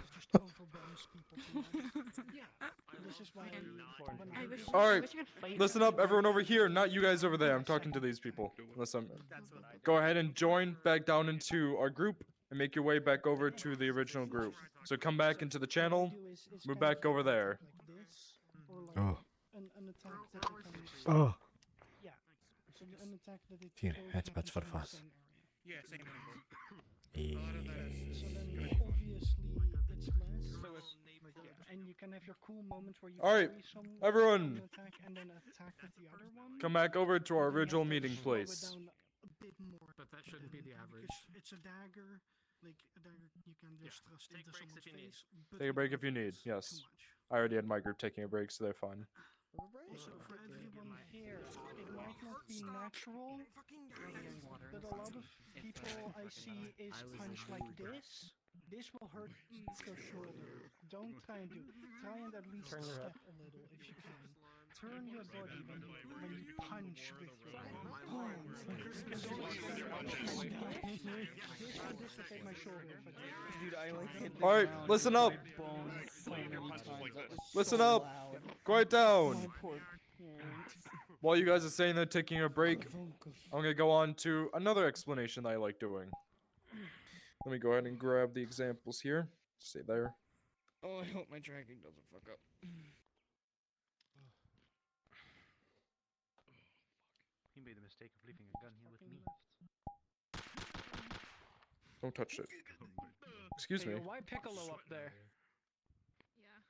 This is why I wish. Alright, I wish I could fight. listen up, everyone over here, not you guys over there. I'm talking to these people. Listen. Go ahead and join back down into our group and make your way back over to the original group. So come back into the channel, move back over there. Oh. An attack that they can use. Oh. Yeah. So an attack that it Hier, both het happens for in the fast. same area. Yeah, same anymore. So then obviously it's less. And you can have your cool moments where you Alright, parry some everyone. attack and then attack with the other one. Come back over to our But then you original have to meeting slow it place. down a bit more. But that shouldn't be the average. Because it's a dagger. Like a dagger you can just thrust into someone's face. but Take a break if you need, it's yes. too much. I already had my group taking a break, so they're fine. Also, for everyone here, it might not be natural, but a lot of people I see is punch like this. This will hurt your shoulder. Don't try and do. Try and at least Turn your step head. a little if you can. Turn your body when you punch with your palms. This will dislocate my shoulder if I do. Dude, I like hit the Alright, ground listen with up. my bones so many times. That was Listen so up. loud. Quiet down. My poor parents. While you guys are saying they're taking a break, I'm gonna go on to another explanation that I like doing. Let me go ahead and grab the examples here. Stay there. Oh, I hope my tracking doesn't fuck up. He made the mistake of leaving a gun here with me. Don't touch it. Excuse me. Why Piccolo up there?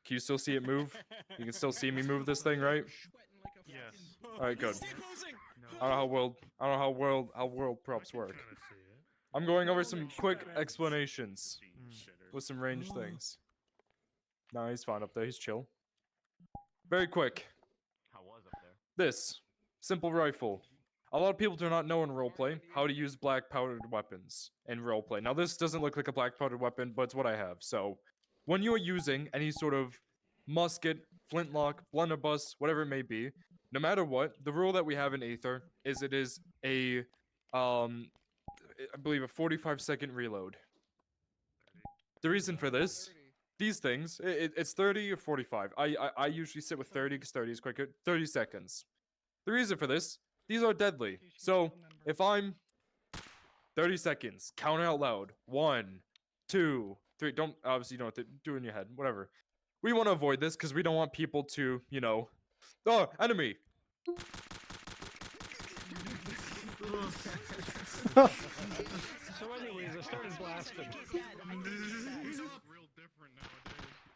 Can you still see it move? You can still see me move this thing, right? Yes. All right, good. I don't know how world props work. I'm going over some quick explanations with some range things. Nah, he's fine up there. He's chill. Very quick. How was up there? This simple rifle. A lot of people do not know in roleplay how to use black powdered weapons in roleplay. Now, this doesn't look like a black powdered weapon, but it's what I have. So, when you are using any sort of musket, flintlock, blunderbuss, whatever it may be, no matter what, the rule that we have in Aether is it is a, I believe a 45-second reload. The reason for this, these things, it's 30 or 45. I usually sit with 30 because 30 is quicker. 30 seconds. The reason for this, these are deadly. So, if I'm 30 seconds, count out loud. 1, 2, 3. Don't, obviously you don't have to do it in your head, whatever. We want to avoid this because we don't want people to, you know, oh, enemy. So anyways, I started blasting.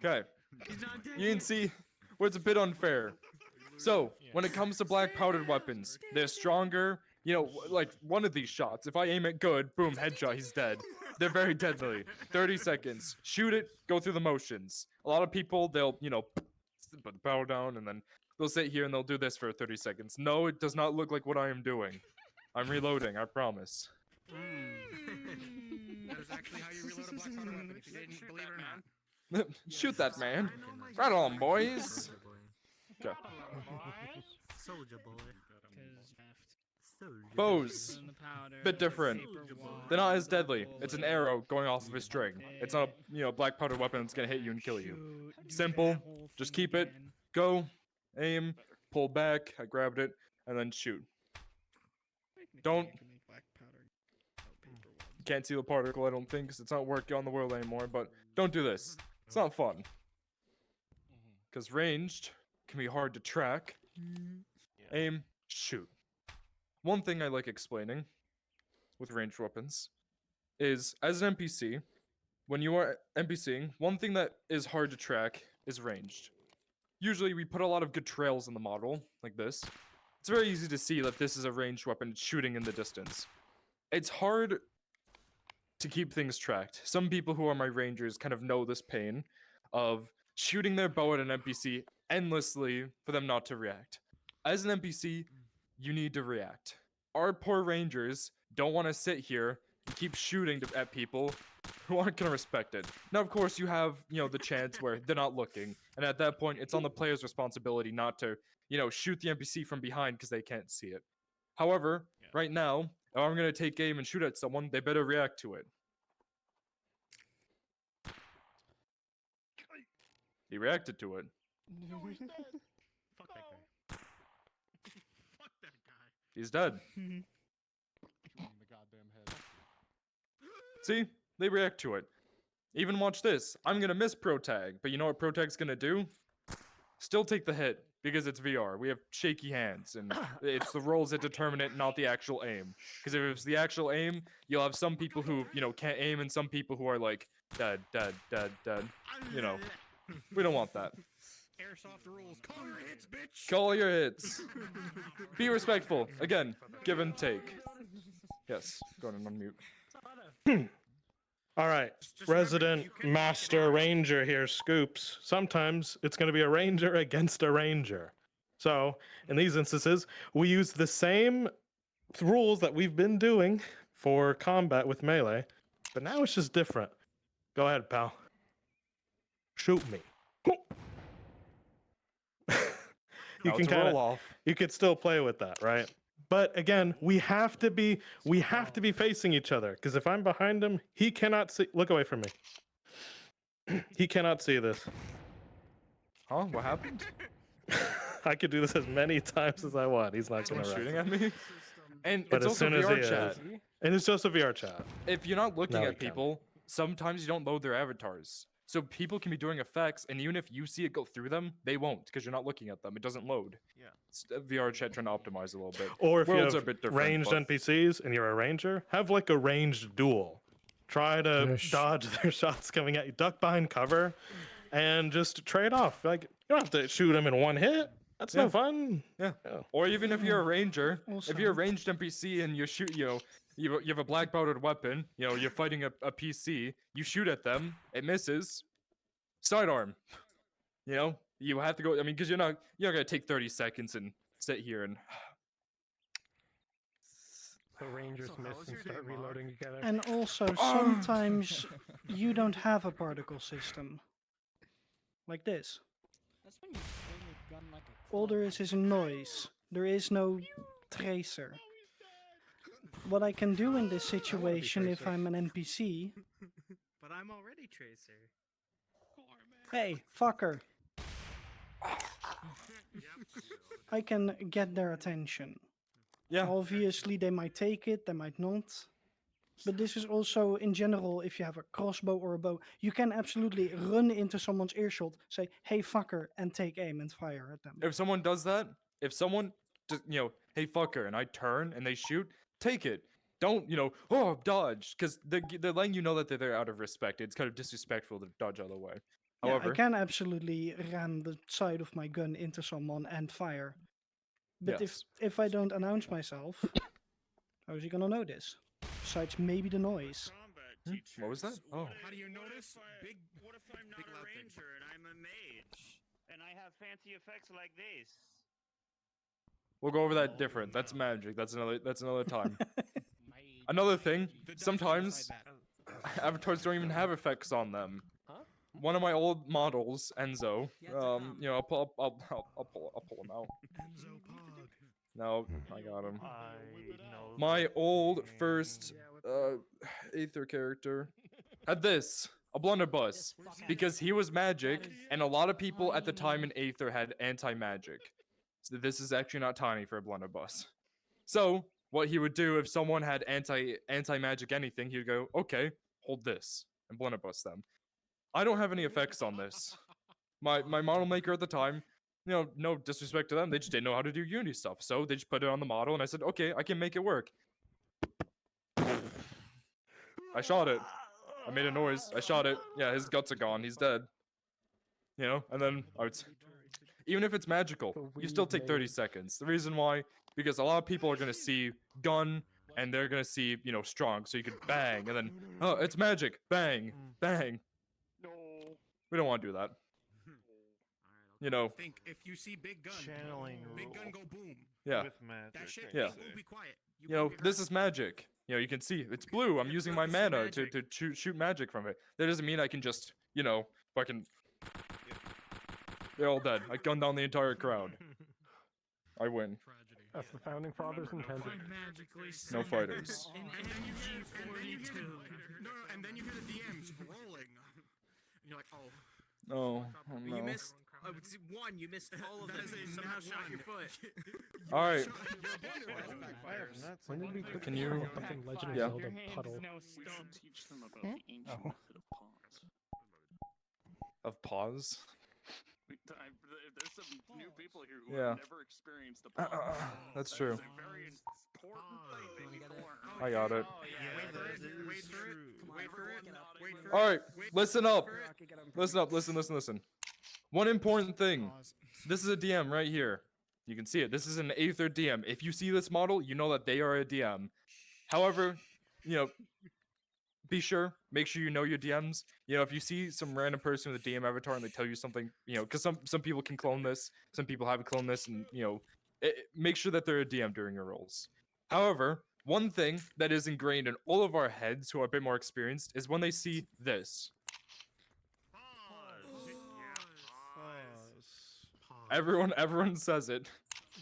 Okay. You can see where it's a bit unfair. So, when it comes to black powdered weapons, they're stronger. You know, like one of these shots, if I aim it good, boom, headshot, he's dead. They're very deadly. 30 seconds. Shoot it, go through the motions. A lot of people, they'll, you know, put the power down and then they'll sit here and they'll do this for 30 seconds. No, it does not look like what I am doing. I'm reloading, I promise. That is actually how you reload a black powder weapon, if you didn't believe it or not. Shoot that man. Right on, boys. Okay. Soldier boy. Bows. Bit different. They're not as deadly. It's an arrow going off of a string. It's not a, you know, black powder weapon that's gonna hit you and kill you. Simple. Just keep it. Go. Aim. Pull back. I grabbed it. And then shoot. Don't. Can't see the particle, I don't think, because it's not working on the world anymore, but don't do this. It's not fun. Because ranged can be hard to track. Aim. Shoot. One thing I like explaining with ranged weapons is, as an NPC, when you are NPCing, one thing that is hard to track is ranged. Usually we put a lot of good trails in the model, like this. It's very easy to see that this is a ranged weapon shooting in the distance. It's hard to keep things tracked. Some people who are my rangers kind of know this pain of shooting their bow at an NPC endlessly for them not to react. As an NPC, you need to react. Our poor rangers don't want to sit here and keep shooting at people who aren't going to respect it. Now, of course, you have, you know, the chance where they're not looking, and at that point, it's on the player's responsibility not to, you know, shoot the NPC from behind because they can't see it. However, right now, if I'm going to take aim and shoot at someone, they better react to it. He reacted to it. No, he's dead. Fuck that guy. Fuck that guy. He's dead. The goddamn head. See? They react to it. Even watch this. I'm gonna miss Pro Tag, but you know what Pro Tag's gonna do? Still take the hit, because it's VR. We have shaky hands, and it's the rolls that determine it, not the actual aim. Because if it's the actual aim, you'll have some people who, you know, can't aim, and some people who are like, dead, dead, dead, dead. You know. We don't want that. Airsoft rules. Call your hits, bitch. Call your hits. Be respectful. Again, give and take. Yes, go ahead and unmute. All right, resident master ranger here, Scoops. Sometimes it's going to be a ranger against a ranger. So, in these instances, we use the same rules that we've been doing for combat with melee, but now it's just different. Go ahead, pal. Shoot me. You can kind of, you could still play with that, right? But again, we have to be facing each other, because if I'm behind him, he cannot see. Look away from me. He cannot see this. Huh? What happened? I could do this as many times as I want. He's not going to shooting at me. And but it's as also soon as VR he chat. And it's just a VR chat. If you're not looking at people, sometimes you don't load their avatars. So people can be doing effects, and even if you see it go through them, they won't, because you're not looking at them. It doesn't load. Yeah. It's VR chat trying to optimize a little bit. Or if Worlds you are a have bit different, ranged but- NPCs and you're a ranger, have like a ranged duel. Try to dodge their shots coming at you, duck behind cover, and just trade off. Like, you don't have to shoot them in one hit. That's no fun. Yeah. Or even if you're a ranger, if you're a ranged NPC and you shoot, you have a black belted weapon, you're fighting a PC, you shoot at them, it misses, sidearm. You have to go. I mean, because you're not gonna take 30 seconds and sit here and. The Rangers miss and start reloading together. And also, sometimes you don't have a particle system. Like this. That's when you swing a gun like a All there is a noise. There is no tracer. What I can do in this situation if I'm an NPC... But I'm already Tracer. Hey, fucker. I can get their attention. Yeah. Obviously, they might take it, they might not. But this is also, in general, if you have a crossbow or a bow, you can absolutely run into someone's earshot, say, hey, fucker, and take aim and fire at them. If someone does that, if someone, just, hey, fucker, and I turn and they shoot, take it. Don't, dodge, because they're letting you know that they're there out of respect. It's kind of disrespectful to dodge out of the way. Yeah, However, I can absolutely ram the side of my gun into someone and fire. But Yes. if I don't announce myself, how is he gonna know this? Besides maybe the noise. What was that? Oh. How do you notice? What if I'm not a ranger and I'm a mage and I have fancy effects like this? We'll go over that different. That's magic. That's another time. Another thing, sometimes avatars don't even have effects on them. One of my old models, Enzo, I'll pull him out. No, I got him. My old first Aether character had this, a blunderbuss, because he was magic, and a lot of people at the time in Aether had anti-magic. So this is actually not tiny for a blunderbuss. So what he would do if someone had anti-magic anything, he would go, okay, hold this, and blunderbuss them. I don't have any effects on this. My model maker at the time, no disrespect to them, they just didn't know how to do Unity stuff. So they just put it on the model, and I said, okay, I can make it work. I shot it. I made a noise. I shot it. Yeah, his guts are gone. He's dead. And then even if it's magical, you still take 30 seconds. The reason why, because a lot of people are gonna see gun, and they're gonna see, strong. So you could bang, and then, oh, it's magic. Bang, bang. We don't want to do that. Think if you see big gun, big gun go boom. Yeah. With magic. That shit, Yeah. will be quiet. This is magic. You can see it's blue. I'm using my mana to shoot magic from it. That doesn't mean I can just, fucking. They're all dead. I gunned down the entire crowd. I win. As the founding fathers intended. No fighters. And then you hear the DMs rolling. And you're like, oh. Oh, You no. missed one. You missed all of them. You somehow shot your foot. All right. When did we Can you? fucking Legend of Yeah. Zelda puddle? We should teach them about the ancient method of pawns. Of pause. There's some new people here who Yeah. have never experienced the pawn. That's true. It's a very important thing they need to learn. I got it. Wait for it. All right, listen up. Listen up. Listen. One important thing. This is a DM right here. You can see it. This is an Aether DM. If you see this model, you know that they are a DM. However, be sure, make sure you know your DMs. If you see some random person with a DM avatar and they tell you something, because some people can clone this, some people haven't cloned this, and make sure that they're a DM during your rolls. However, one thing that is ingrained in all of our heads who are a bit more experienced is when they see this. Everyone says it.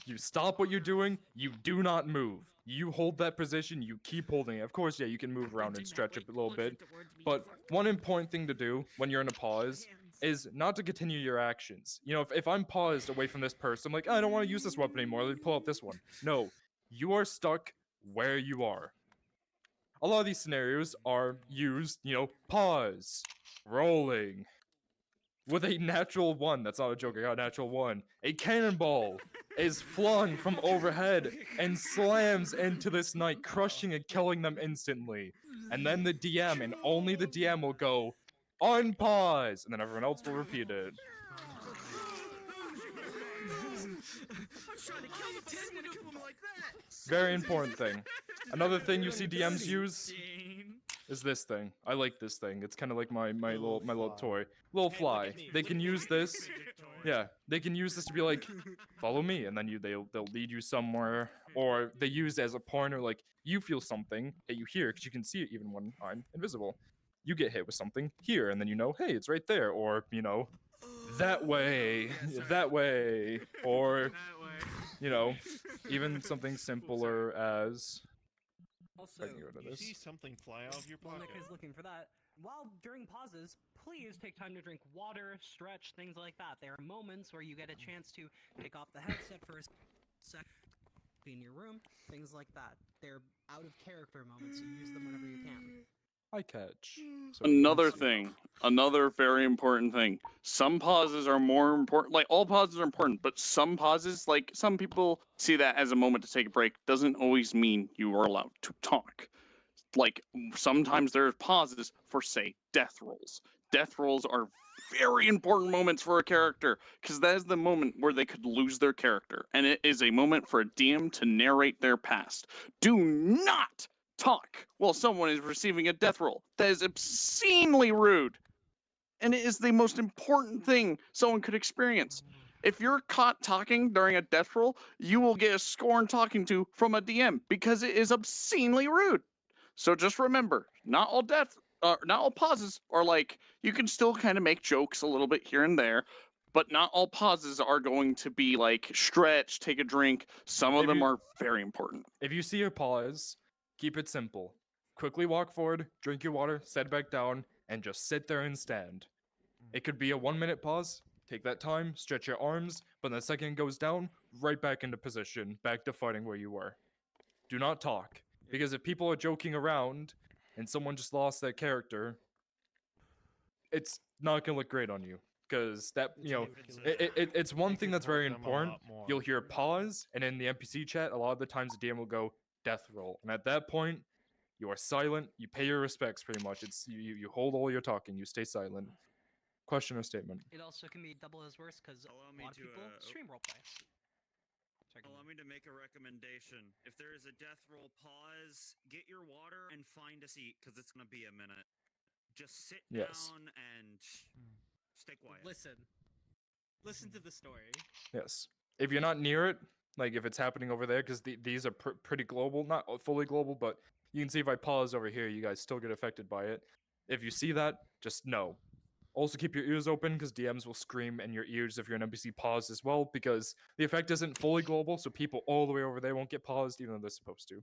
You stop what you're doing, you do not move. You hold that position, you keep holding it. Of course, yeah, you can move around and stretch it a little bit. But one important thing to do when you're in a pause is not to continue your actions. If I'm paused away from this person, I'm like, I don't want to use this weapon anymore, let me pull out this one. No, you are stuck where you are. A lot of these scenarios are used, pause, rolling. With a natural one, that's not a joke, I got a natural one. A cannonball is flung from overhead and slams into this knight, crushing and killing them instantly. And then the DM, and only the DM, will go, unpause, and then everyone else will repeat it. Very important thing. Another thing you see DMs use is this thing. I like this thing. It's kind of like my little toy. Little fly. They can use this. Yeah, they can use this to be like, follow me, and then they'll lead you somewhere. Or they use it as a pointer, like you feel something that you hear because you can see it even when I'm invisible. You get hit with something here, and then hey, it's right there. Or that way, that way, or even something simpler as. Also, you see something fly out of your while pocket. Nick is looking for that, while during pauses, please take time to drink water, stretch, things like that. There are moments where you get a chance to take off the headset for a sec, be in your room, things like that. They're out of character moments, so use them whenever you can. I catch. Another thing, another very important thing. Some pauses are more important. Like, all pauses are important, but some pauses, like, some people see that as a moment to take a break, doesn't always mean you are allowed to talk. Like, sometimes there's pauses for, say, death rolls. Death rolls are very important moments for a character, because that is the moment where they could lose their character, and it is a moment for a DM to narrate their past. Do not talk while someone is receiving a death roll. That is obscenely rude, and it is the most important thing someone could experience. If you're caught talking during a death roll, you will get a scorn talking to from a DM because it is obscenely rude. So just remember, not all pauses are like, you can still kind of make jokes a little bit here and there, but not all pauses are going to be like stretch, take a drink. Some of them are very important. If you see a pause, keep it simple. Quickly walk forward, drink your water, set back down, and just sit there and stand. It could be a 1-minute pause. Take that time, stretch your arms, but the second it goes down, right back into position, back to fighting where you were. Do not talk, because if people are joking around and someone just lost their character, it's not gonna look great on you. Because that, it's one thing that's very important. You'll hear pause, and in the NPC chat, a lot of the times the DM will go death roll, and at that point, you are silent. You pay your respects, pretty much. It's you hold all your talking. You stay silent. Question or statement? It also can be double as worse because a lot of people stream roleplay. Allow me to make a recommendation. If there is a death roll, pause, get your water, and find a seat, because it's going to be a minute. Just sit down and stay quiet. Listen to the story. Yes. If you're not near it, like if it's happening over there, because these are pretty global, not fully global, but you can see if I pause over here, you guys still get affected by it. If you see that, just know. Also keep your ears open, because DMs will scream in your ears if you're an NPC pause as well, because the effect isn't fully global, so people all the way over there won't get paused, even though they're supposed to.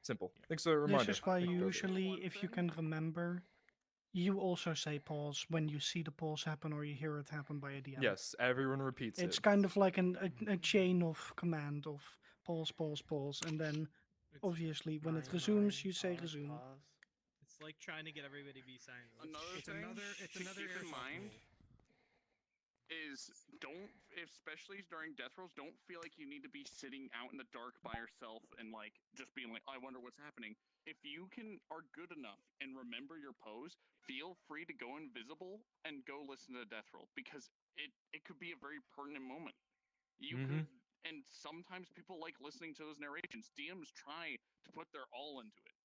Simple. Thanks for the reminder. This is why usually, if you can remember, you also say pause when you see the pause happen or you hear it happen by a DM. Yes, everyone repeats it. It's kind of like a chain of command of pause, pause, pause, and then obviously when it resumes, you say resume. It's like trying to get everybody to be silent. It's another keep in mind is especially during death rolls, don't feel like you need to be sitting out in the dark by yourself and like just being like, I wonder what's happening. If you are good enough and remember your pose, feel free to go invisible and go listen to the death roll, because it could be a very pertinent moment. You could, and sometimes people like listening to those narrations. DMs try to put their all into it.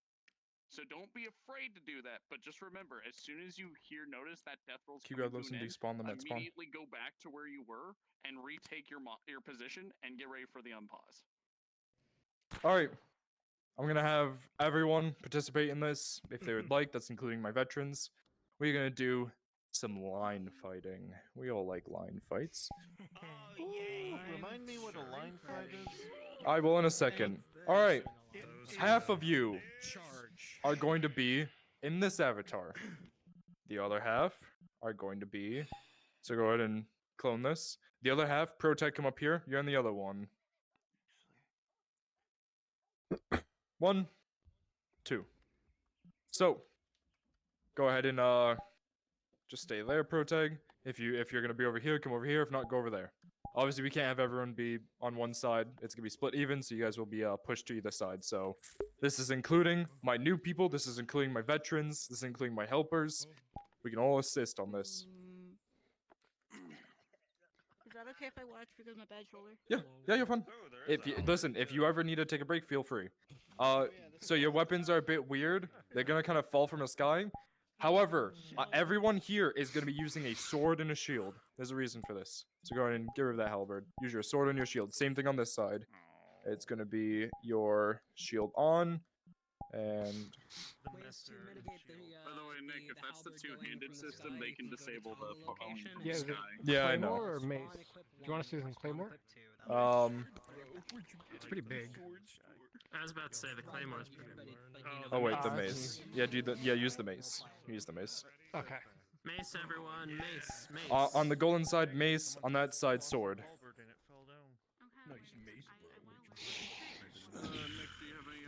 So don't be afraid to do that, but just remember, as soon as you notice that death roll's coming to an end, immediately go back to where you were and retake your position and get ready for the unpause. All right, I'm gonna have everyone participate in this if they would like. That's including my veterans. We're gonna do some line fighting. We all like line fights. Remind me what a line fight is. I will in a second. All right, half of you are going to be in this avatar. The other half are going to be. So go ahead and clone this. The other half, Protect, come up here. You're in the other one. 1, 2. So, go ahead and just stay there, Protag. If you're gonna be over here, come over here. If not, go over there. Obviously, we can't have everyone be on one side. It's gonna be split even, so you guys will be pushed to either side. So, this is including my new people. This is including my veterans. This is including my helpers. We can all assist on this. Is that okay if I watch because my bad shoulder? Yeah, you're fine. If you listen, if you ever need to take a break, feel free. So your weapons are a bit weird. They're gonna kind of fall from the sky. However, everyone here is gonna be using a sword and a shield. There's a reason for this. So go ahead and get rid of that halberd. Use your sword and your shield. Same thing on this side. It's gonna be your shield on, and By the way, Nick, if that's the two-handed system, they can disable the phone from Yeah, the is it sky. Yeah, I know. Claymore or mace? Do you want to see some claymore? It's pretty big. I was about to say the Claymore's pretty big. Oh wait, the mace. Yeah, use the mace. Use the mace. Okay. Mace, everyone. Mace. Mace. On the golden side, mace. On that side, sword.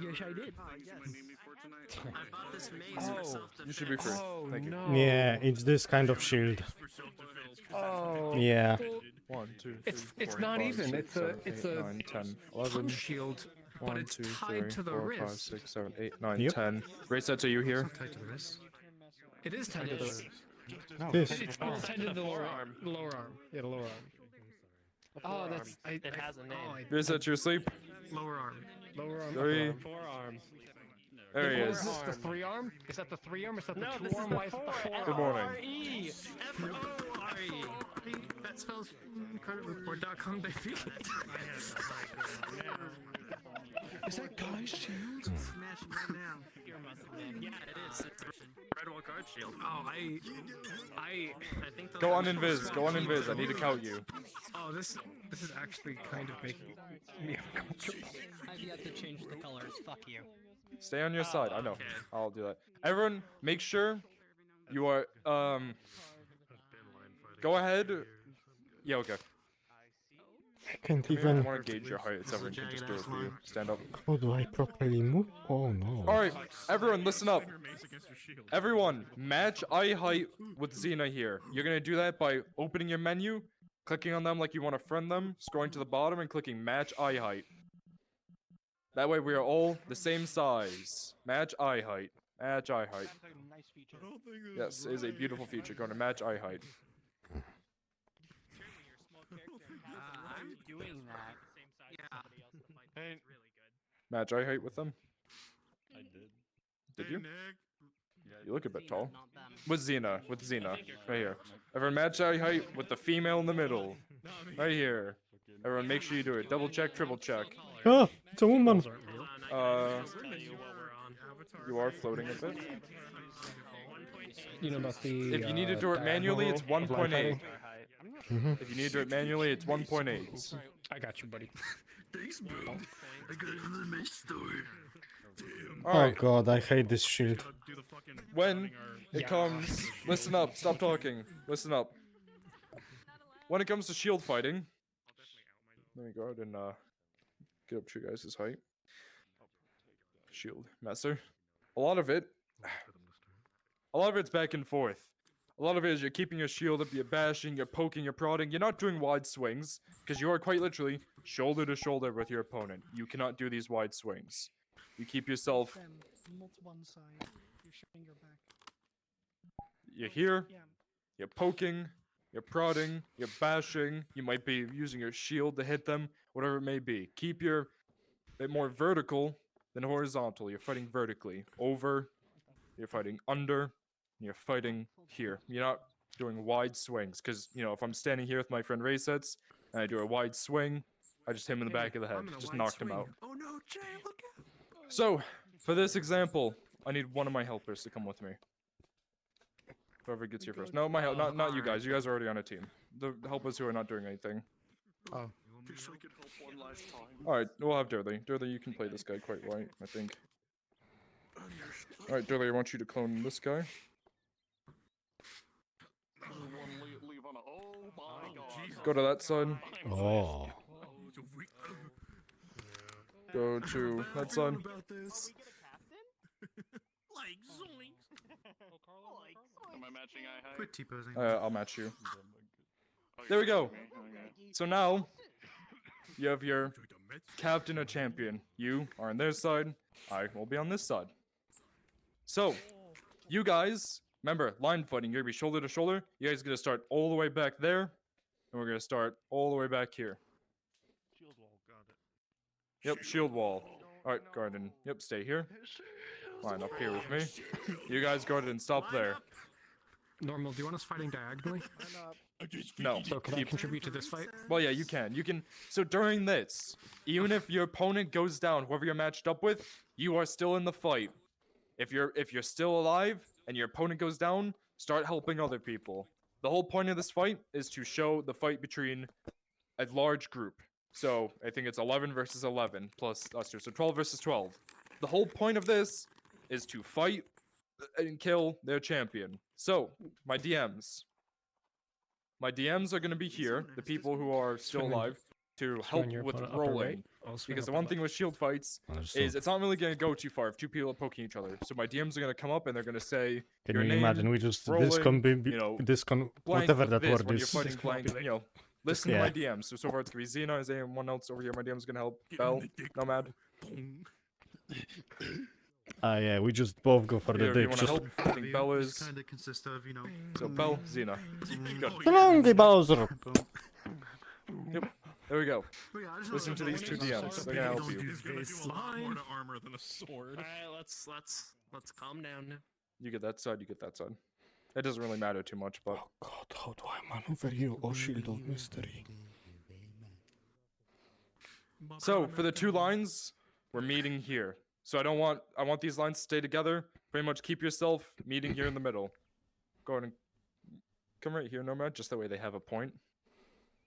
Yes, I did. I bought this mace for self-defense. You should be free. Thank you. Yeah, it's this kind of shield. Oh. Yeah. 1, 2, 3, It's 4, not 5, even. 6, It's 7, a 8, 9, 10, 11. punch shield, but 1, it's 2, tied 3, to the 4, 5, wrist. 6, 7, 8, 9, Yep. 10. Race sets, are you here? Tied to the wrist. It is tied to the wrist. This. It's tied to the lower arm. The lower arm. Yeah, the lower arm. Oh, that's. It has a name. Race sets, you're asleep? Lower arm. Lower arm. 3. Forearm. There he Or is. is this the 3 arm? Is that the 3 arm? Is that the No, 2 this is arm? the Why is it the 4 Good morning. F-O-R-E. F-O-R-E. That spells creditreport.com, baby. Is that guy's shield? Smash it right now. Yeah, it is. It's a red wall guard shield. Oh, I think the Go on invis. Go on invis. I need to count you. Oh, this is actually kind of making me uncomfortable. I've yet to change the colors. Fuck you. Stay on your side. I know. I'll do that. Everyone, make sure you are Go ahead. Yeah, okay. I can't I even. want to gauge your height. Someone can just do it for you. Stand up. How do I properly move? Oh no. All right, everyone, listen up. Everyone, match eye height with Xena here. You're gonna do that by opening your menu, clicking on them like you want to friend them, scrolling to the bottom, and clicking match eye height. That way, we are all the same size. Match eye height. Match eye height. Yes, it is a beautiful feature. Going to match eye height. I'm doing that. Yeah. Match eye height with them. I did. Did you? You look a bit tall. With Xena. With Xena. Right here. Everyone match eye height with the female in the middle. Right here. Everyone make sure you do it. Double check, triple check. Oh, it's a woman. You are floating a bit. You know about the. If you need to do it manually, it's 1.8. If you need to do it manually, it's 1.8. I got you, buddy. Thanks, bro. I got it from the mace store. Oh god, I hate this shield. When it comes, listen up, stop talking, listen up. When it comes to shield fighting, let me go ahead and get up to your guys' height. Shield master. A lot of it's back and forth. A lot of it is you're keeping your shield up, you're bashing, you're poking, you're prodding. You're not doing wide swings, because you are quite literally shoulder to shoulder with your opponent. You cannot do these wide swings. You keep yourself... Not one side. You're showing your back. You're here, Yeah. you're poking, you're prodding, you're bashing. You might be using your shield to hit them, whatever it may be. Keep your bit more vertical than horizontal. You're fighting vertically. Over, you're fighting under, you're fighting here. You're not doing wide swings, because, you know, if I'm standing here with my friend Raysets, and I do a wide swing, I just hit him in the back of the head. Just knocked him out. Oh no, Jay, look out! So, for this example, I need one of my helpers to come with me. Whoever gets here first. No, not you guys. You guys are already on a team. The helpers who are not doing anything. Oh. Just so I could help one last time. Alright, we'll have Durley. Durley, you can play this guy quite right, I think. Alright, Durley, I want you to clone this guy. Go to that side. Oh. Go to that side. Like, Am I matching eye height? Quit T-posing. I'll match you. There we go. So now, you have your captain and champion. You are on their side. I will be on this side. So, you guys, remember, line fighting. You're gonna be shoulder to shoulder. You guys are gonna start all the way back there, and we're gonna start all the way back here. Shield wall, got it. Yep, shield wall. Alright, Garden. Yep, stay here. Line up here with me. You guys, Garden, stop there. Normal, do you want us fighting diagonally? No. So can I contribute to this fight? Well, yeah, you can. You can. So during this, even if your opponent goes down, whoever you're matched up with, you are still in the fight. If you're still alive and your opponent goes down, start helping other people. The whole point of this fight is to show the fight between a large group. So I think it's 11 versus 11 plus us two, so 12 versus 12. The whole point of this is to fight and kill their champion. So my DMs are going to be here, the people who are still alive, to help with rolling. Because the one thing with shield fights is it's not really going to go too far if two people are poking each other. So my DMs are going to come up and they're going to say, Can your you name, imagine we just rolling, whatever that this, word when is. you're fighting blank, you know, listen to my DMs. So far it's going to be Xena, is anyone else over here? My DM's going to help. Bell, Nomad. Yeah, we just both go for the Either of you dick. wanna Just help? I think Bell is. Kind of consists of, you know. So Bell, Xena. Good. so long, the Bowser. Yep. There we go. Listen to these two DMs. They're gonna help you. He's gonna do a lot more to armor than a sword. Alright, let's calm down now. You get that side, you get that side. It doesn't really matter too much, but. Oh God, how do I maneuver you, O Shield of Mystery? So for the two lines, we're meeting here. So I want these lines to stay together. Pretty much keep yourself meeting here in the middle. Go ahead and come right here, Nomad, just that way they have a point.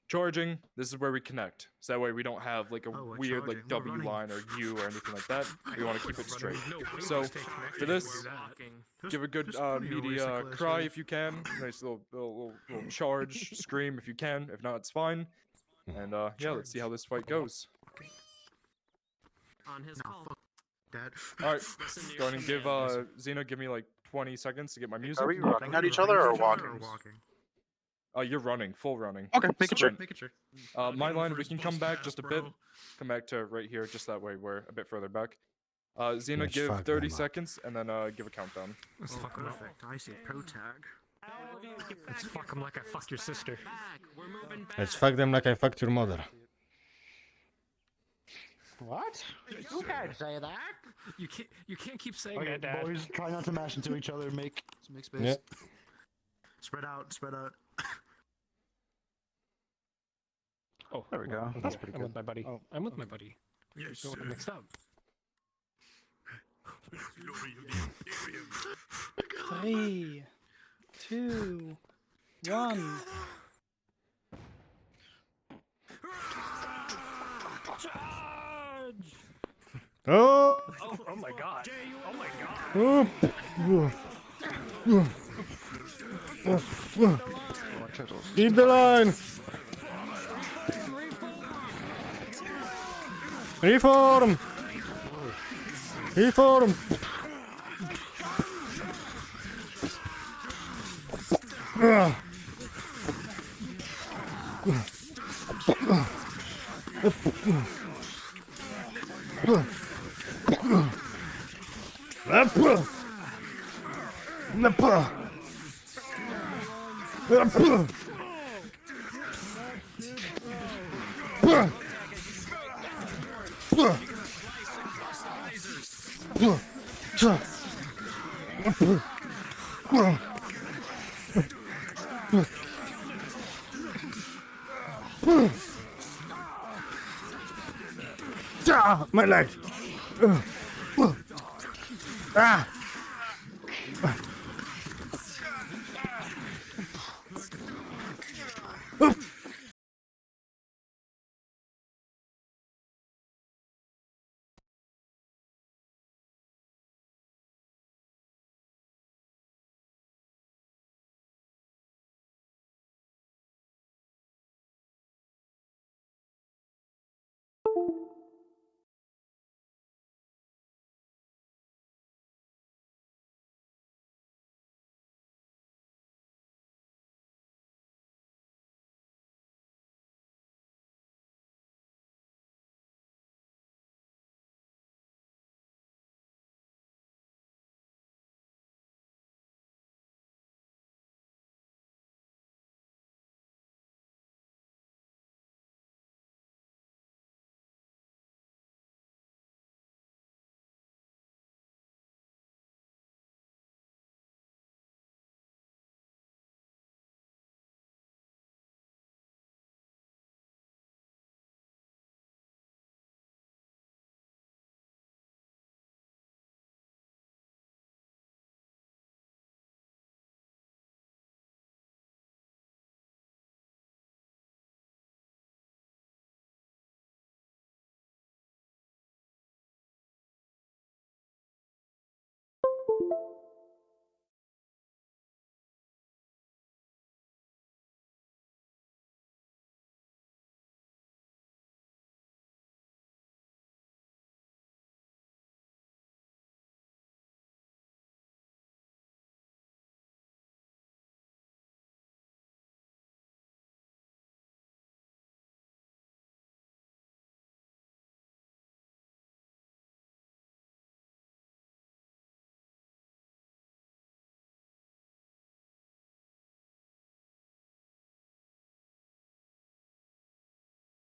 Charging, this is where we connect. So that way we don't have like a weird like W line or U or anything like that. We want to keep it straight. So for this, give a good media cry if you can. Nice little charge, scream if you can. If not, it's fine. And yeah, let's see how this fight goes. On his call. Dad. Alright, go ahead and give Xena, give me like 20 seconds to get my music. Are we running at each other or walking? You're running, full running. Okay, making sure. My line, we can come back just a bit. Come back to right here, just that way we're a bit further back. Xena, Let's give fuck 30 them up. seconds, and then give a countdown. Let's fuck perfect. I see pro tag. Let's fuck him like I fucked your sister. Let's fuck them like I fucked your mother. What? You can't say that. You can't keep saying Okay, that, Dad. boys, try not to mash into each other. Make space. Yeah. Spread out, spread out. Oh, There we go. That's pretty I'm good. with my buddy. Oh. I'm with my buddy. Yes, Don't get sir. mixed up. 3, 2, 1. Oh! Oh my god. Oh my god. Keep the line! Reform! Reform! My leg! Ah!